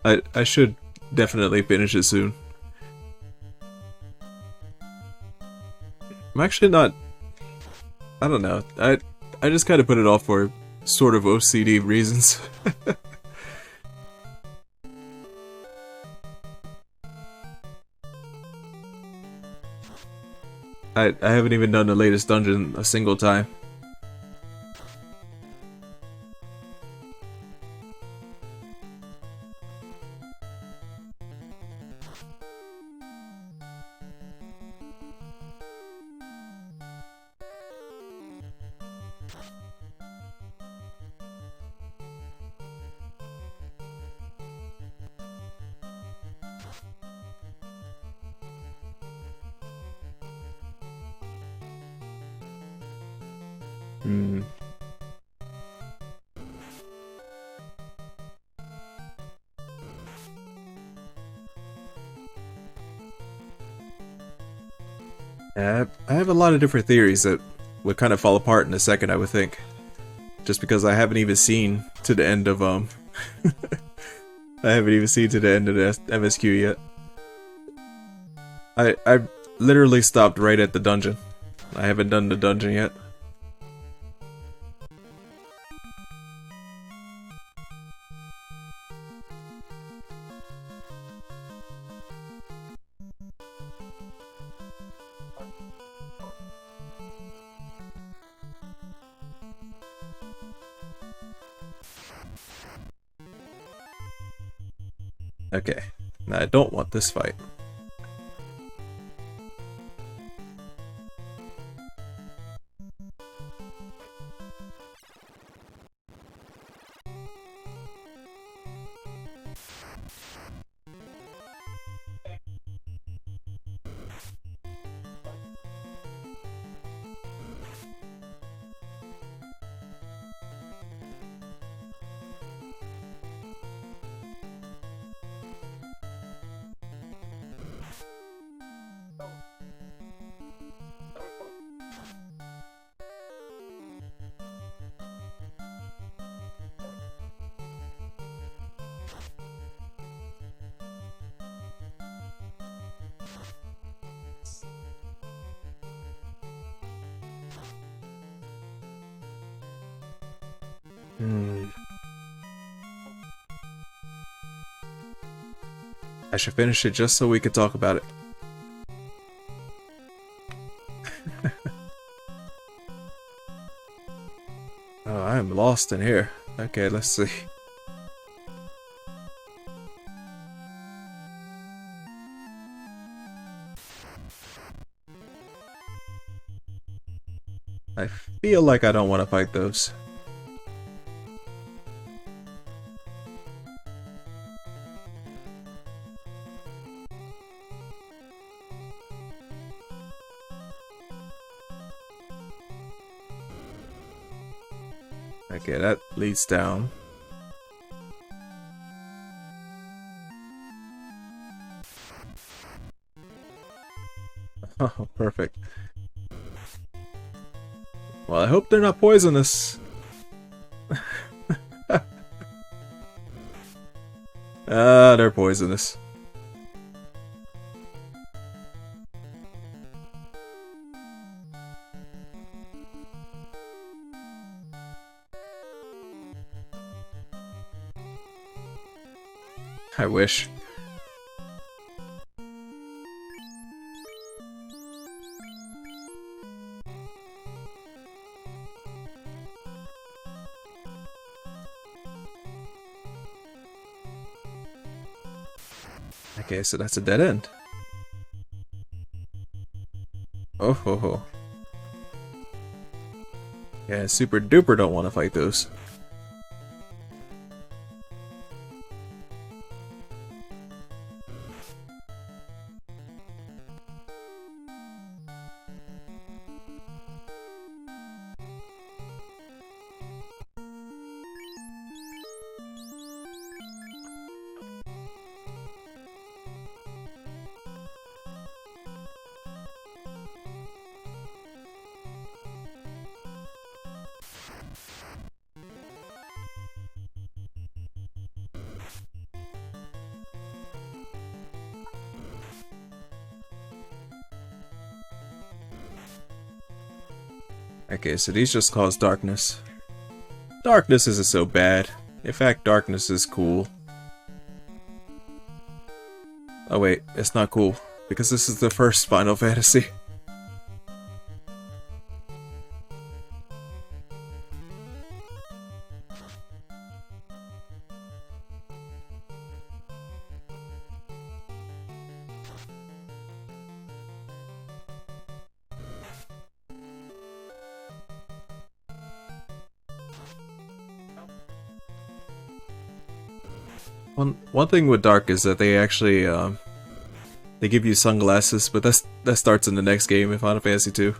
I should definitely finish it soon. I'm actually not. I don't know. I just kind of put it off for sort of OCD reasons. I haven't even done the latest dungeon a single time. Hmm. I have a lot of different theories that would kind of fall apart in a second, I would think. Just because I haven't even seen to the end of, I haven't even seen to the end of the MSQ yet. I literally stopped right at the dungeon. I haven't done the dungeon yet. Okay. Now I don't want this fight. I should finish it just so we could talk about it. Oh, I am lost in here. Okay, let's see. I feel like I don't want to fight those. Okay, that leads down. Oh, perfect. Well, I hope they're not poisonous. Ah, they're poisonous. I wish. Okay, so that's a dead end. Oh ho ho. Yeah, super duper don't want to fight those. Okay, so these just cause darkness. Darkness isn't so bad. In fact, darkness is cool. Oh wait, it's not cool, because this is the first Final Fantasy. One thing with Dark is that they actually they give you sunglasses, but that starts in the next game in Final Fantasy 2.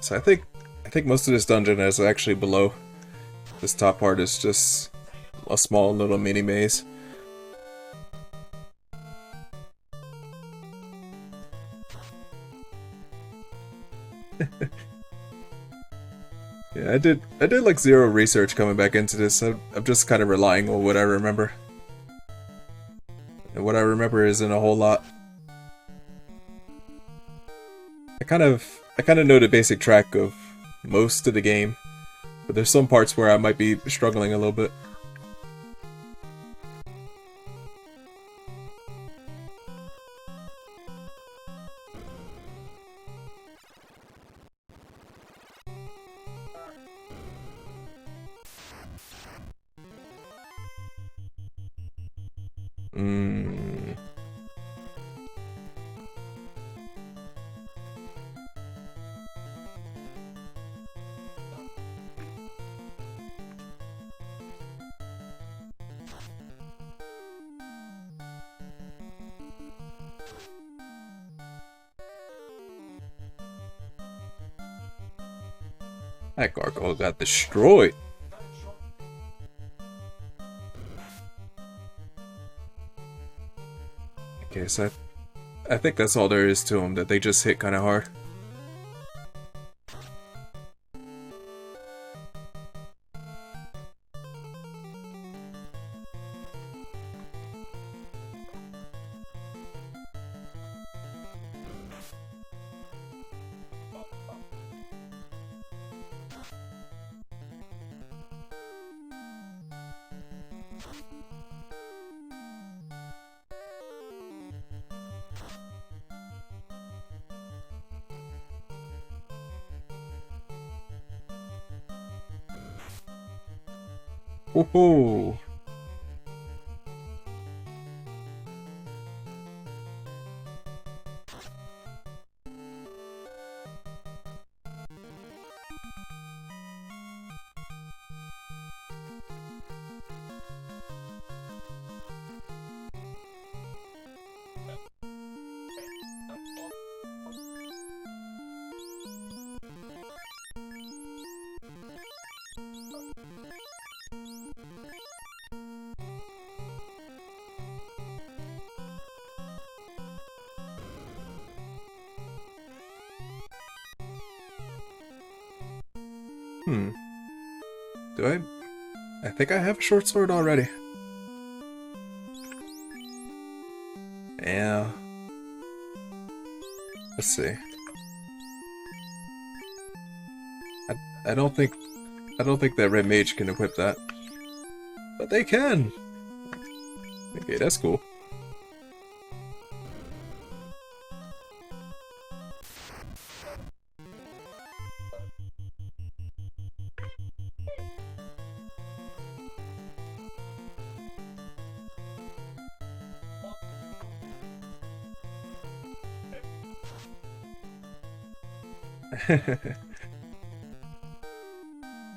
So I think most of this dungeon is actually below. This top part is just a small little mini maze. Yeah, I did like zero research coming back into this. I'm just kind of relying on what I remember. And what I remember isn't a whole lot. I kind of know the basic track of most of the game, but there's some parts where I might be struggling a little bit. That gargoyle got destroyed. Okay, so I think that's all there is to them, that they just hit kind of hard. Woohoo! Do I think I have a short sword already. Yeah. Let's see. I don't think that red mage can equip that. But they can! Okay, that's cool.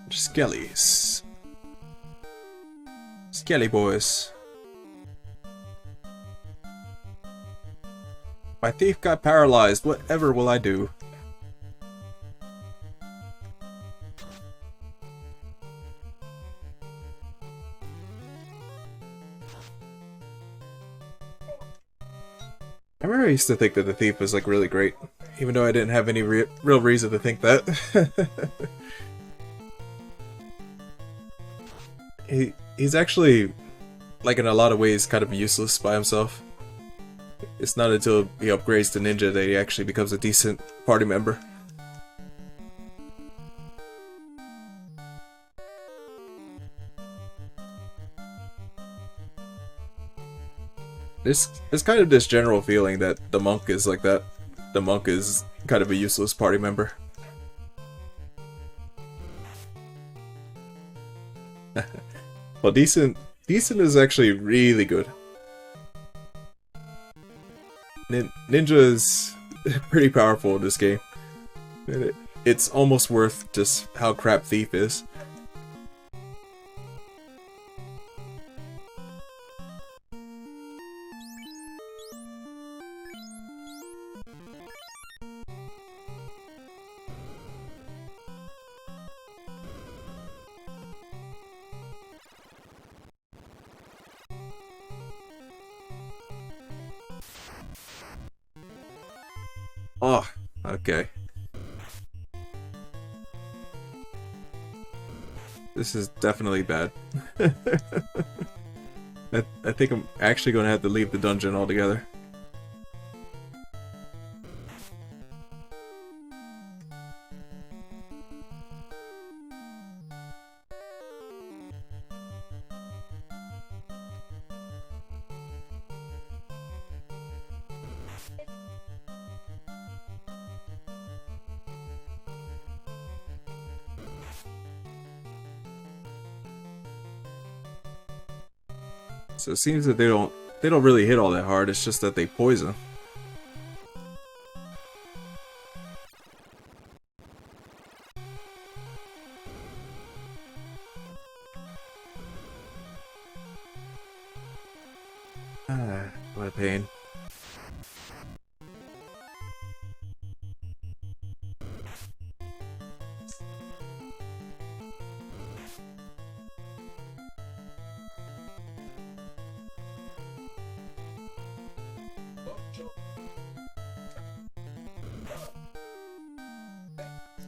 Skellies. Skelly boys. My thief got paralyzed. Whatever will I do? I remember I used to think that the thief was like really great, even though I didn't have any real reason to think that. He's actually, like in a lot of ways, kind of useless by himself. It's not until he upgrades to ninja that he actually becomes a decent party member. There's kind of this general feeling that the monk is like that. The monk is kind of a useless party member. Well, decent is actually really good. Ninja is pretty powerful in this game. It's almost worth just how crap Thief is. Oh, okay. This is definitely bad. I think I'm actually going to have to leave the dungeon altogether. So it seems that they don't really hit all that hard, it's just that they poison. Ah, what a pain.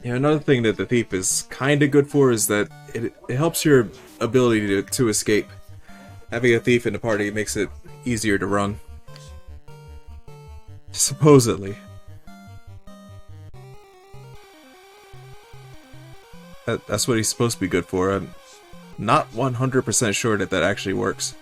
Yeah, another thing that the thief is kinda good for is that it helps your ability to escape. Having a thief in the party makes it easier to run. Supposedly. That's what he's supposed to be good for. I'm not 100% sure that that actually works.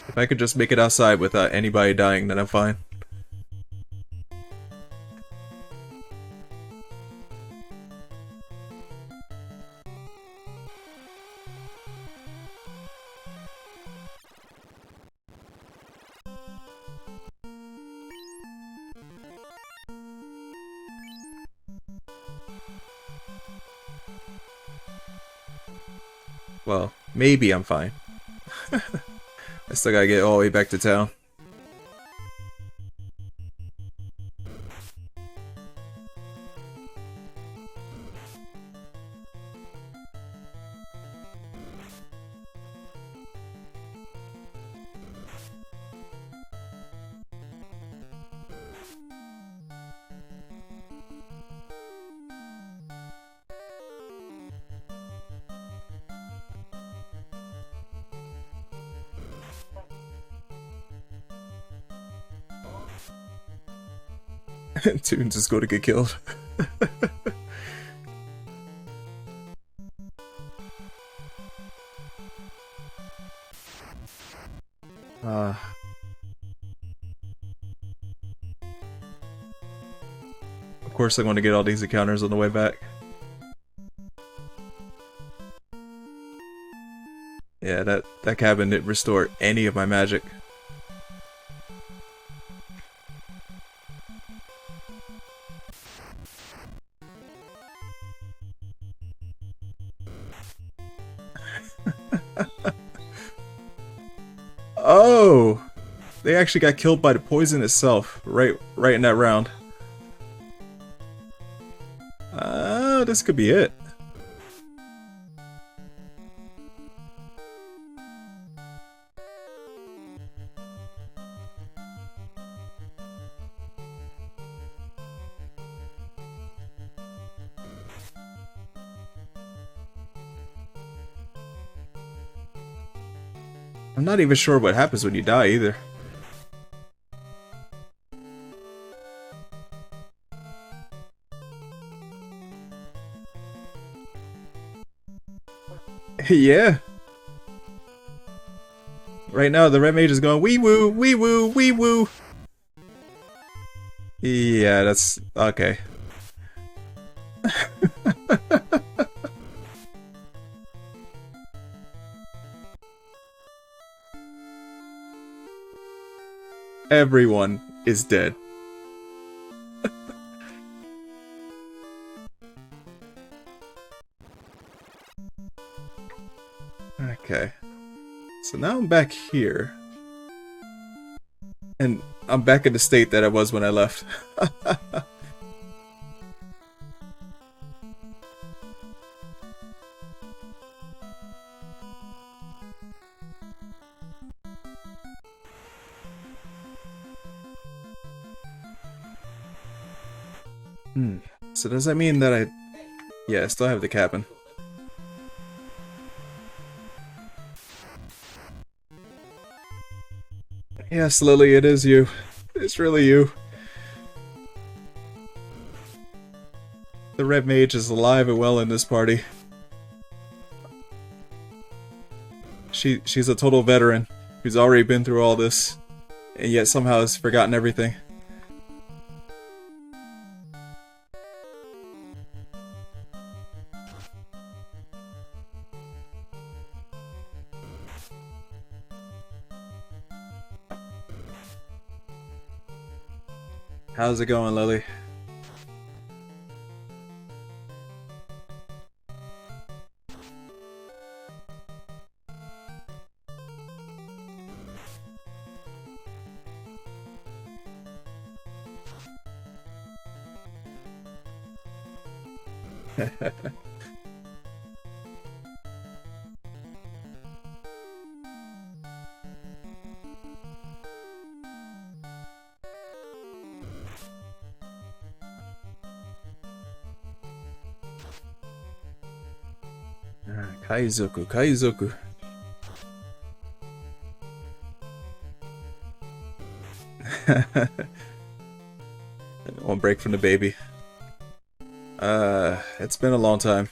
If I could just make it outside without anybody dying, then I'm fine. Well, maybe I'm fine. I still gotta get all the way back to town. Toons is going to get killed. uh, of course I'm going to get all these encounters on the way back. Yeah, that cabin didn't restore any of my magic. Oh! They actually got killed by the poison itself, right in that round. This could be it. I'm not even sure what happens when you die either. Yeah. Right now the red mage is going wee woo, wee woo, wee woo. Yeah, that's okay. Everyone is dead. Okay. So now I'm back here. And I'm back in the state that I was when I left. So does that mean that yeah, I still have the cabin. Yes, Lily, it is you. It's really you. The red mage is alive and well in this party. She's a total veteran who's already been through all this, and yet somehow has forgotten everything. How's it going, Lily? Kaizoku, Kaizoku. One break from the baby. It's been a long time.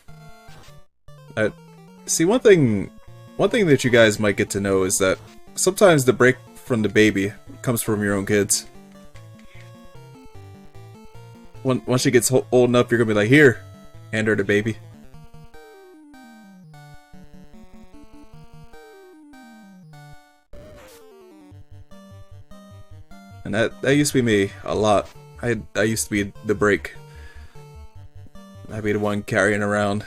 See, one thing that you guys might get to know is that sometimes the break from the baby comes from your own kids. Once she gets old enough, you're gonna be like, here, hand her the baby. And that used to be me a lot. I used to be the break. I'd be the one carrying around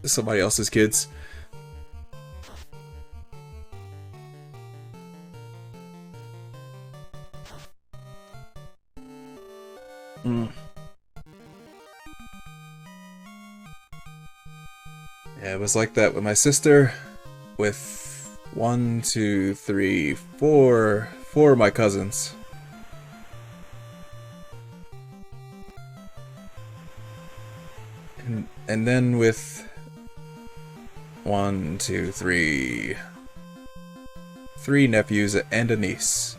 somebody else's kids. Yeah, it was like that with my sister, with 1, 2, 3, 4 of my cousins. And then with 1, 2, 3 nephews and a niece.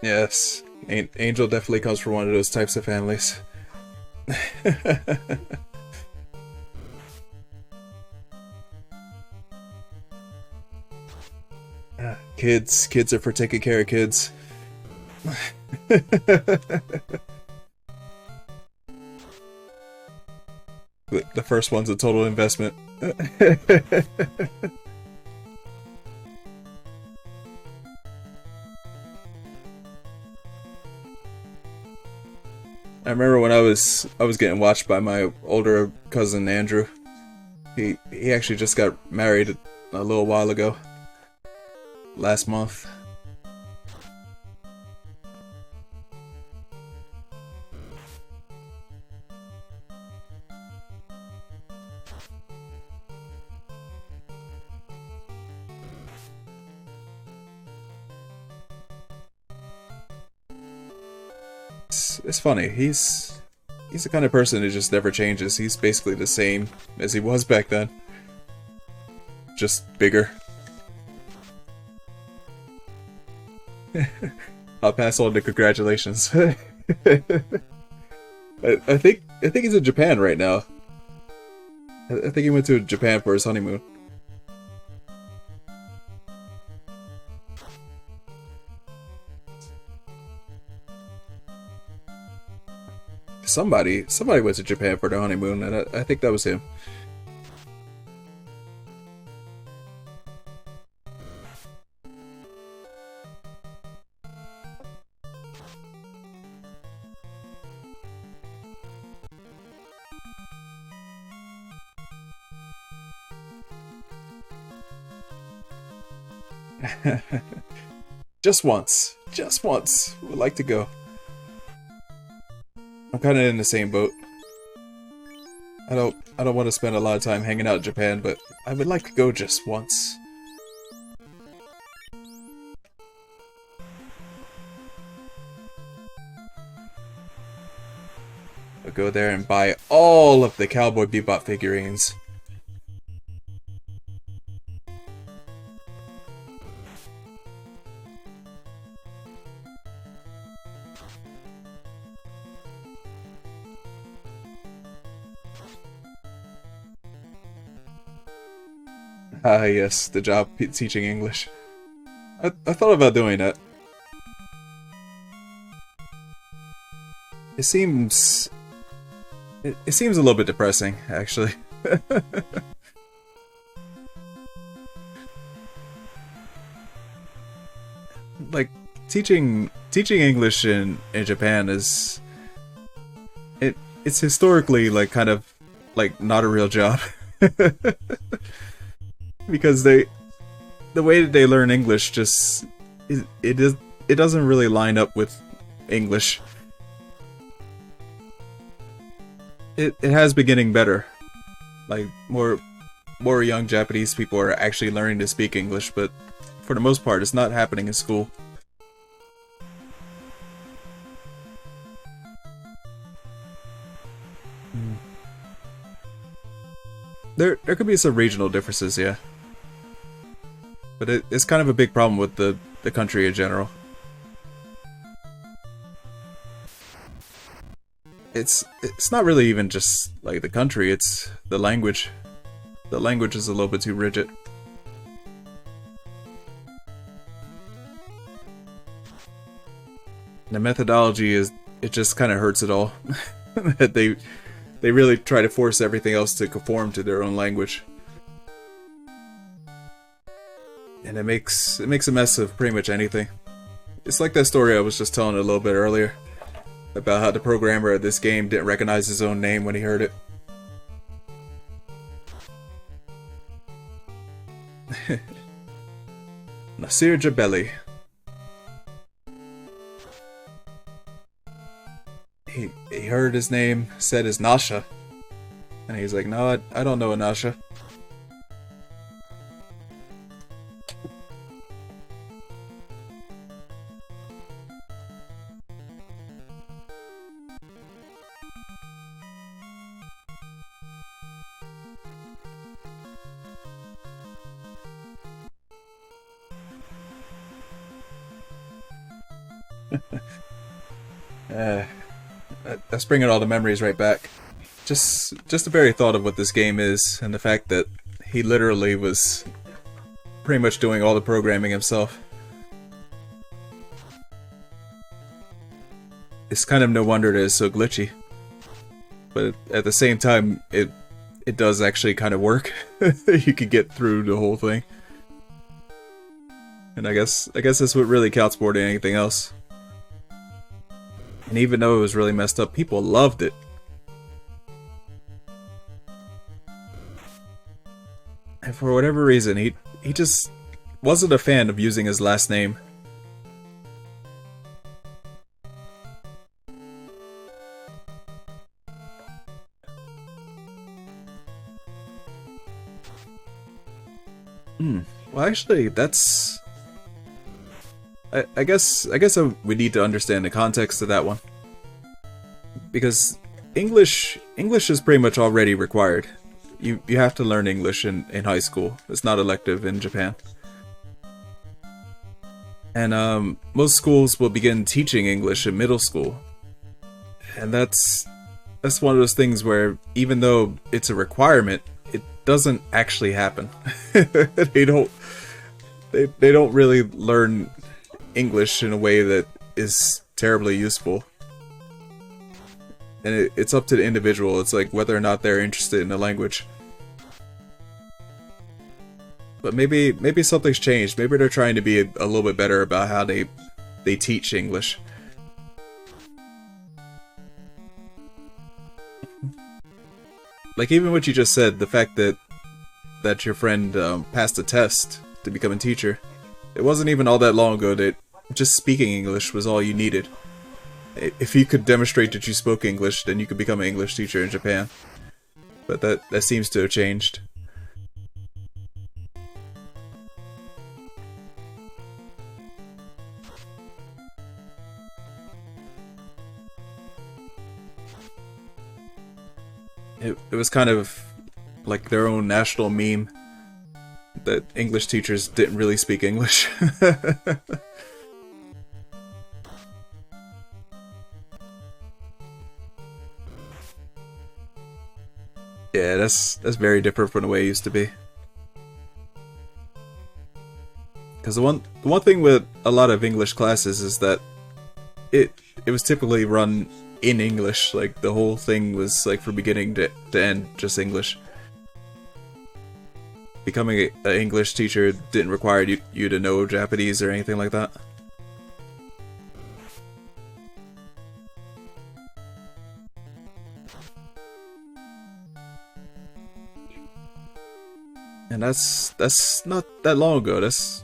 Yes, Angel definitely comes from one of those types of families. Kids are for taking care of kids. The first one's a total investment. I remember when I was getting watched by my older cousin Andrew. He actually just got married a little while ago. Last month. It's funny. He's the kind of person who just never changes. He's basically the same as he was back then. Just bigger. I'll pass on the congratulations. I think he's in Japan right now. I think he went to Japan for his honeymoon. Somebody went to Japan for their honeymoon, and I think that was him. Just once. Would like to go. I'm kind of in the same boat. I don't want to spend a lot of time hanging out in Japan, but I would like to go just once. I'll go there and buy all of the Cowboy Bebop figurines. Ah, yes, the job teaching English. I thought about doing that. It seems... It seems a little bit depressing, actually. Like, teaching English in Japan is... It's historically, like, kind of, like, not a real job. Because the way that they learn English just it doesn't really line up with English. It has been getting better. Like more young Japanese people are actually learning to speak English, but for the most part it's not happening in school. There could be some regional differences, yeah. But it's kind of a big problem with the country in general. It's not really even just like the country, it's the language. The language is a little bit too rigid. The methodology it just kind of hurts it all. That they really try to force everything else to conform to their own language. And it makes a mess of pretty much anything. It's like that story I was just telling a little bit earlier about how the programmer of this game didn't recognize his own name when he heard it. Nasir Jabeli. He heard his name said as Nasha. And he's like, no, I don't know a Nasha. Uh, that's bringing all the memories right back. Just the very thought of what this game is, and the fact that he literally was pretty much doing all the programming himself. It's kind of no wonder it is so glitchy. But at the same time, it does actually kind of work. You could get through the whole thing. And I guess that's what really counts more than anything else. And even though it was really messed up, people loved it. And for whatever reason, he just wasn't a fan of using his last name. Well, actually, that's... I guess we need to understand the context of that one. Because English is pretty much already required. You have to learn English in high school. It's not elective in Japan. And most schools will begin teaching English in middle school. And that's one of those things where, even though it's a requirement, it doesn't actually happen. They don't really learn English in a way that is terribly useful. And it's up to the individual. It's like whether or not they're interested in the language. But maybe something's changed. Maybe they're trying to be a little bit better about how they teach English. Like even what you just said, the fact that your friend passed a test to become a teacher. It wasn't even all that long ago that just speaking English was all you needed. If you could demonstrate that you spoke English, then you could become an English teacher in Japan. But that seems to have changed. It was kind of like their own national meme that English teachers didn't really speak English. Yeah, that's very different from the way it used to be. Because the one thing with a lot of English classes is that it was typically run in English. Like the whole thing was like from beginning to end just English. Becoming an English teacher didn't require you to know Japanese or anything like that. And that's not that long ago. That's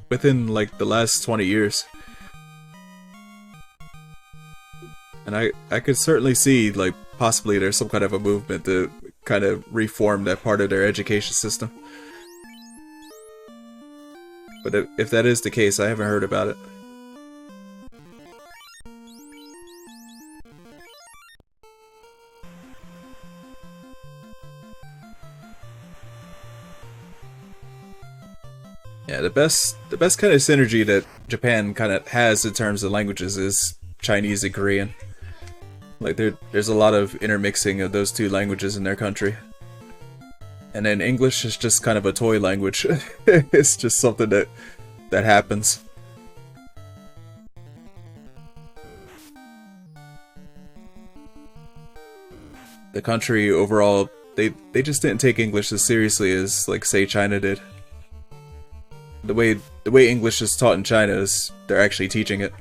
within like the last 20 years. And I could certainly see like possibly there's some kind of a movement to kind of reform that part of their education system. But if that is the case, I haven't heard about it. Yeah, the best kind of synergy that Japan kind of has in terms of languages is Chinese and Korean. Like there's a lot of intermixing of those two languages in their country. And then English is just kind of a toy language. It's just something that happens. The country overall, they just didn't take English as seriously as like say China did. The way English is taught in China is they're actually teaching it.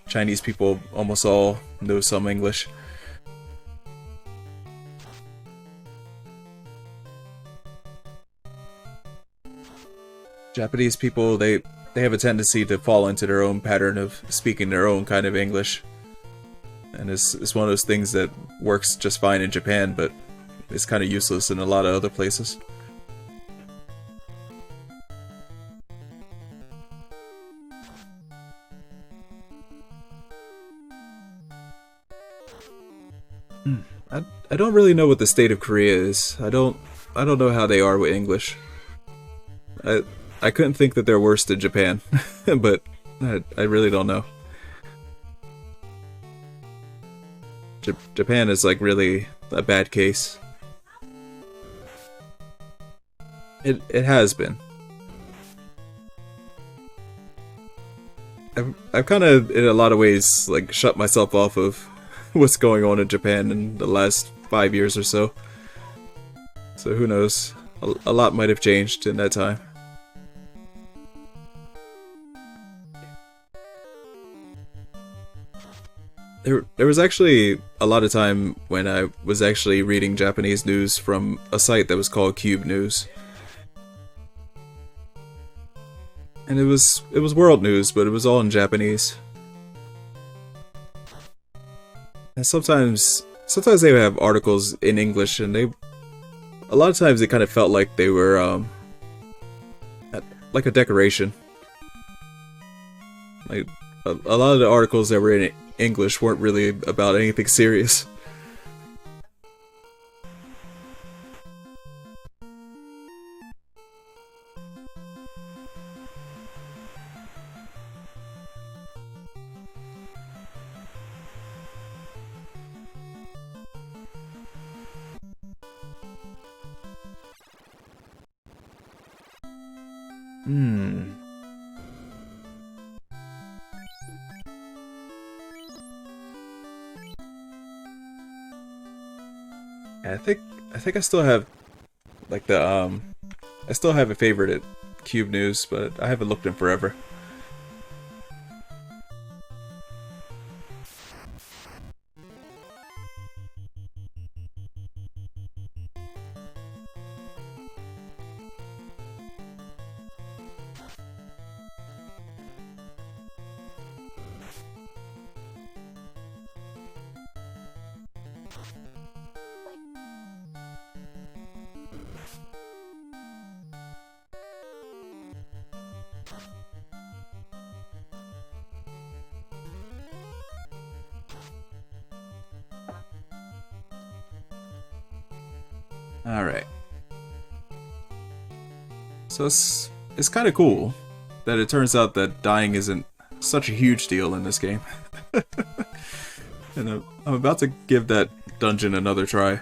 Chinese people almost all know some English. Japanese people, they have a tendency to fall into their own pattern of speaking their own kind of English. And it's one of those things that works just fine in Japan, but it's kind of useless in a lot of other places. I don't really know what the state of Korea is. I don't know how they are with English. I couldn't think that they're worse than Japan, but I really don't know. Japan is like really a bad case. It has been. I've kind of, in a lot of ways, like shut myself off of what's going on in Japan in the last 5 years or so. So who knows? A lot might have changed in that time. There was actually a lot of time when I was actually reading Japanese news from a site that was called Cube News. And it was world news, but it was all in Japanese. And sometimes they would have articles in English, and a lot of times it kind of felt like they were like a decoration. Like a lot of the articles that were in English weren't really about anything serious. Yeah, I think I still have like the I still have a favorite at Cube News, but I haven't looked in forever. Alright. So it's kind of cool that it turns out that dying isn't such a huge deal in this game. And I'm about to give that dungeon another try.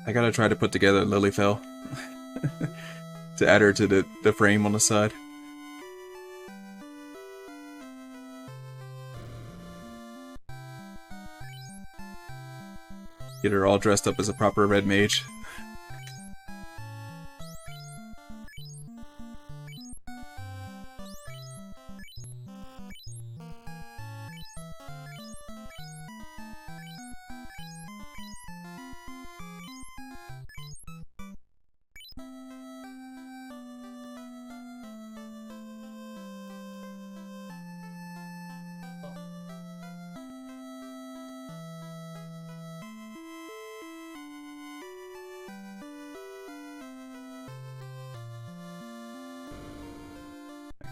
I gotta try to put together Lilyfell to add her to the frame on the side. Get her all dressed up as a proper red mage.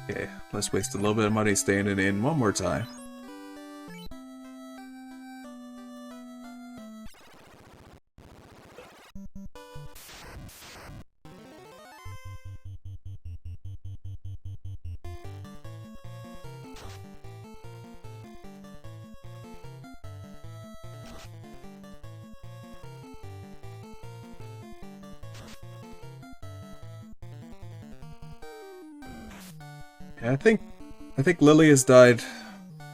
Okay, let's waste a little bit of money standing in one more time. Yeah, I think Lily has died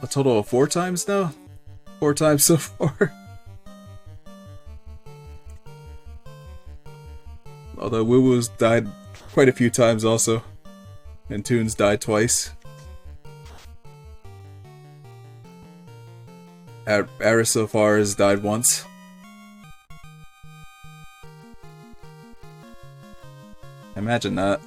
a total of 4 times now. 4 times so far. Although Woo Woo's died quite a few times also. And Toon's died twice. Aris so far has died once. Imagine that.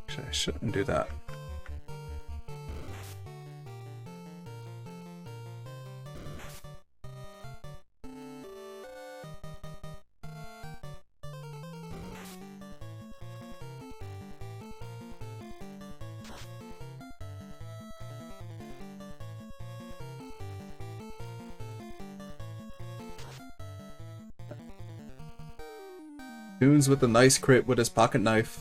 Actually, I shouldn't do that. Tunes with a nice crit with his pocket knife.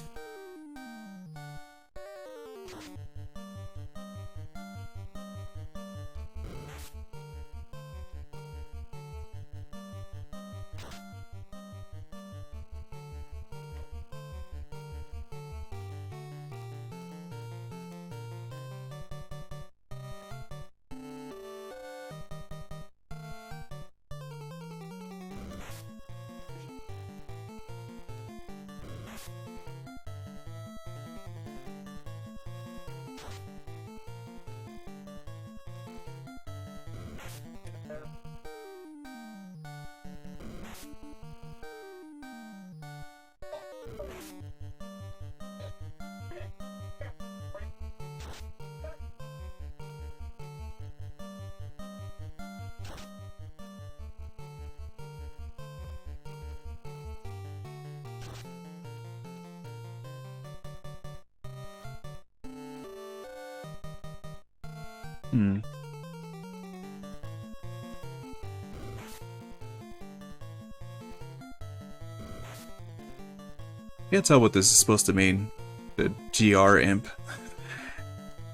Can't tell what this is supposed to mean. The GR imp.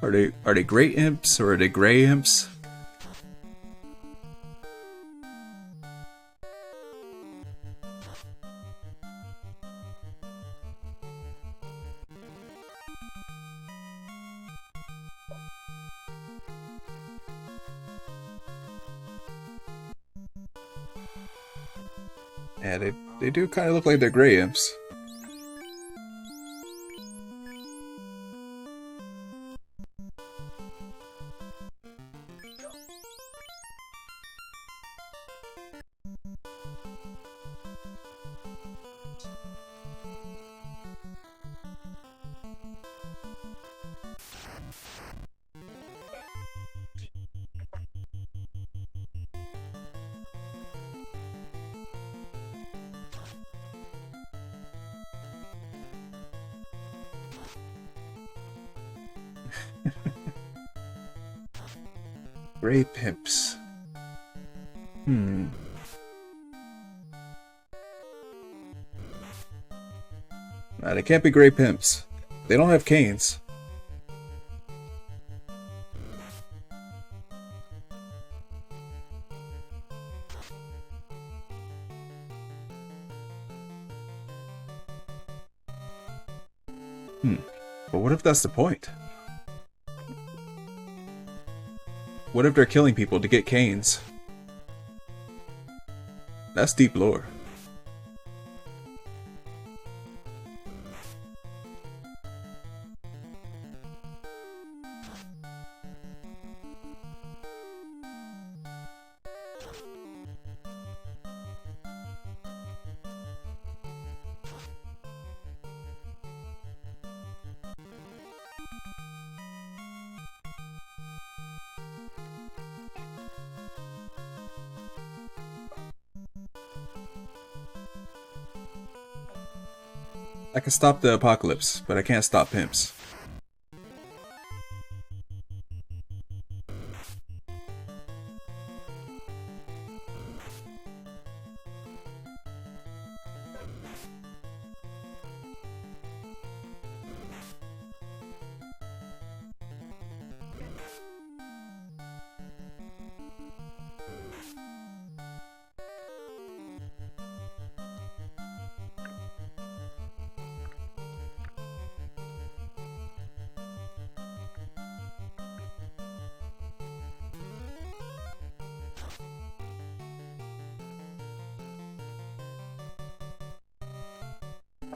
Are they great imps or are they gray imps? Yeah, they do kind of look like they're gray imps. Gray pimps. Nah, they can't be gray pimps. They don't have canes. But what if that's the point? What if they're killing people to get canes? That's deep lore. I can stop the apocalypse, but I can't stop pimps.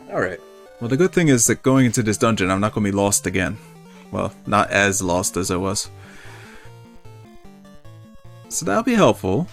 Alright. Well, the good thing is that going into this dungeon, I'm not going to be lost again. Well, not as lost as I was. So that'll be helpful.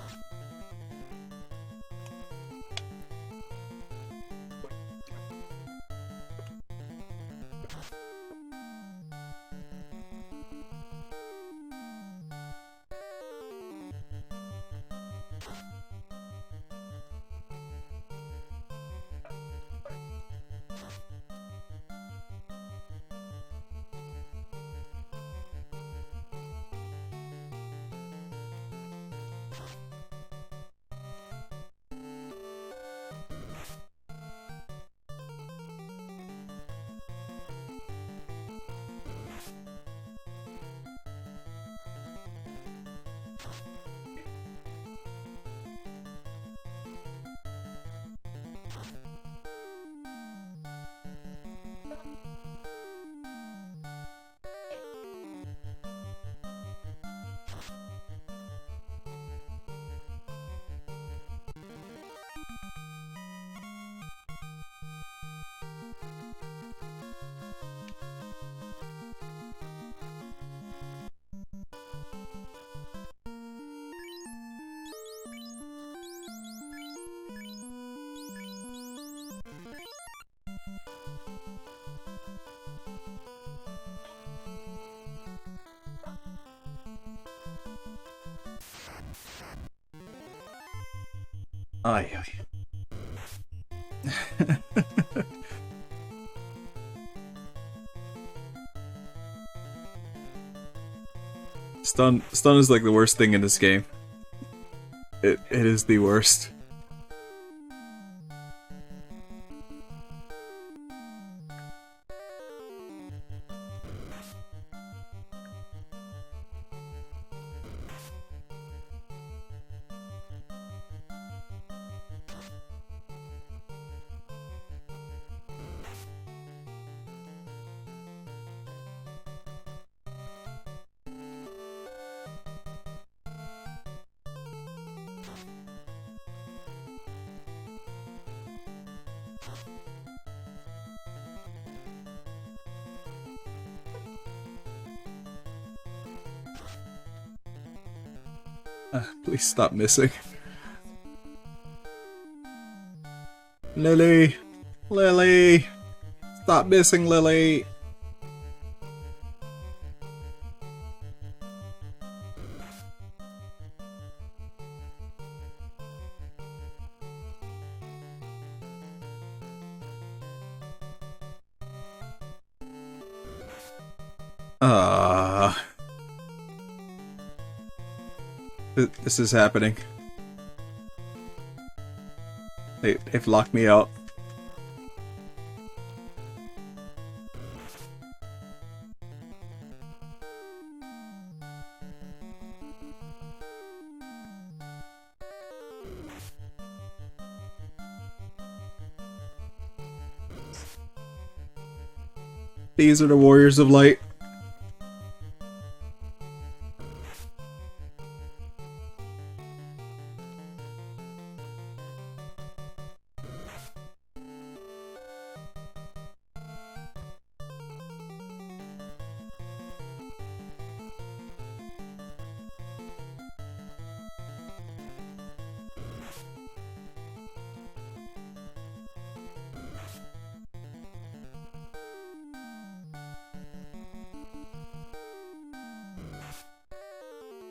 Ay, ay. Stun is like the worst thing in this game. It is the worst. Please stop missing. Lily! Lily! Stop missing, Lily! This is happening. They've locked me out. These are the Warriors of Light.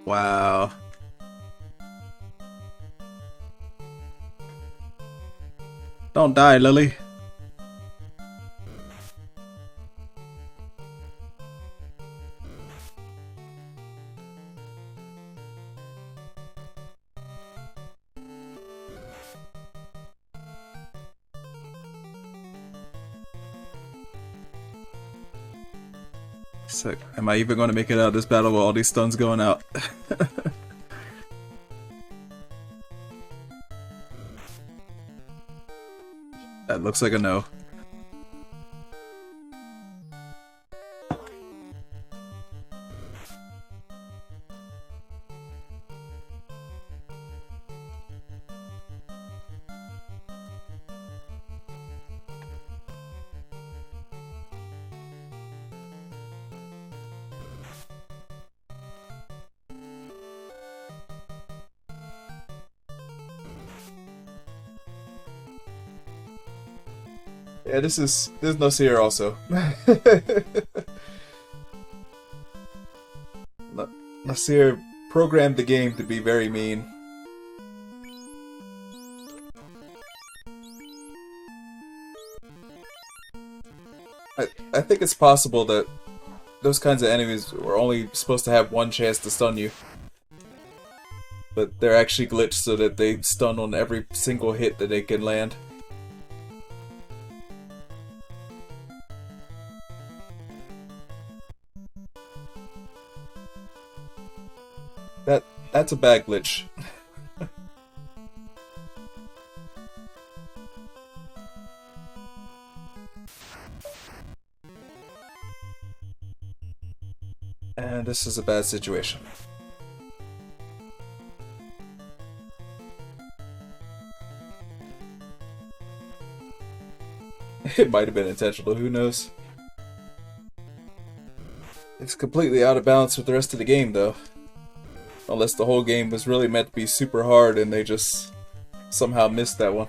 Wow. Don't die, Lily. So, am I even going to make it out of this battle with all these stuns going out? That looks like a no. Yeah, there's no seer also. Nasir programmed the game to be very mean. I think it's possible that those kinds of enemies were only supposed to have one chance to stun you. But they're actually glitched so that they stun on every single hit that they can land. That's a bad glitch. And this is a bad situation. It might have been intentional, who knows? It's completely out of balance with the rest of the game, though. Unless the whole game was really meant to be super hard and they just somehow missed that one.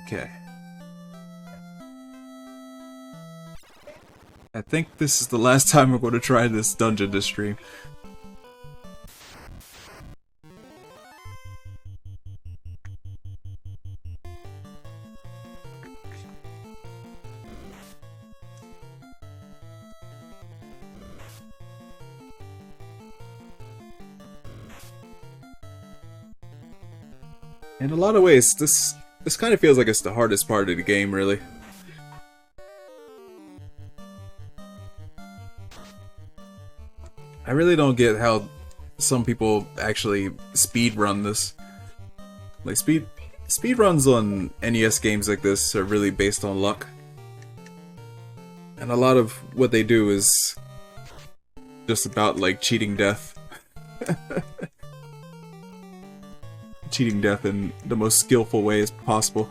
Okay. I think this is the last time we're going to try this dungeon this stream. In a lot of ways, this kind of feels like it's the hardest part of the game, really. I really don't get how some people actually speedrun this. Like, speedruns on NES games like this are really based on luck. And a lot of what they do is just about, like, cheating death. Cheating death in the most skillful way as possible.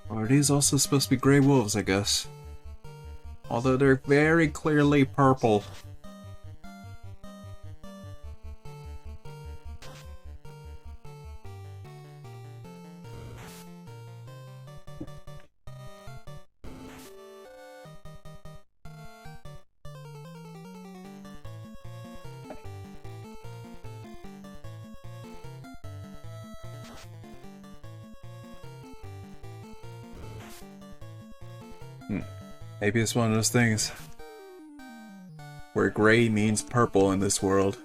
Are these also supposed to be gray wolves, I guess? Although they're very clearly purple. Maybe it's one of those things where gray means purple in this world.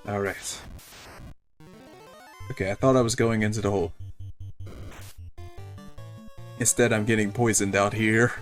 Alright. Okay, I thought I was going into the hole. Instead, I'm getting poisoned out here.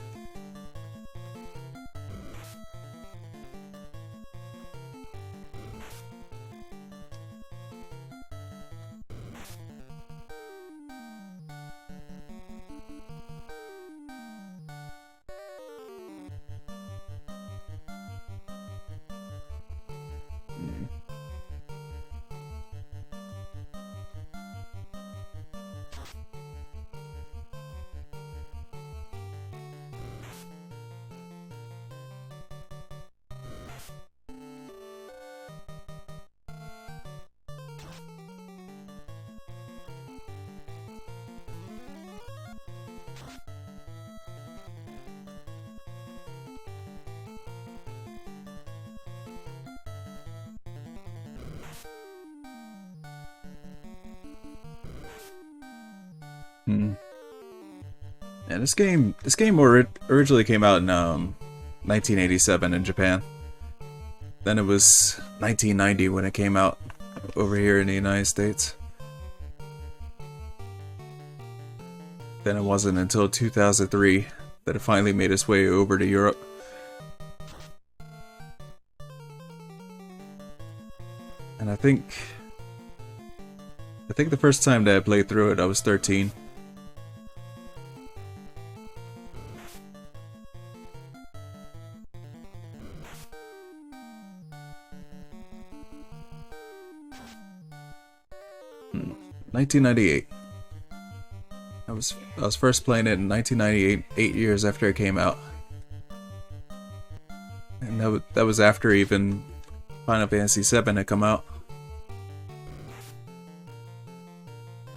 And this game originally came out in 1987 in Japan. Then it was 1990 when it came out over here in the United States. Then it wasn't until 2003 that it finally made its way over to Europe. And I think the first time that I played through it, I was 13. Hmm. 1998. I was first playing it in 1998, 8 years after it came out. And that was after even Final Fantasy VII had come out.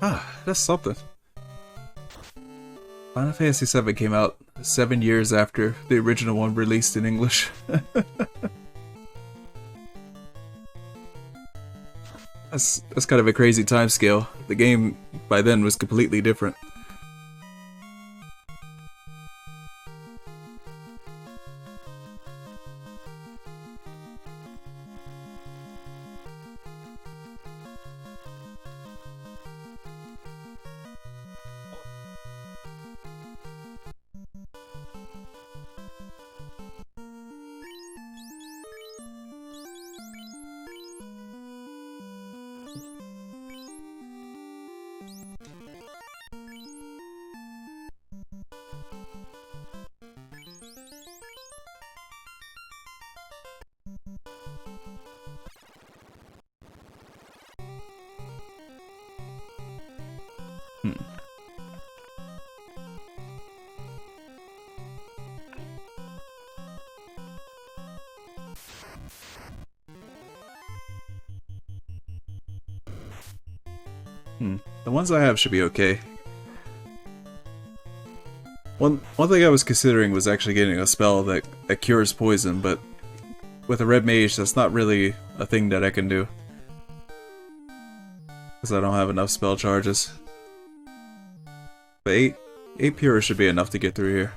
Ah, that's something. Final Fantasy VII came out 7 years after the original one released in English. That's kind of a crazy time scale. The game by then was completely different. Hmm. The ones I have should be okay. One thing I was considering was actually getting a spell that cures poison, but with a red mage, that's not really a thing that I can do. Because I don't have enough spell charges. But 8 pure should be enough to get through here.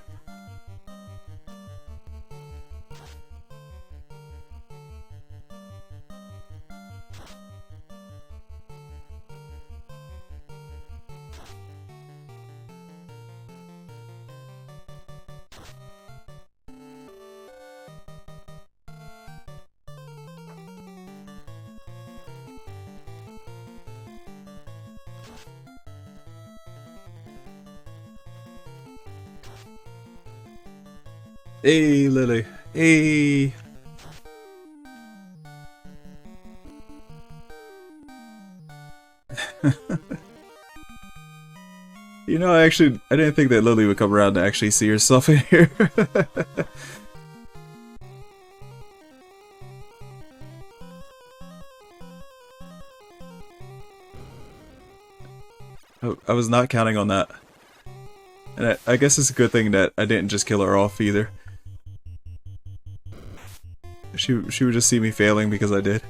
Hey, Lily. Hey. You know, I didn't think that Lily would come around to actually see herself in here. I was not counting on that. And I guess it's a good thing that I didn't just kill her off either. She would just see me failing because I did.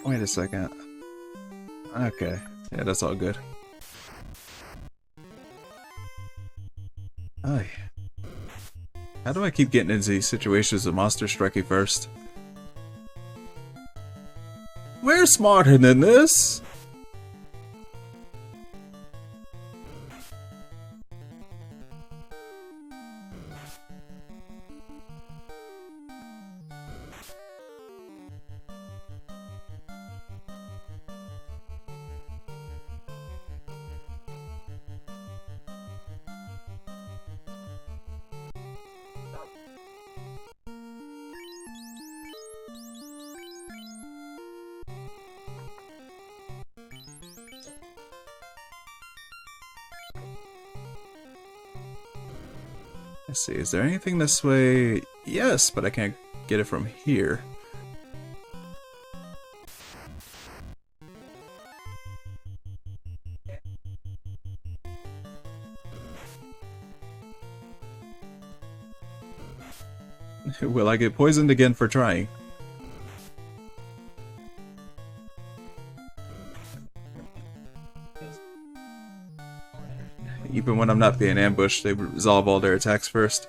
Wait a second. Okay. Yeah, that's all good. Aye. How do I keep getting into these situations with monster striking first? We're smarter than this! Let's see, is there anything this way? Yes, but I can't get it from here. Will I get poisoned again for trying? Even when I'm not being ambushed, they resolve all their attacks first.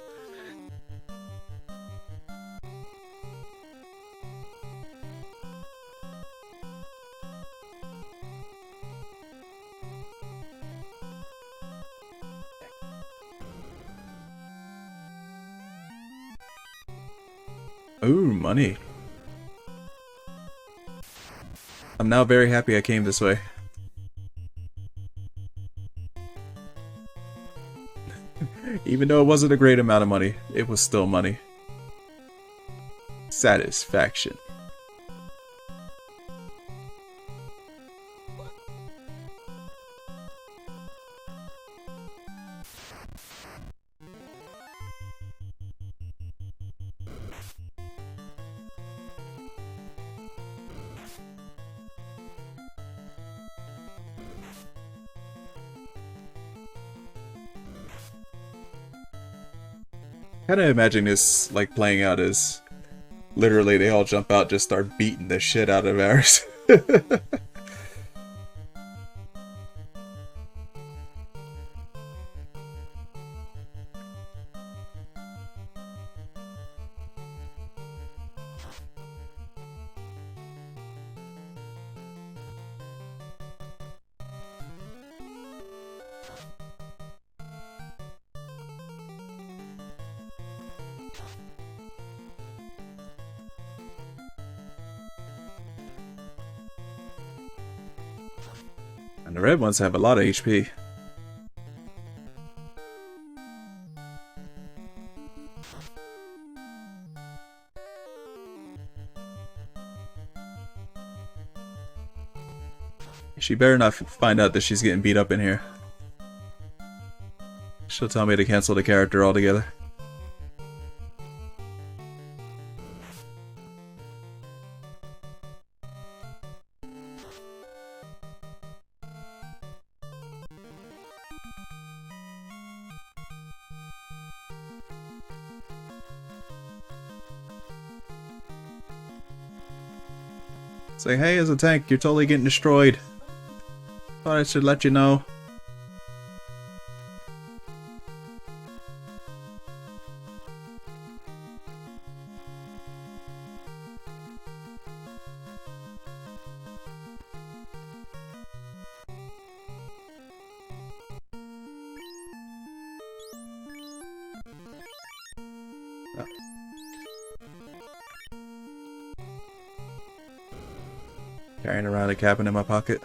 Ooh, money. I'm now very happy I came this way. Even though it wasn't a great amount of money, it was still money. Satisfaction. Kind of imagine this like playing out as literally they all jump out, just start beating the shit out of ours. And the red ones have a lot of HP. She better not find out that she's getting beat up in here. She'll tell me to cancel the character altogether. Say, hey, as a tank, you're totally getting destroyed. Thought I should let you know. Oh. Carrying around a cabin in my pocket.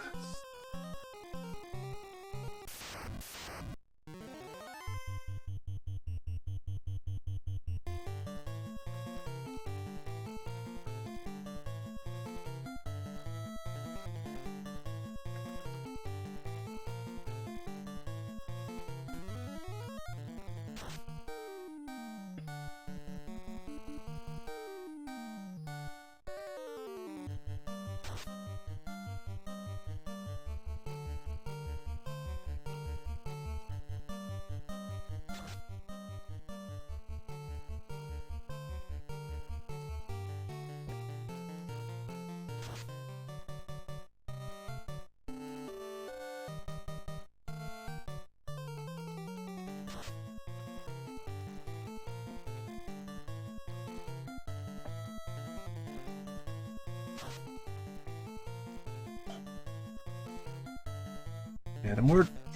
Yeah, the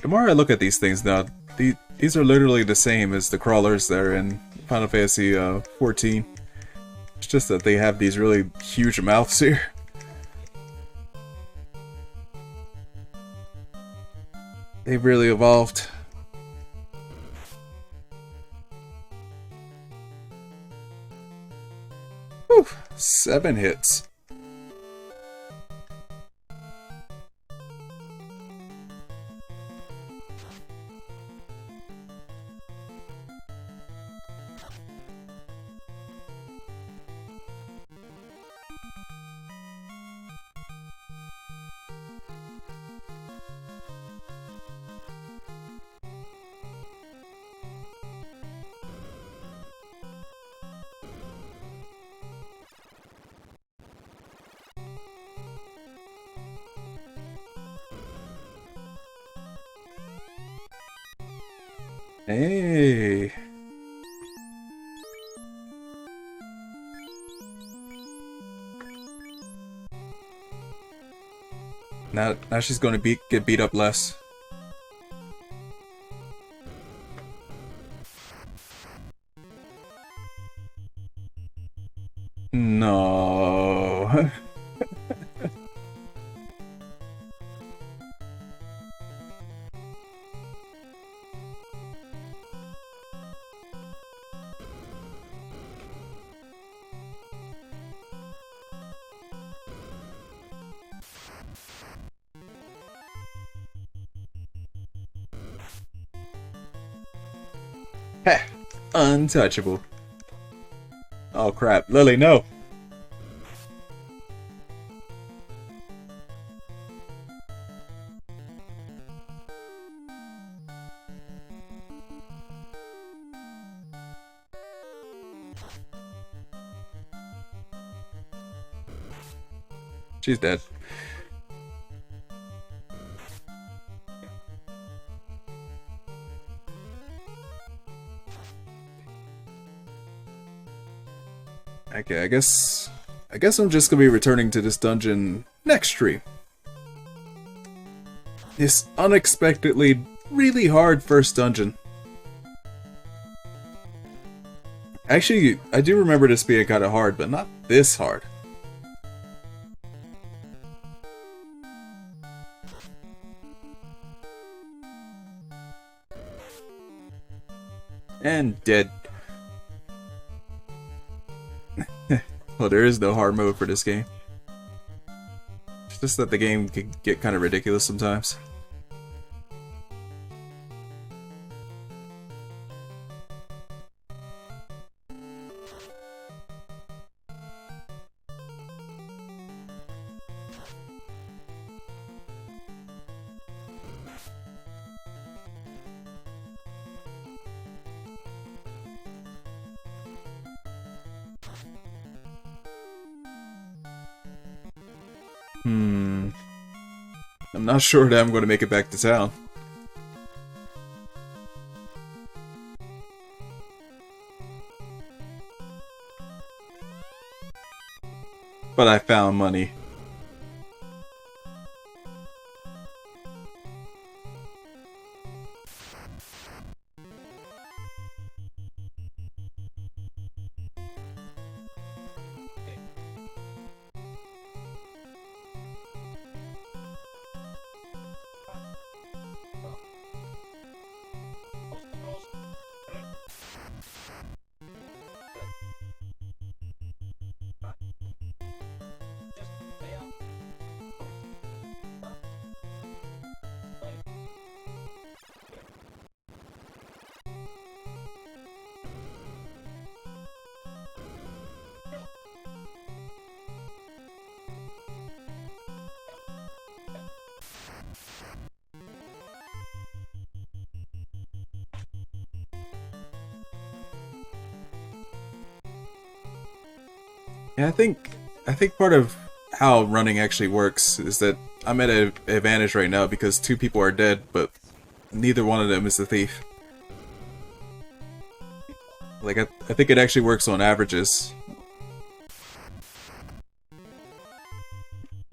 more I look at these things now, these are literally the same as the crawlers there in Final Fantasy 14. It's just that they have these really huge mouths here. They've really evolved. Whew, 7 hits. Hey. Now she's going to get beat up less. No. Heh, untouchable. Oh crap, Lily, no! She's dead. Okay, I guess I'm just gonna be returning to this dungeon next stream. This unexpectedly really hard first dungeon. Actually, I do remember this being kind of hard, but not this hard. And dead. Well, there is no hard mode for this game. It's just that the game can get kind of ridiculous sometimes. I'm not sure that I'm going to make it back to town. But I found money. Yeah, I think part of how running actually works is that I'm at an advantage right now because two people are dead, but neither one of them is the thief. Like, I think it actually works on averages.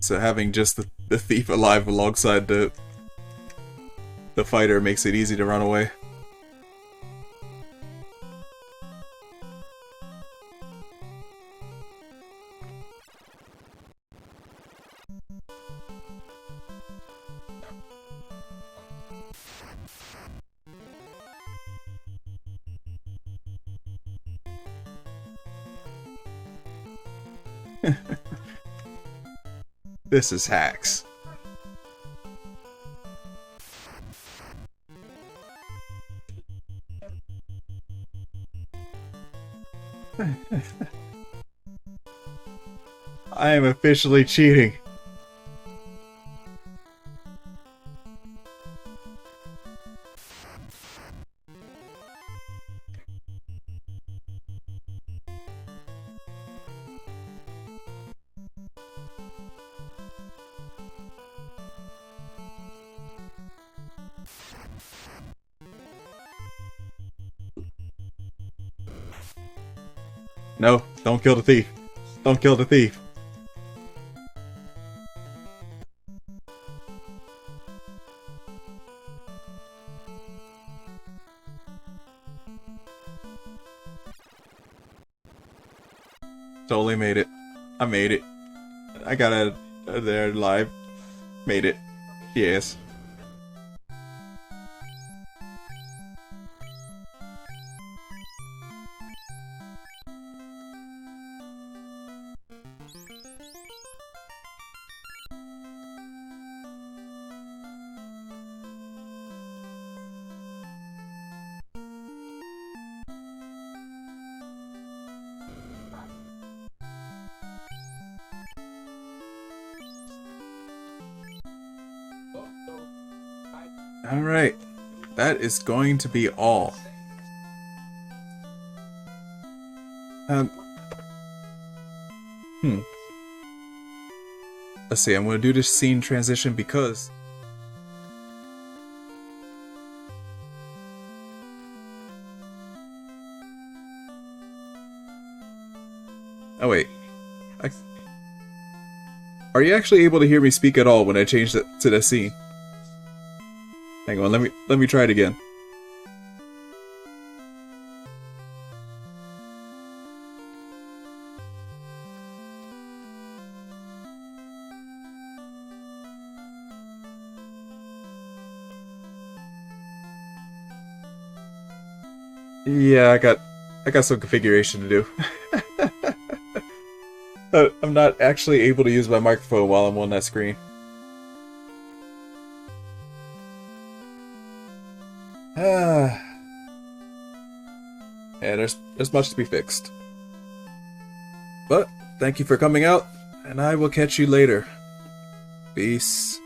So having just the thief alive alongside the fighter makes it easy to run away. This is hacks. I am officially cheating. No, don't kill the thief. Don't kill the thief. Totally made it. I made it. I got out of there live. Made it. Yes. Alright, that is going to be all. Let's see, I'm gonna do this scene transition because... Oh wait. Are you actually able to hear me speak at all when I change it to the scene? Hang on, let me try it again. Yeah, I got some configuration to do. I'm not actually able to use my microphone while I'm on that screen. Yeah, there's much to be fixed. But thank you for coming out, and I will catch you later. Peace.